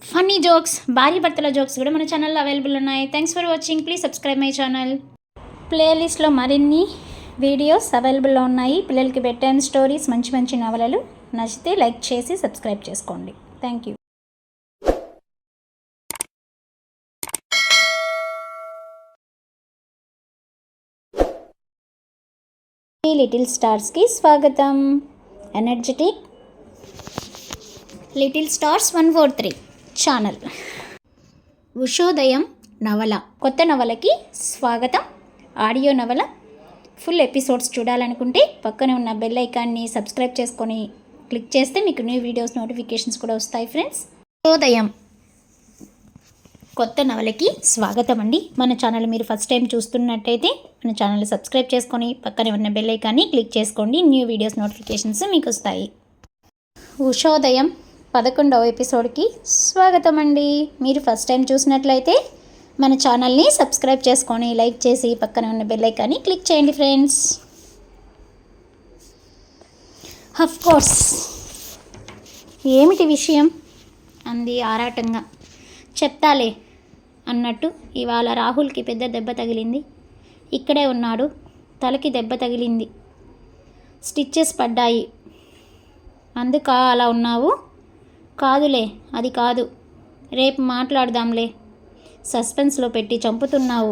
ఫన్నీ జోక్స్, భార్య భర్తల జోక్స్ కూడా మన ఛానల్లో అవైలబుల్ ఉన్నాయి. Thanks for watching. Please subscribe my channel. ప్లేలిస్ట్లో మరిన్ని వీడియోస్ అవైలబుల్లో ఉన్నాయి. పిల్లలకి బెడ్ టైమ్ స్టోరీస్, మంచి మంచి నవలలు. నచ్చితే లైక్ చేసి సబ్స్క్రైబ్ చేసుకోండి. Thank you. లిటిల్ స్టార్స్కి స్వాగతం. Energetic little stars 143 channel. ఉషోదయం నవల, కొత్త నవలకి స్వాగతం. ఆడియో నవల ఫుల్ ఎపిసోడ్స్ చూడాలనుకుంటే పక్కనే ఉన్న బెల్ ఐకాన్ని సబ్స్క్రైబ్ చేసుకొని క్లిక్ చేస్తే మీకు న్యూ వీడియోస్ నోటిఫికేషన్స్ కూడా వస్తాయి ఫ్రెండ్స్. ఉషోదయం కొత్త నవలకి స్వాగతం అండి. మన ఛానల్ మీరు ఫస్ట్ టైం చూస్తున్నట్టయితే మన ఛానల్ సబ్స్క్రైబ్ చేసుకొని పక్కనే ఉన్న బెల్ ఐకాన్ని క్లిక్ చేసుకోండి. న్యూ వీడియోస్ నోటిఫికేషన్స్ మీకు వస్తాయి. ఉషోదయం 11వ ఎపిసోడ్కి స్వాగతం అండి. మీరు ఫస్ట్ టైం చూసినట్లయితే మన ఛానల్ని సబ్స్క్రైబ్ చేసుకొని లైక్ చేసి పక్కన ఉన్న బెల్ ఐకాన్ని క్లిక్ చేయండి ఫ్రెండ్స్. ఆఫ్ కోర్స్, ఏమిటి విషయం అంది ఆరాటంగా. చెప్తాలే అన్నట్టు ఇవాళ రాహుల్కి పెద్ద దెబ్బ తగిలింది. ఇక్కడే ఉన్నాడు. తలకి దెబ్బ తగిలింది, స్టిచ్చెస్ పడ్డాయి. అందుకా అలా ఉన్నావు? కాదులే, అది కాదు. రేపు మాట్లాడదాంలే. సస్పెన్స్లో పెట్టి చంపుతున్నావు.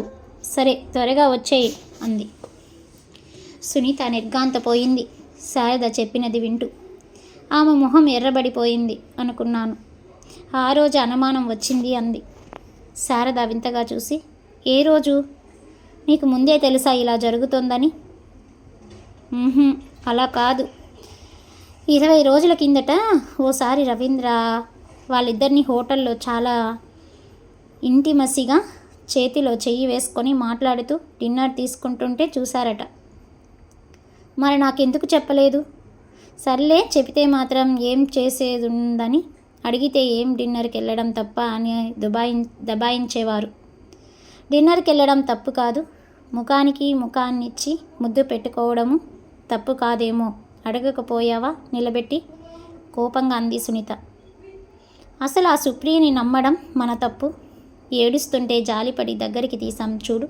సరే త్వరగా వచ్చేయి అంది. సునీత నిర్ఘాంతపోయింది శారద చెప్పినది వింటూ. ఆమె మొహం ఎర్రబడిపోయింది. అనుకున్నాను, ఆ రోజు అనుమానం వచ్చింది అంది. శారద వింతగా చూసి, ఏ రోజు? నీకు ముందే తెలుసా ఇలా జరుగుతోందని? అలా కాదు, 20 రోజుల కిందట ఓసారి రవీంద్ర వాళ్ళిద్దరిని హోటల్లో చాలా ఇంటిమసిగా చేతిలో చెయ్యి వేసుకొని మాట్లాడుతూ డిన్నర్ తీసుకుంటుంటే చూశారట. మరి నాకెందుకు చెప్పలేదు? సర్లే, చెబితే మాత్రం ఏం చేసేది ఉందని, అడిగితే ఏం డిన్నర్కి వెళ్ళడం తప్ప అని దబాయించేవారు. డిన్నర్కి వెళ్ళడం తప్పు కాదు, ముఖానికి ముఖాన్నిచ్చి ముద్దు పెట్టుకోవడము తప్పు కాదేమో, అడగకపోయావా నిలబెట్టి? కోపంగా అంది సునీత. అసలు ఆ సుప్రియని నమ్మడం మన తప్పు. ఏడుస్తుంటే జాలిపడి దగ్గరికి తీసాం చూడు,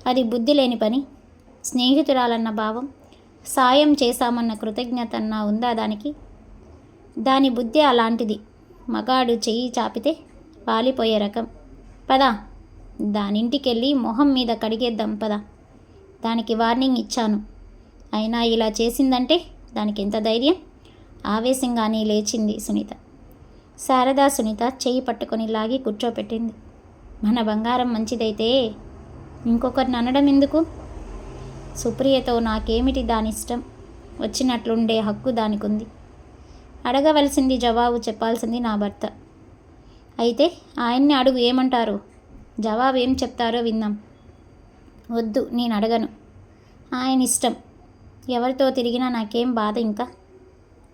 అది బుద్ధి లేని పని. స్నేహితురాలన్న భావం, సాయం చేశామన్న కృతజ్ఞత అన్నా ఉందా దానికి? దాని బుద్ధి అలాంటిది. మగాడు చెయ్యి చాపితే వాలిపోయే రకం. పదా, దానింటికెళ్ళి మొహం మీద కడిగేద్దాం పదా. దానికి వార్నింగ్ ఇచ్చాను, అయినా ఇలా చేసిందంటే దానికి ఎంత ధైర్యం? ఆవేశంగానే లేచింది సునీత. శారదా సునీత చెయ్యి పట్టుకొని లాగి కూర్చోపెట్టింది. మన బంగారం మంచిదైతే ఇంకొకరిని అనడం ఎందుకు? సుప్రియతో నాకేమిటి దానిష్టం? వచ్చినట్లుండే హక్కు దానికుంది. అడగవలసింది, జవాబు చెప్పాల్సింది నా భర్త. అయితే ఆయన్ని అడుగు, ఏమంటారు? జవాబు ఏం చెప్తారో విందాం. వద్దు, నేను అడగను. ఆయన ఇష్టం. ఎవరితో తిరిగినా నాకేం బాధ ఇంకా.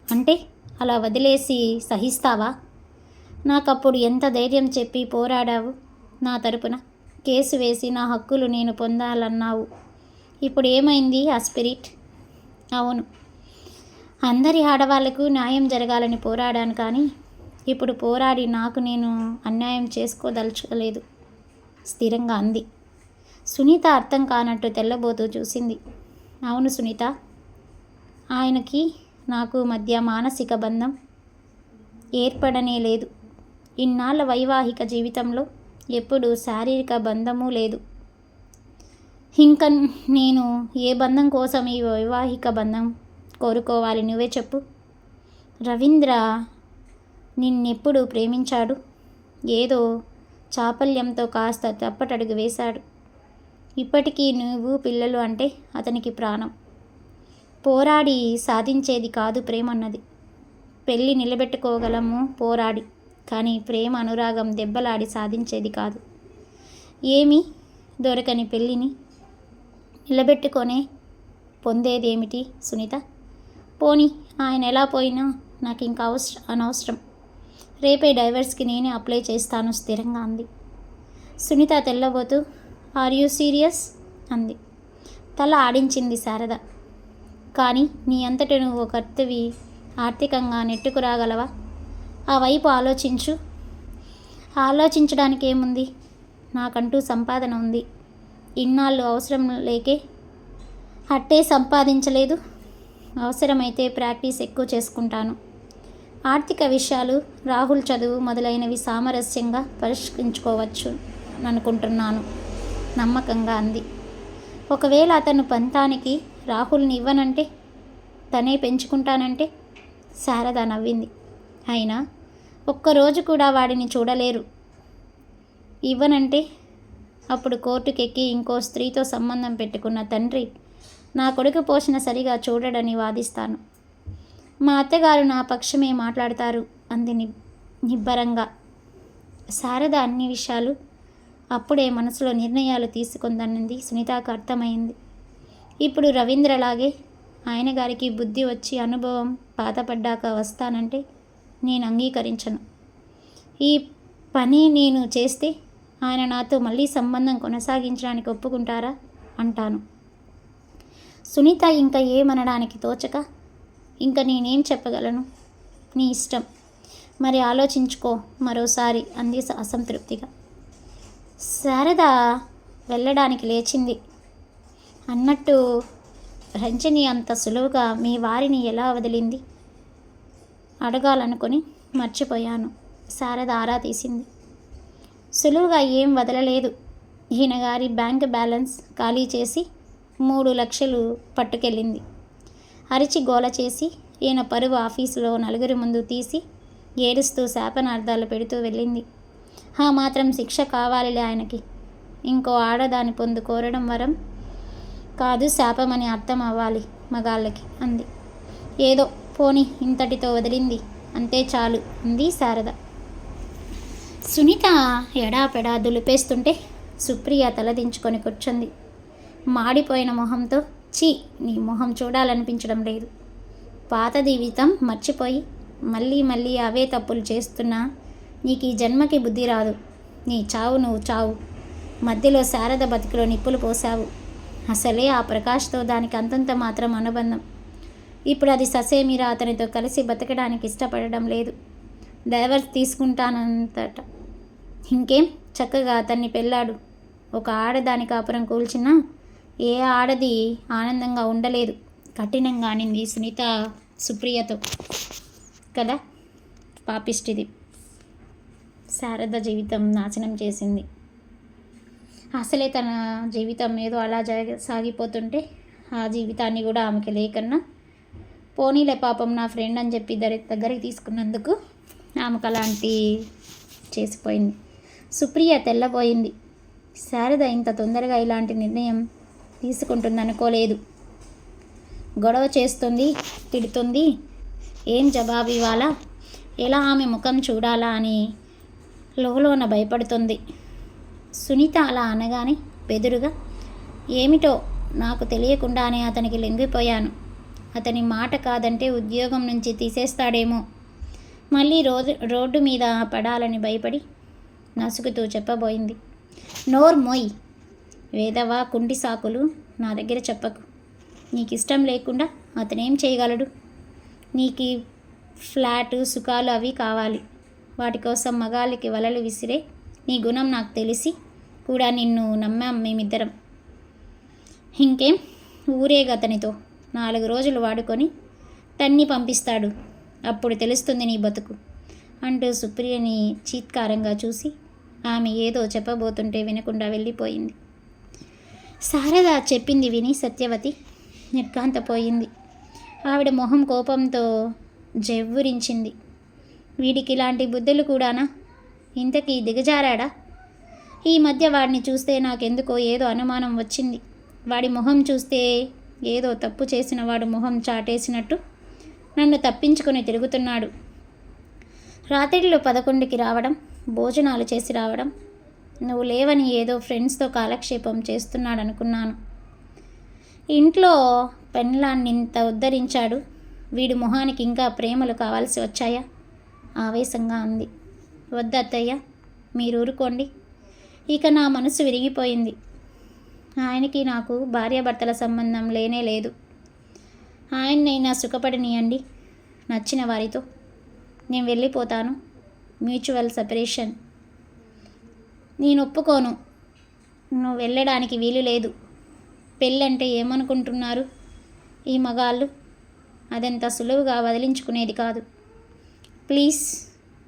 అంటే అలా వదిలేసి సహిస్తావా? నాకప్పుడు ఎంత ధైర్యం చెప్పి పోరాడావు నా తరపున. కేసు వేసి నా హక్కులు నేను పొందాలన్నావు. ఇప్పుడు ఏమైంది ఆ స్పిరిట్? అవును, అందరి ఆడవాళ్లకు న్యాయం జరగాలని పోరాడాను, కానీ ఇప్పుడు పోరాడి నాకు నేను అన్యాయం చేసుకోదలుచుకోలేదు, స్థిరంగా అంది. సునీత అర్థం కానట్టు తెల్లబోతూ చూసింది. అవును సునీత, ఆయనకి నాకు మధ్య మానసిక బంధం ఏర్పడనే లేదు. ఇన్నాళ్ళ వైవాహిక జీవితంలో ఎప్పుడూ శారీరక బంధము లేదు. ఇంకా నేను ఏ బంధం కోసం ఈ వైవాహిక బంధం కోరుకోవాలి? నువ్వే చెప్పు. రవీంద్ర నిన్నెప్పుడు ప్రేమించాడు? ఏదో చాపల్యంతో కాస్త తప్పటడుగు వేశాడు. ఇప్పటికీ నువ్వు పిల్లలు అంటే అతనికి ప్రాణం. పోరాడి సాధించేది కాదు ప్రేమన్నది. పెళ్ళి నిలబెట్టుకోగలము పోరాడి, కానీ ప్రేమ అనురాగం దెబ్బలాడి సాధించేది కాదు. ఏమీ దొరకని పెళ్ళిని నిలబెట్టుకొనే పొందేదేమిటి సునీత? పోనీ ఆయన ఎలా పోయినా నాకు ఇంకా అనవసరం. రేపే డైవర్స్కి నేనే అప్లై చేస్తాను, స్థిరంగా అంది. సునీత తెల్లబోతూ, ఆర్ యూ సీరియస్ అంది. తల ఆడించింది శారద. కానీ నీ అంతట నువ్వు కర్తవి ఆర్థికంగా నెట్టుకురాగలవా? ఆ వైపు ఆలోచించు. ఆలోచించడానికి ఏముంది? నాకంటూ సంపాదన ఉంది. ఇన్నాళ్ళు అవసరం లేకే అట్టే సంపాదించలేదు. అవసరమైతే ప్రాక్టీస్ ఎక్కువ చేసుకుంటాను. ఆర్థిక విషయాలు, రాహుల్ చదువు మొదలైనవి సామరస్యంగా పరిష్కరించుకోవచ్చు అనుకుంటున్నాను, నమ్మకంగా అంది. ఒకవేళ అతను పంతానికి రాహుల్ని ఇవ్వనంటే, తనే పెంచుకుంటానంటే? శారద నవ్వింది. అయినా ఒక్కరోజు కూడా వాడిని చూడలేరు. ఇవ్వనంటే అప్పుడు కోర్టుకెక్కి ఇంకో స్త్రీతో సంబంధం పెట్టుకున్న తండ్రి నా కొడుకు పోషణ సరిగా చూడడని వాదిస్తాను. మా అత్తగారు నా పక్షమే మాట్లాడతారు అంది నిబ్బరంగా. శారద అన్ని విషయాలు అప్పుడే మనసులో నిర్ణయాలు తీసుకుందన్నది సునీతకు అర్థమైంది. ఇప్పుడు రవీంద్రలాగే ఆయన గారికి బుద్ధి వచ్చి అనుభవం బాధపడ్డాక వస్తానంటే నేను అంగీకరించను. ఈ పని నేను చేస్తే ఆయన నాతో మళ్ళీ సంబంధం కొనసాగించడానికి ఒప్పుకుంటారా అంటాను. సునీత ఇంకా ఏమనడానికి తోచక, ఇంకా నేనేం చెప్పగలను? నీ ఇష్టం, మరి ఆలోచించుకో మరోసారి అంది అసంతృప్తిగా. శారద వెళ్ళడానికి లేచింది. అన్నట్టు రంజని అంత సులువుగా మీ వారిని ఎలా వదిలింది? అడగాలనుకొని మర్చిపోయాను. శారద ఆరా తీసింది. సులువుగా ఏం వదలలేదు. ఈయన గారి బ్యాంక్ బ్యాలెన్స్ ఖాళీ చేసి 3,00,000 పట్టుకెళ్ళింది. అరిచి గోల చేసి ఈయన పరువు ఆఫీసులో నలుగురి ముందు తీసి ఏడుస్తూ శాపనార్థాలు పెడుతూ వెళ్ళింది. ఆ మాత్రం శిక్ష కావాలిలే ఆయనకి. ఇంకో ఆడదాని పొందు కోరడం వరం కాదు, శాపమని అర్థం అవ్వాలి మగాళ్ళకి అంది. ఏదో పోని ఇంతటితో వదిలింది, అంతే చాలు అంది శారద. సునీత ఎడాపెడా దులిపేస్తుంటే సుప్రియ తలదించుకొని కూర్చుంది. మాడిపోయిన మొహంతో, చీ నీ మొహం చూడాలనిపించడం లేదు. పాత జీవితం మర్చిపోయి మళ్ళీ మళ్ళీ అవే తప్పులు చేస్తున్నా నీకు ఈ జన్మకి బుద్ధి రాదు. నీ చావు నువ్వు చావు. మధ్యలో శారద బతికిలో నిప్పులు పోసావు. అసలే ఆ ప్రకాష్తో దానికి అంతంత మాత్రం అనుబంధం. ఇప్పుడు అది ససేమిరా అతనితో కలిసి బతకడానికి ఇష్టపడడం లేదు. డైవర్స్ తీసుకుంటానంతట. ఇంకేం చక్కగా అతన్ని పెళ్ళాడు. ఒక ఆడదాని కాపురం కూల్చినా ఏ ఆడది ఆనందంగా ఉండలేదు. కఠినంగా అనింది సునీత సుప్రియతో. కదా, పాపిష్టిది. శారద జీవితం నాశనం చేసింది. అసలే తన జీవితం ఏదో అలా సాగిపోతుంటే ఆ జీవితాన్ని కూడా ఆమెకి లేకన్నా పోనీలే పాపం నా ఫ్రెండ్ అని చెప్పి దగ్గరికి తీసుకున్నందుకు ఆమెకు అలాంటి చేసిపోయింది. సుప్రియ తెల్లబోయింది. శారద ఇంత తొందరగా ఇలాంటి నిర్ణయం తీసుకుంటుందనుకోలేదు. గొడవ చేస్తుంది, తిడుతుంది. ఏం జవాబు ఇవ్వాలా, ఎలా ఆమె ముఖం చూడాలా అని లోలోన భయపడుతుంది. సునీత అలా అనగానే బెదురుగా, ఏమిటో నాకు తెలియకుండానే అతనికి లొంగిపోయాను. అతని మాట కాదంటే ఉద్యోగం నుంచి తీసేస్తాడేమో. మళ్ళీ రోడ్డు మీద పడాలని భయపడి నసుగుతూ చెప్పబోయింది. నోర్ మోయ్, వేదవా కుంటి సాకులు నా దగ్గర చెప్పకు. నీకు ఇష్టం లేకుండా అతనేం చేయగలడు? నీకు ఫ్లాటు సుఖాలు అవి కావాలి. వాటి కోసం మగాళ్ళకి వలలు విసిరే నీ గుణం నాకు తెలిసి కూడా నిన్ను నమ్మాం మేమిద్దరం. ఇంకేం ఊరేగతనితో 4 రోజులు వాడుకొని తన్ని పంపిస్తాడు. అప్పుడు తెలుస్తుంది నీ బతుకు అంటూ సుప్రియని చీత్కారంగా చూసి ఆమె ఏదో చెప్పబోతుంటే వినకుండా వెళ్ళిపోయింది. శారద చెప్పింది విని సత్యవతి నిర్ఘాంతపోయింది. ఆవిడ మొహం కోపంతో జెవ్వురించింది. వీడికి ఇలాంటి బుద్ధులు కూడానా? ఇంతకీ దిగజారాడా? ఈ మధ్య వాడిని చూస్తే నాకెందుకో ఏదో అనుమానం వచ్చింది. వాడి మొహం చూస్తే ఏదో తప్పు చేసిన వాడు మొహం చాటేసినట్టు నన్ను తప్పించుకొని తిరుగుతున్నాడు. రాత్రిళ్ళు 11కి రావడం, భోజనాలు చేసి రావడం, నువ్వు లేవని ఏదో ఫ్రెండ్స్తో కాలక్షేపం చేస్తున్నాడు అనుకున్నాను. ఇంట్లో పెన్లాన్నింత ఉద్ధరించాడు. వీడి మొహానికి ఇంకా ప్రేమలు కావాల్సి వచ్చాయా? ఆవేశంగా అంది. వద్దత్తయ్య, మీరు ఊరుకోండి. ఇక నా మనసు విరిగిపోయింది. ఆయనకి నాకు భార్యాభర్తల సంబంధం లేనే లేదు. ఆయన్నైనా సుఖపడనీయండి నచ్చిన వారితో. నేను వెళ్ళిపోతాను. Mutual separation. నేను ఒప్పుకోను. నువ్వు వెళ్ళడానికి వీలు లేదు. పెళ్ళంటే ఏమనుకుంటున్నారు ఈ మగాళ్ళు? అదంత సులువుగా వదిలించుకునేది కాదు. ప్లీజ్,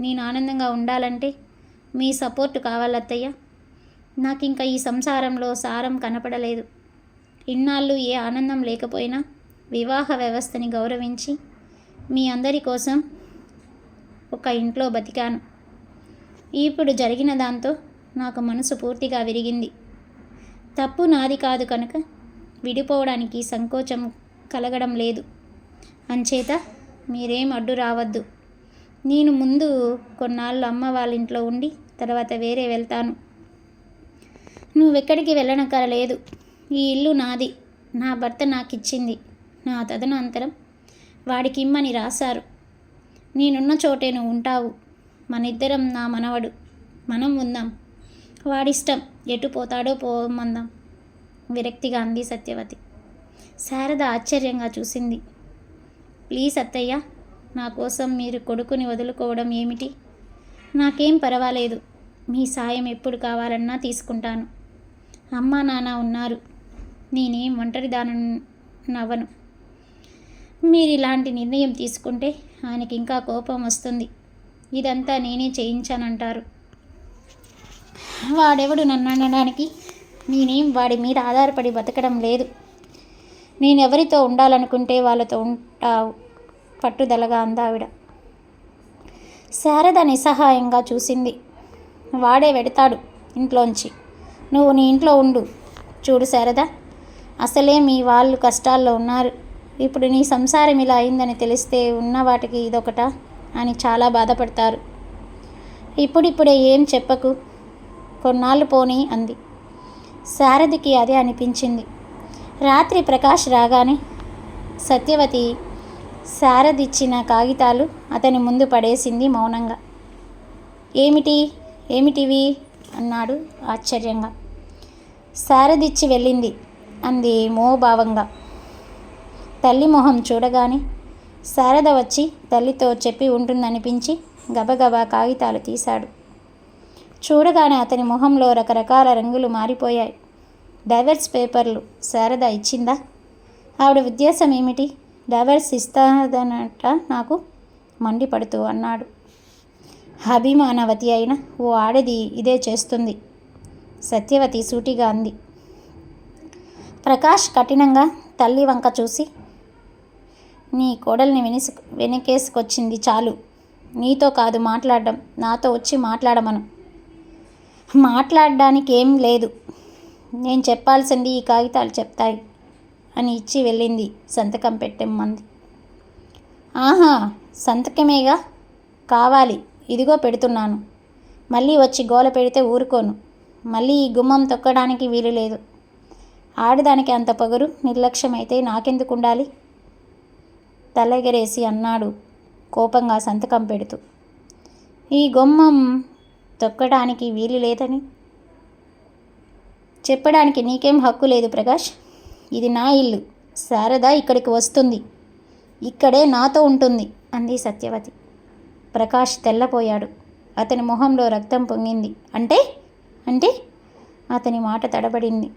నేను ఆనందంగా ఉండాలంటే మీ సపోర్ట్ కావాలత్తయ్య. నాకు ఇంకా ఈ సంసారంలో సారం కనపడలేదు. ఇన్నాళ్ళు ఏ ఆనందం లేకపోయినా వివాహ వ్యవస్థని గౌరవించి మీ అందరి కోసం ఒక ఇంట్లో బతికాను. ఇప్పుడు జరిగిన దాంతో నాకు మనసు పూర్తిగా విరిగింది. తప్పు నాది కాదు కనుక విడిపోవడానికి సంకోచం కలగడం లేదు. అంచేత మీరేం అడ్డు రావద్దు. నేను ముందు కొన్నాళ్ళు అమ్మ వాళ్ళ ఇంట్లో ఉండి తర్వాత వేరే వెళ్తాను. నువ్వెక్కడికి వెళ్ళనక్కరలేదు. ఈ ఇల్లు నాది. నా భర్త నాకు ఇచ్చింది. నా తదనంతరం వాడికి ఇమ్మని రాశారు. నేనున్న చోటే నువ్వు ఉంటావు. మనిద్దరం నా మనవడు. మనం ఉందాం. వాడిష్టం, ఎటు పోతాడో పోమందాం విరక్తిగా అంది సత్యవతి. శారద ఆశ్చర్యంగా చూసింది. ప్లీజ్ అత్తయ్య, నా కోసం మీరు కొడుకుని వదులుకోవడం ఏమిటి? నాకేం పర్వాలేదు. మీ సాయం ఎప్పుడు కావాలన్నా తీసుకుంటాను. అమ్మా నాన్న ఉన్నారు. నేనేం ఒంటరిదానవ్వను. మీరు ఇలాంటి నిర్ణయం తీసుకుంటే ఆయనకి ఇంకా కోపం వస్తుంది. ఇదంతా నేనే చేయించానంటారు. వాడెవడు నన్ను అనడానికి? నేనేం వాడి మీద ఆధారపడి బతకడం లేదు. నేనెవరితో ఉండాలనుకుంటే వాళ్ళతో ఉంటావు పట్టుదలగా అందావిడ. శారద నిస్సహాయంగా చూసింది. వాడే వెడతాడు ఇంట్లోంచి, నువ్వు నీ ఇంట్లో ఉండు. చూడు శారద, అసలే మీ వాళ్ళు కష్టాల్లో ఉన్నారు. ఇప్పుడు నీ సంసారం ఇలా అయిందని తెలిస్తే ఉన్న వాటికి ఇదొకటా అని చాలా బాధపడతారు. ఇప్పుడిప్పుడే ఏం చెప్పకు, కొన్నాళ్ళు పోనీ అంది. శారదకి అదే అనిపించింది. రాత్రి ప్రకాష్ రాగానే సత్యవతి శారదిచ్చిన కాగితాలు అతని ముందు పడేసింది మౌనంగా. ఏమిటివి అన్నాడు ఆశ్చర్యంగా. శారదిచ్చి వెళ్ళింది అంది మోభావంగా. తల్లి మొహం చూడగానే శారద వచ్చి తల్లితో చెప్పి ఉంటుందనిపించి గబగబా కాగితాలు తీశాడు. చూడగానే అతని మొహంలో రకరకాల రంగులు మారిపోయాయి. డైవర్స్ పేపర్లు శారద ఇచ్చిందా? ఆవిడ ఉద్దేశం ఏమిటి? డైవర్స్ ఇస్తాదనట నాకు మండిపడుతూ అన్నాడు. అభిమానవతి అయిన ఓ ఆడది ఇదే చేస్తుంది, సత్యవతి సూటిగా అంది. ప్రకాష్ కఠినంగా తల్లి వంక చూసి, నీ కోడల్ని వెనకేసుకొచ్చింది చాలు. నీతో కాదు మాట్లాడడం, నాతో వచ్చి మాట్లాడమను. మాట్లాడడానికి ఏం లేదు, నేను చెప్పాల్సింది ఈ కాగితాలు చెప్తాయి అని ఇచ్చి వెళ్ళింది. సంతకం పెట్టెమ్మంది. ఆహా, సంతకమేగా కావాలి, ఇదిగో పెడుతున్నాను. మళ్ళీ వచ్చి గోల పెడితే ఊరుకోను. మళ్ళీ ఈ గుమ్మం తొక్కడానికి వీలు లేదు. ఆడదానికి అంత పొగరు నిర్లక్ష్యమైతే నాకెందుకు ఉండాలి? తలెగరేసి అన్నాడు కోపంగా సంతకం పెడుతూ. ఈ గుమ్మం తొక్కడానికి వీలు లేదని చెప్పడానికి నీకేం హక్కు లేదు ప్రకాష్. ఇది నా ఇల్లు. శారద ఇక్కడికి వస్తుంది, ఇక్కడే నాతో ఉంటుంది అంది సత్యవతి. ప్రకాష్ తెల్లపోయాడు. అతని మొహంలో రక్తం పొంగింది. అంటే అతని మాట తడబడింది.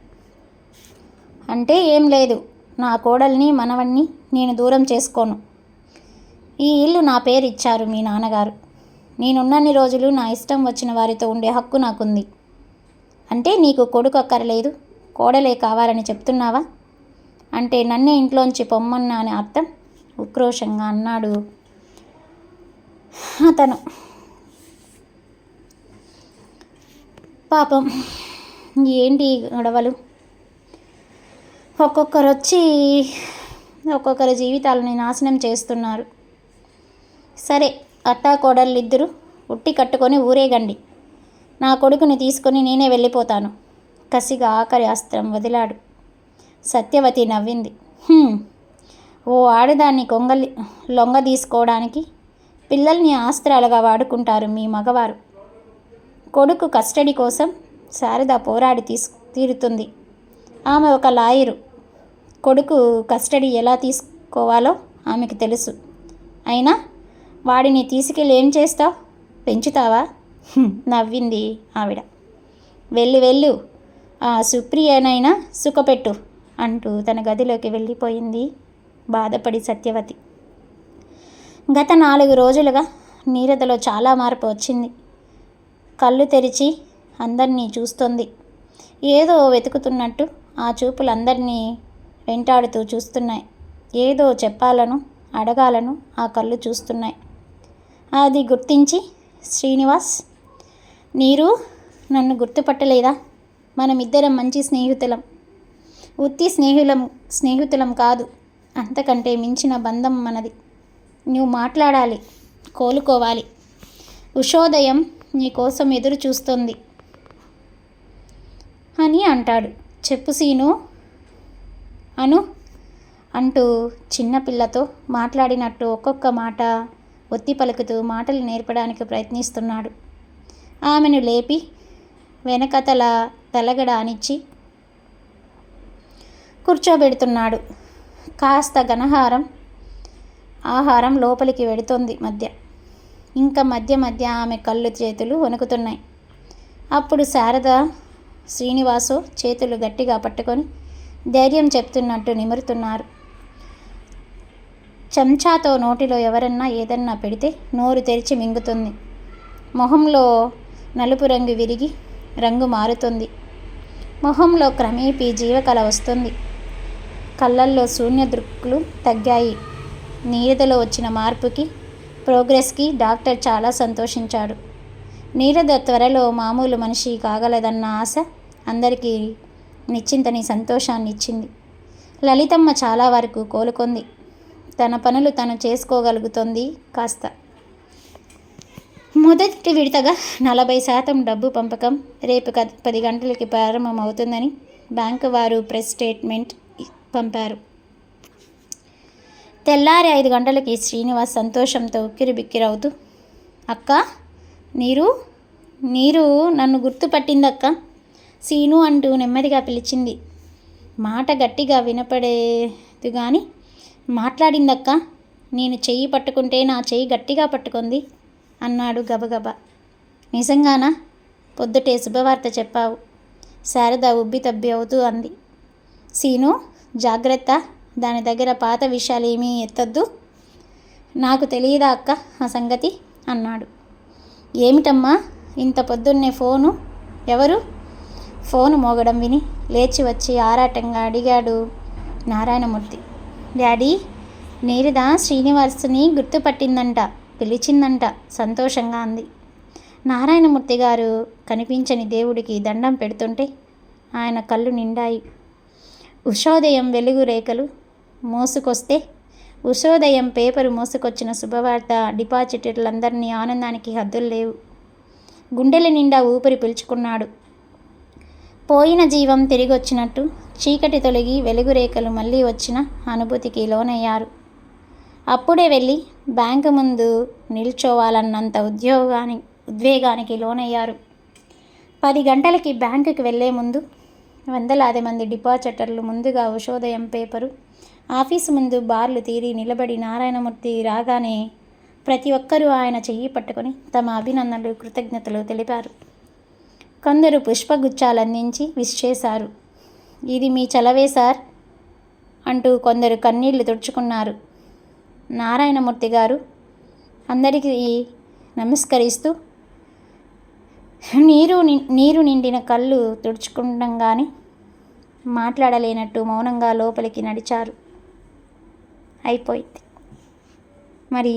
అంటే ఏం లేదు, నా కోడల్ని మనవణ్ణి నేను దూరం చేసుకోను. ఈ ఇల్లు నా పేరు ఇచ్చారు మీ నాన్నగారు. నేనున్నన్ని రోజులు నా ఇష్టం వచ్చిన వారితో ఉండే హక్కు నాకుంది. అంటే నీకు కొడుకు అక్కర్లేదు, కోడలే కావాలని చెప్తున్నావా? అంటే నన్నే ఇంట్లోంచి పొమ్మన్నా అని అర్థం? ఉక్రోషంగా అన్నాడు అతను. పాపం, ఏంటి గొడవలు? ఒక్కొక్కరు జీవితాలని నాశనం చేస్తున్నారు. సరే, అత్తా కోడళ్ళిద్దరూ ఉట్టి కట్టుకొని ఊరేగండి. నా కొడుకుని తీసుకొని నేనే వెళ్ళిపోతాను. కసిగా ఆఖరి అస్త్రం వదిలాడు. సత్యవతి నవ్వింది. ఓ ఆడదాన్ని లొంగ తీసుకోవడానికి పిల్లల్ని ఆస్త్రాలుగా వాడుకుంటారు మీ మగవారు. కొడుకు కస్టడీ కోసం శారద పోరాడి తీరుతుంది. ఆమె ఒక లాయరు. కొడుకు కస్టడీ ఎలా తీసుకోవాలో ఆమెకు తెలుసు. అయినా వాడిని తీసుకెళ్ళి ఏం చేస్తావు? పెంచుతావా? నవ్వింది ఆవిడ. వెళ్ళు, ఆ సుప్రియనైనా సుఖపెట్టు అంటూ తన గదిలోకి వెళ్ళిపోయింది బాధపడి సత్యవతి. గత 4 రోజులుగా నీరదలో చాలా మార్పు వచ్చింది. కళ్ళు తెరిచి అందరినీ చూస్తోంది. ఏదో వెతుకుతున్నట్టు ఆ చూపులు అందరినీ వెంటాడుతూ చూస్తున్నాయి. ఏదో చెప్పాలను అడగాలను ఆ కళ్ళు చూస్తున్నాయి. అది గుర్తించి, శ్రీనివాస్, నీరు నన్ను గుర్తుపట్టలేదా? మనమిద్దరం మంచి స్నేహితులం. ఉత్తి స్నేహితులం కాదు, అంతకంటే మించిన బంధం మనది. నువ్వు మాట్లాడాలి, కోలుకోవాలి. ఉషోదయం నీ కోసం ఎదురు చూస్తుంది అని అంటాడు. చెప్పు సీను అంటూ చిన్నపిల్లతో మాట్లాడినట్టు ఒక్కొక్క మాట ఒత్తి పలుకుతూ మాటలు నేర్పడానికి ప్రయత్నిస్తున్నాడు. ఆమెను లేపి వెనకతల తలగడ అనిచ్చి కూర్చోబెడుతున్నాడు. కాస్త ఆహారం లోపలికి వెడుతోంది మధ్య ఆమె కళ్ళు చేతులు వణుకుతున్నాయి. అప్పుడు శారద శ్రీనివాసు చేతులు గట్టిగా పట్టుకొని ధైర్యం చెప్తున్నట్టు నిమురుతున్నారు. చెంచాతో నోటిలో ఎవరన్నా ఏదన్నా పెడితే నోరు తెరిచి మింగుతుంది. మొహంలో నలుపు రంగు విరిగి రంగు మారుతుంది. మొహంలో క్రమేపీ జీవకళ వస్తుంది. కళ్ళల్లో శూన్య దృక్కులు తగ్గాయి. నీరదలో వచ్చిన మార్పుకి, ప్రోగ్రెస్కి డాక్టర్ చాలా సంతోషించాడు. నీరద త్వరలో మామూలు మనిషి కాగలదన్న ఆశ అందరికీ నిశ్చింతని సంతోషాన్ని ఇచ్చింది. లలితమ్మ చాలా వరకు కోలుకుంది. తన పనులు తను చేసుకోగలుగుతోంది. కాస్త మొదటి విడతగా 40% డబ్బు పంపకం రేపు 10 గంటలకి ప్రారంభమవుతుందని బ్యాంకు వారు ప్రెస్ స్టేట్మెంట్ పంపారు. తెల్లారి 5 గంటలకి శ్రీనివాస్ సంతోషంతో ఉక్కిరిబిక్కిరవుతూ, అక్క, నీరు నన్ను గుర్తుపట్టిందక్క, సీను అంటూ నెమ్మదిగా పిలిచింది. మాట గట్టిగా వినపడేది కానీ మాట్లాడిందక్క. నేను చెయ్యి పట్టుకుంటే నా చెయ్యి గట్టిగా పట్టుకుంది అన్నాడు గబగబా. నిజంగానా? పొద్దుటే శుభవార్త చెప్పావు, శారద ఉబ్బి తబ్బి అవుతూ అంది. సీను, జాగ్రత్త, దాని దగ్గర పాత విషయాలు ఏమీ ఎత్తద్దు. నాకు తెలియదా అక్క ఆ సంగతి అన్నాడు. ఏమిటమ్మా ఇంత పొద్దున్నే ఫోను? ఎవరు? ఫోను మోగడం విని లేచి వచ్చి ఆరాటంగా అడిగాడు నారాయణమూర్తి. డాడీ, నీరద శ్రీనివాసుని గుర్తుపట్టిందంట, పిలిచిందంట సంతోషంగా అంది. నారాయణమూర్తి గారు కనిపించని దేవుడికి దండం పెడుతుంటే ఆయన కళ్ళు నిండాయి. ఉషోదయం వెలుగు రేఖలు మోసుకొస్తే, ఉషోదయం పేపరు మోసుకొచ్చిన శుభవార్త డిపాజిటర్లందరినీ ఆనందానికి హద్దులు లేవు. గుండెల నిండా ఊపిరి పీల్చుకున్నాడు. పోయిన జీవం తిరిగొచ్చినట్టు చీకటి తొలగి వెలుగు రేఖలు మళ్ళీ వచ్చిన అనుభూతికి లోనయ్యారు. అప్పుడే వెళ్ళి బ్యాంకు ముందు నిల్చోవాలన్నంత ఉద్వేగానికి లోనయ్యారు. 10 గంటలకి బ్యాంకుకి వెళ్లే ముందు వందలాది మంది డిపాజిటర్లు ముందుగా ఉషోదయం పేపరు ఆఫీసు ముందు బార్లు తీరి నిలబడి నారాయణమూర్తి రాగానే ప్రతి ఒక్కరూ ఆయన చెయ్యి పట్టుకొని తమ అభినందనలు, కృతజ్ఞతలు తెలిపారు. కొందరు పుష్పగుచ్చాలు అందించి విష్ చేశారు. ఇది మీ చలవే సార్ అంటూ కొందరు కన్నీళ్లు తుడుచుకున్నారు. నారాయణమూర్తి గారు అందరికీ నమస్కరిస్తూ నీరు నిండిన కళ్ళు తుడుచుకుండగానే మాట్లాడలేనట్టు మౌనంగా లోపలికి నడిచారు. అయిపోయింది. మరి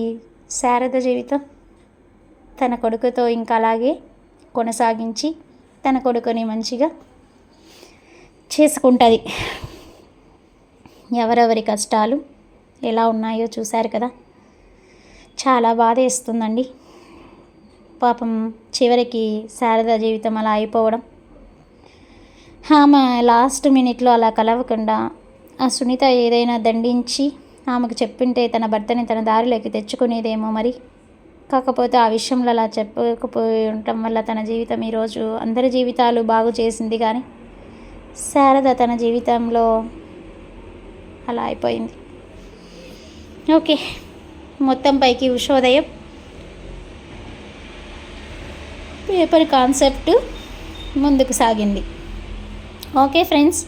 శారద జీవితం తన కొడుకుతో ఇంకా అలాగే కొనసాగించి తన కొడుకుని మంచిగా చేసుకుంటుంది. ఎవరెవరి కష్టాలు ఎలా ఉన్నాయో చూశారు కదా. చాలా బాధేస్తుందండి. పాపం చివరికి శారద జీవితం అలా అయిపోవడం, ఆమె లాస్ట్ మినిట్లో అలా కలవకుండా ఆ సునీత ఏదైనా దండించి ఆమెకు చెప్పింటే తన భర్తని తన దారిలోకి తెచ్చుకునేదేమో మరి. కాకపోతే ఆ విషయంలో అలా చెప్పకపోయి ఉండటం వల్ల తన జీవితం ఈరోజు అందరి జీవితాలు బాగు చేసింది, కానీ శారద తన జీవితంలో అలా అయిపోయింది. ఓకే, మొత్తం పైకి ఉషోదయం పేపర్ కాన్సెప్ట్ ముందుకు సాగింది. ఓకే ఫ్రెండ్స్,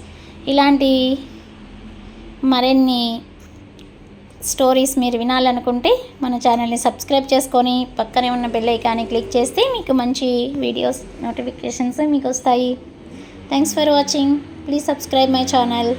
ఇలాంటి మరిన్ని స్టోరీస్ మీరు వినాలనుకుంటే మన ఛానల్ని సబ్స్క్రైబ్ చేసుకొని పక్కనే ఉన్న బెల్ ఐకాన్ని క్లిక్ చేస్తే మీకు మంచి వీడియోస్ నోటిఫికేషన్స్ మీకు వస్తాయి. Thanks for watching. Please subscribe my channel.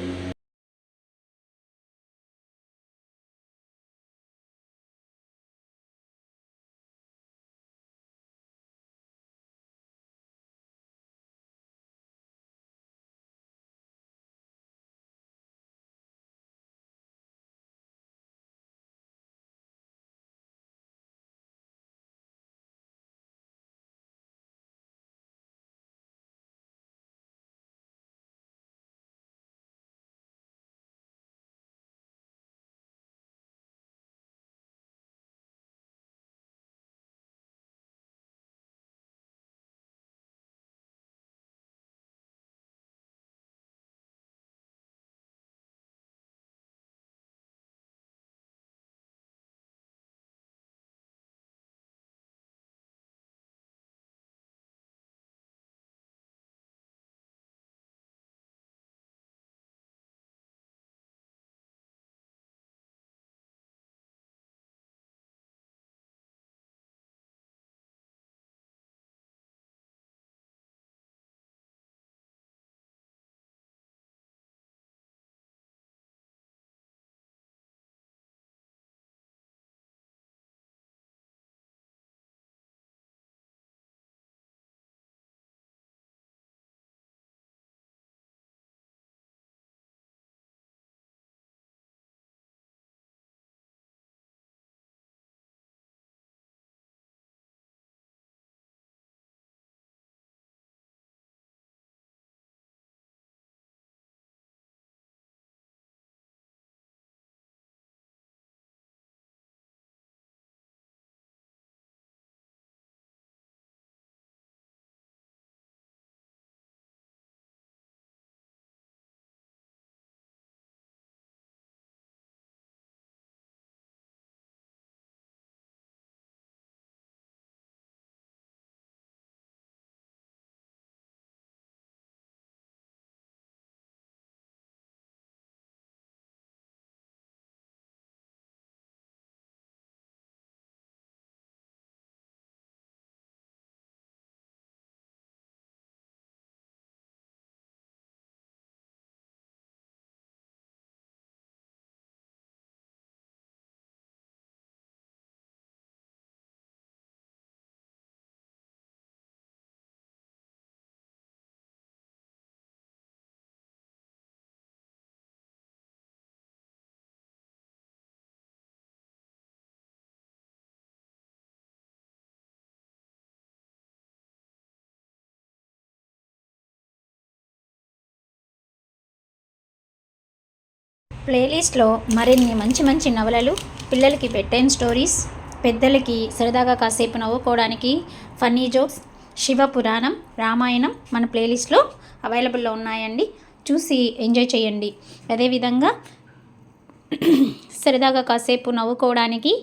ప్లేలిస్ట్లో మరిన్ని మంచి మంచి నవలలు, పిల్లలకి బెడ్ టైమ్ స్టోరీస్, పెద్దలకి సరదాగా కాసేపు నవ్వుకోవడానికి ఫన్నీ జోక్స్, శివ పురాణం, రామాయణం మన ప్లేలిస్ట్లో అవైలబుల్లో ఉన్నాయండి. చూసి ఎంజాయ్ చేయండి. అదేవిధంగా సరదాగా కాసేపు నవ్వుకోవడానికి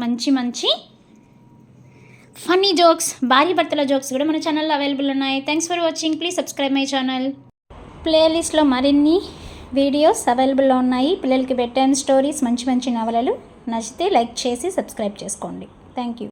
మంచి మంచి ఫన్నీ జోక్స్, భార్య భర్తల జోక్స్ కూడా మన ఛానల్లో అవైలబుల్ ఉన్నాయి. Thanks for watching. Please subscribe my channel. ప్లేలిస్ట్లో మరిన్ని వీడియోస్ అవైలబుల్లో ఉన్నాయి. పిల్లలకి బెడ్ టైమ్ స్టోరీస్, మంచి మంచి నవలలు. నచ్చితే లైక్ చేసి సబ్స్క్రైబ్ చేసుకోండి. Thank you.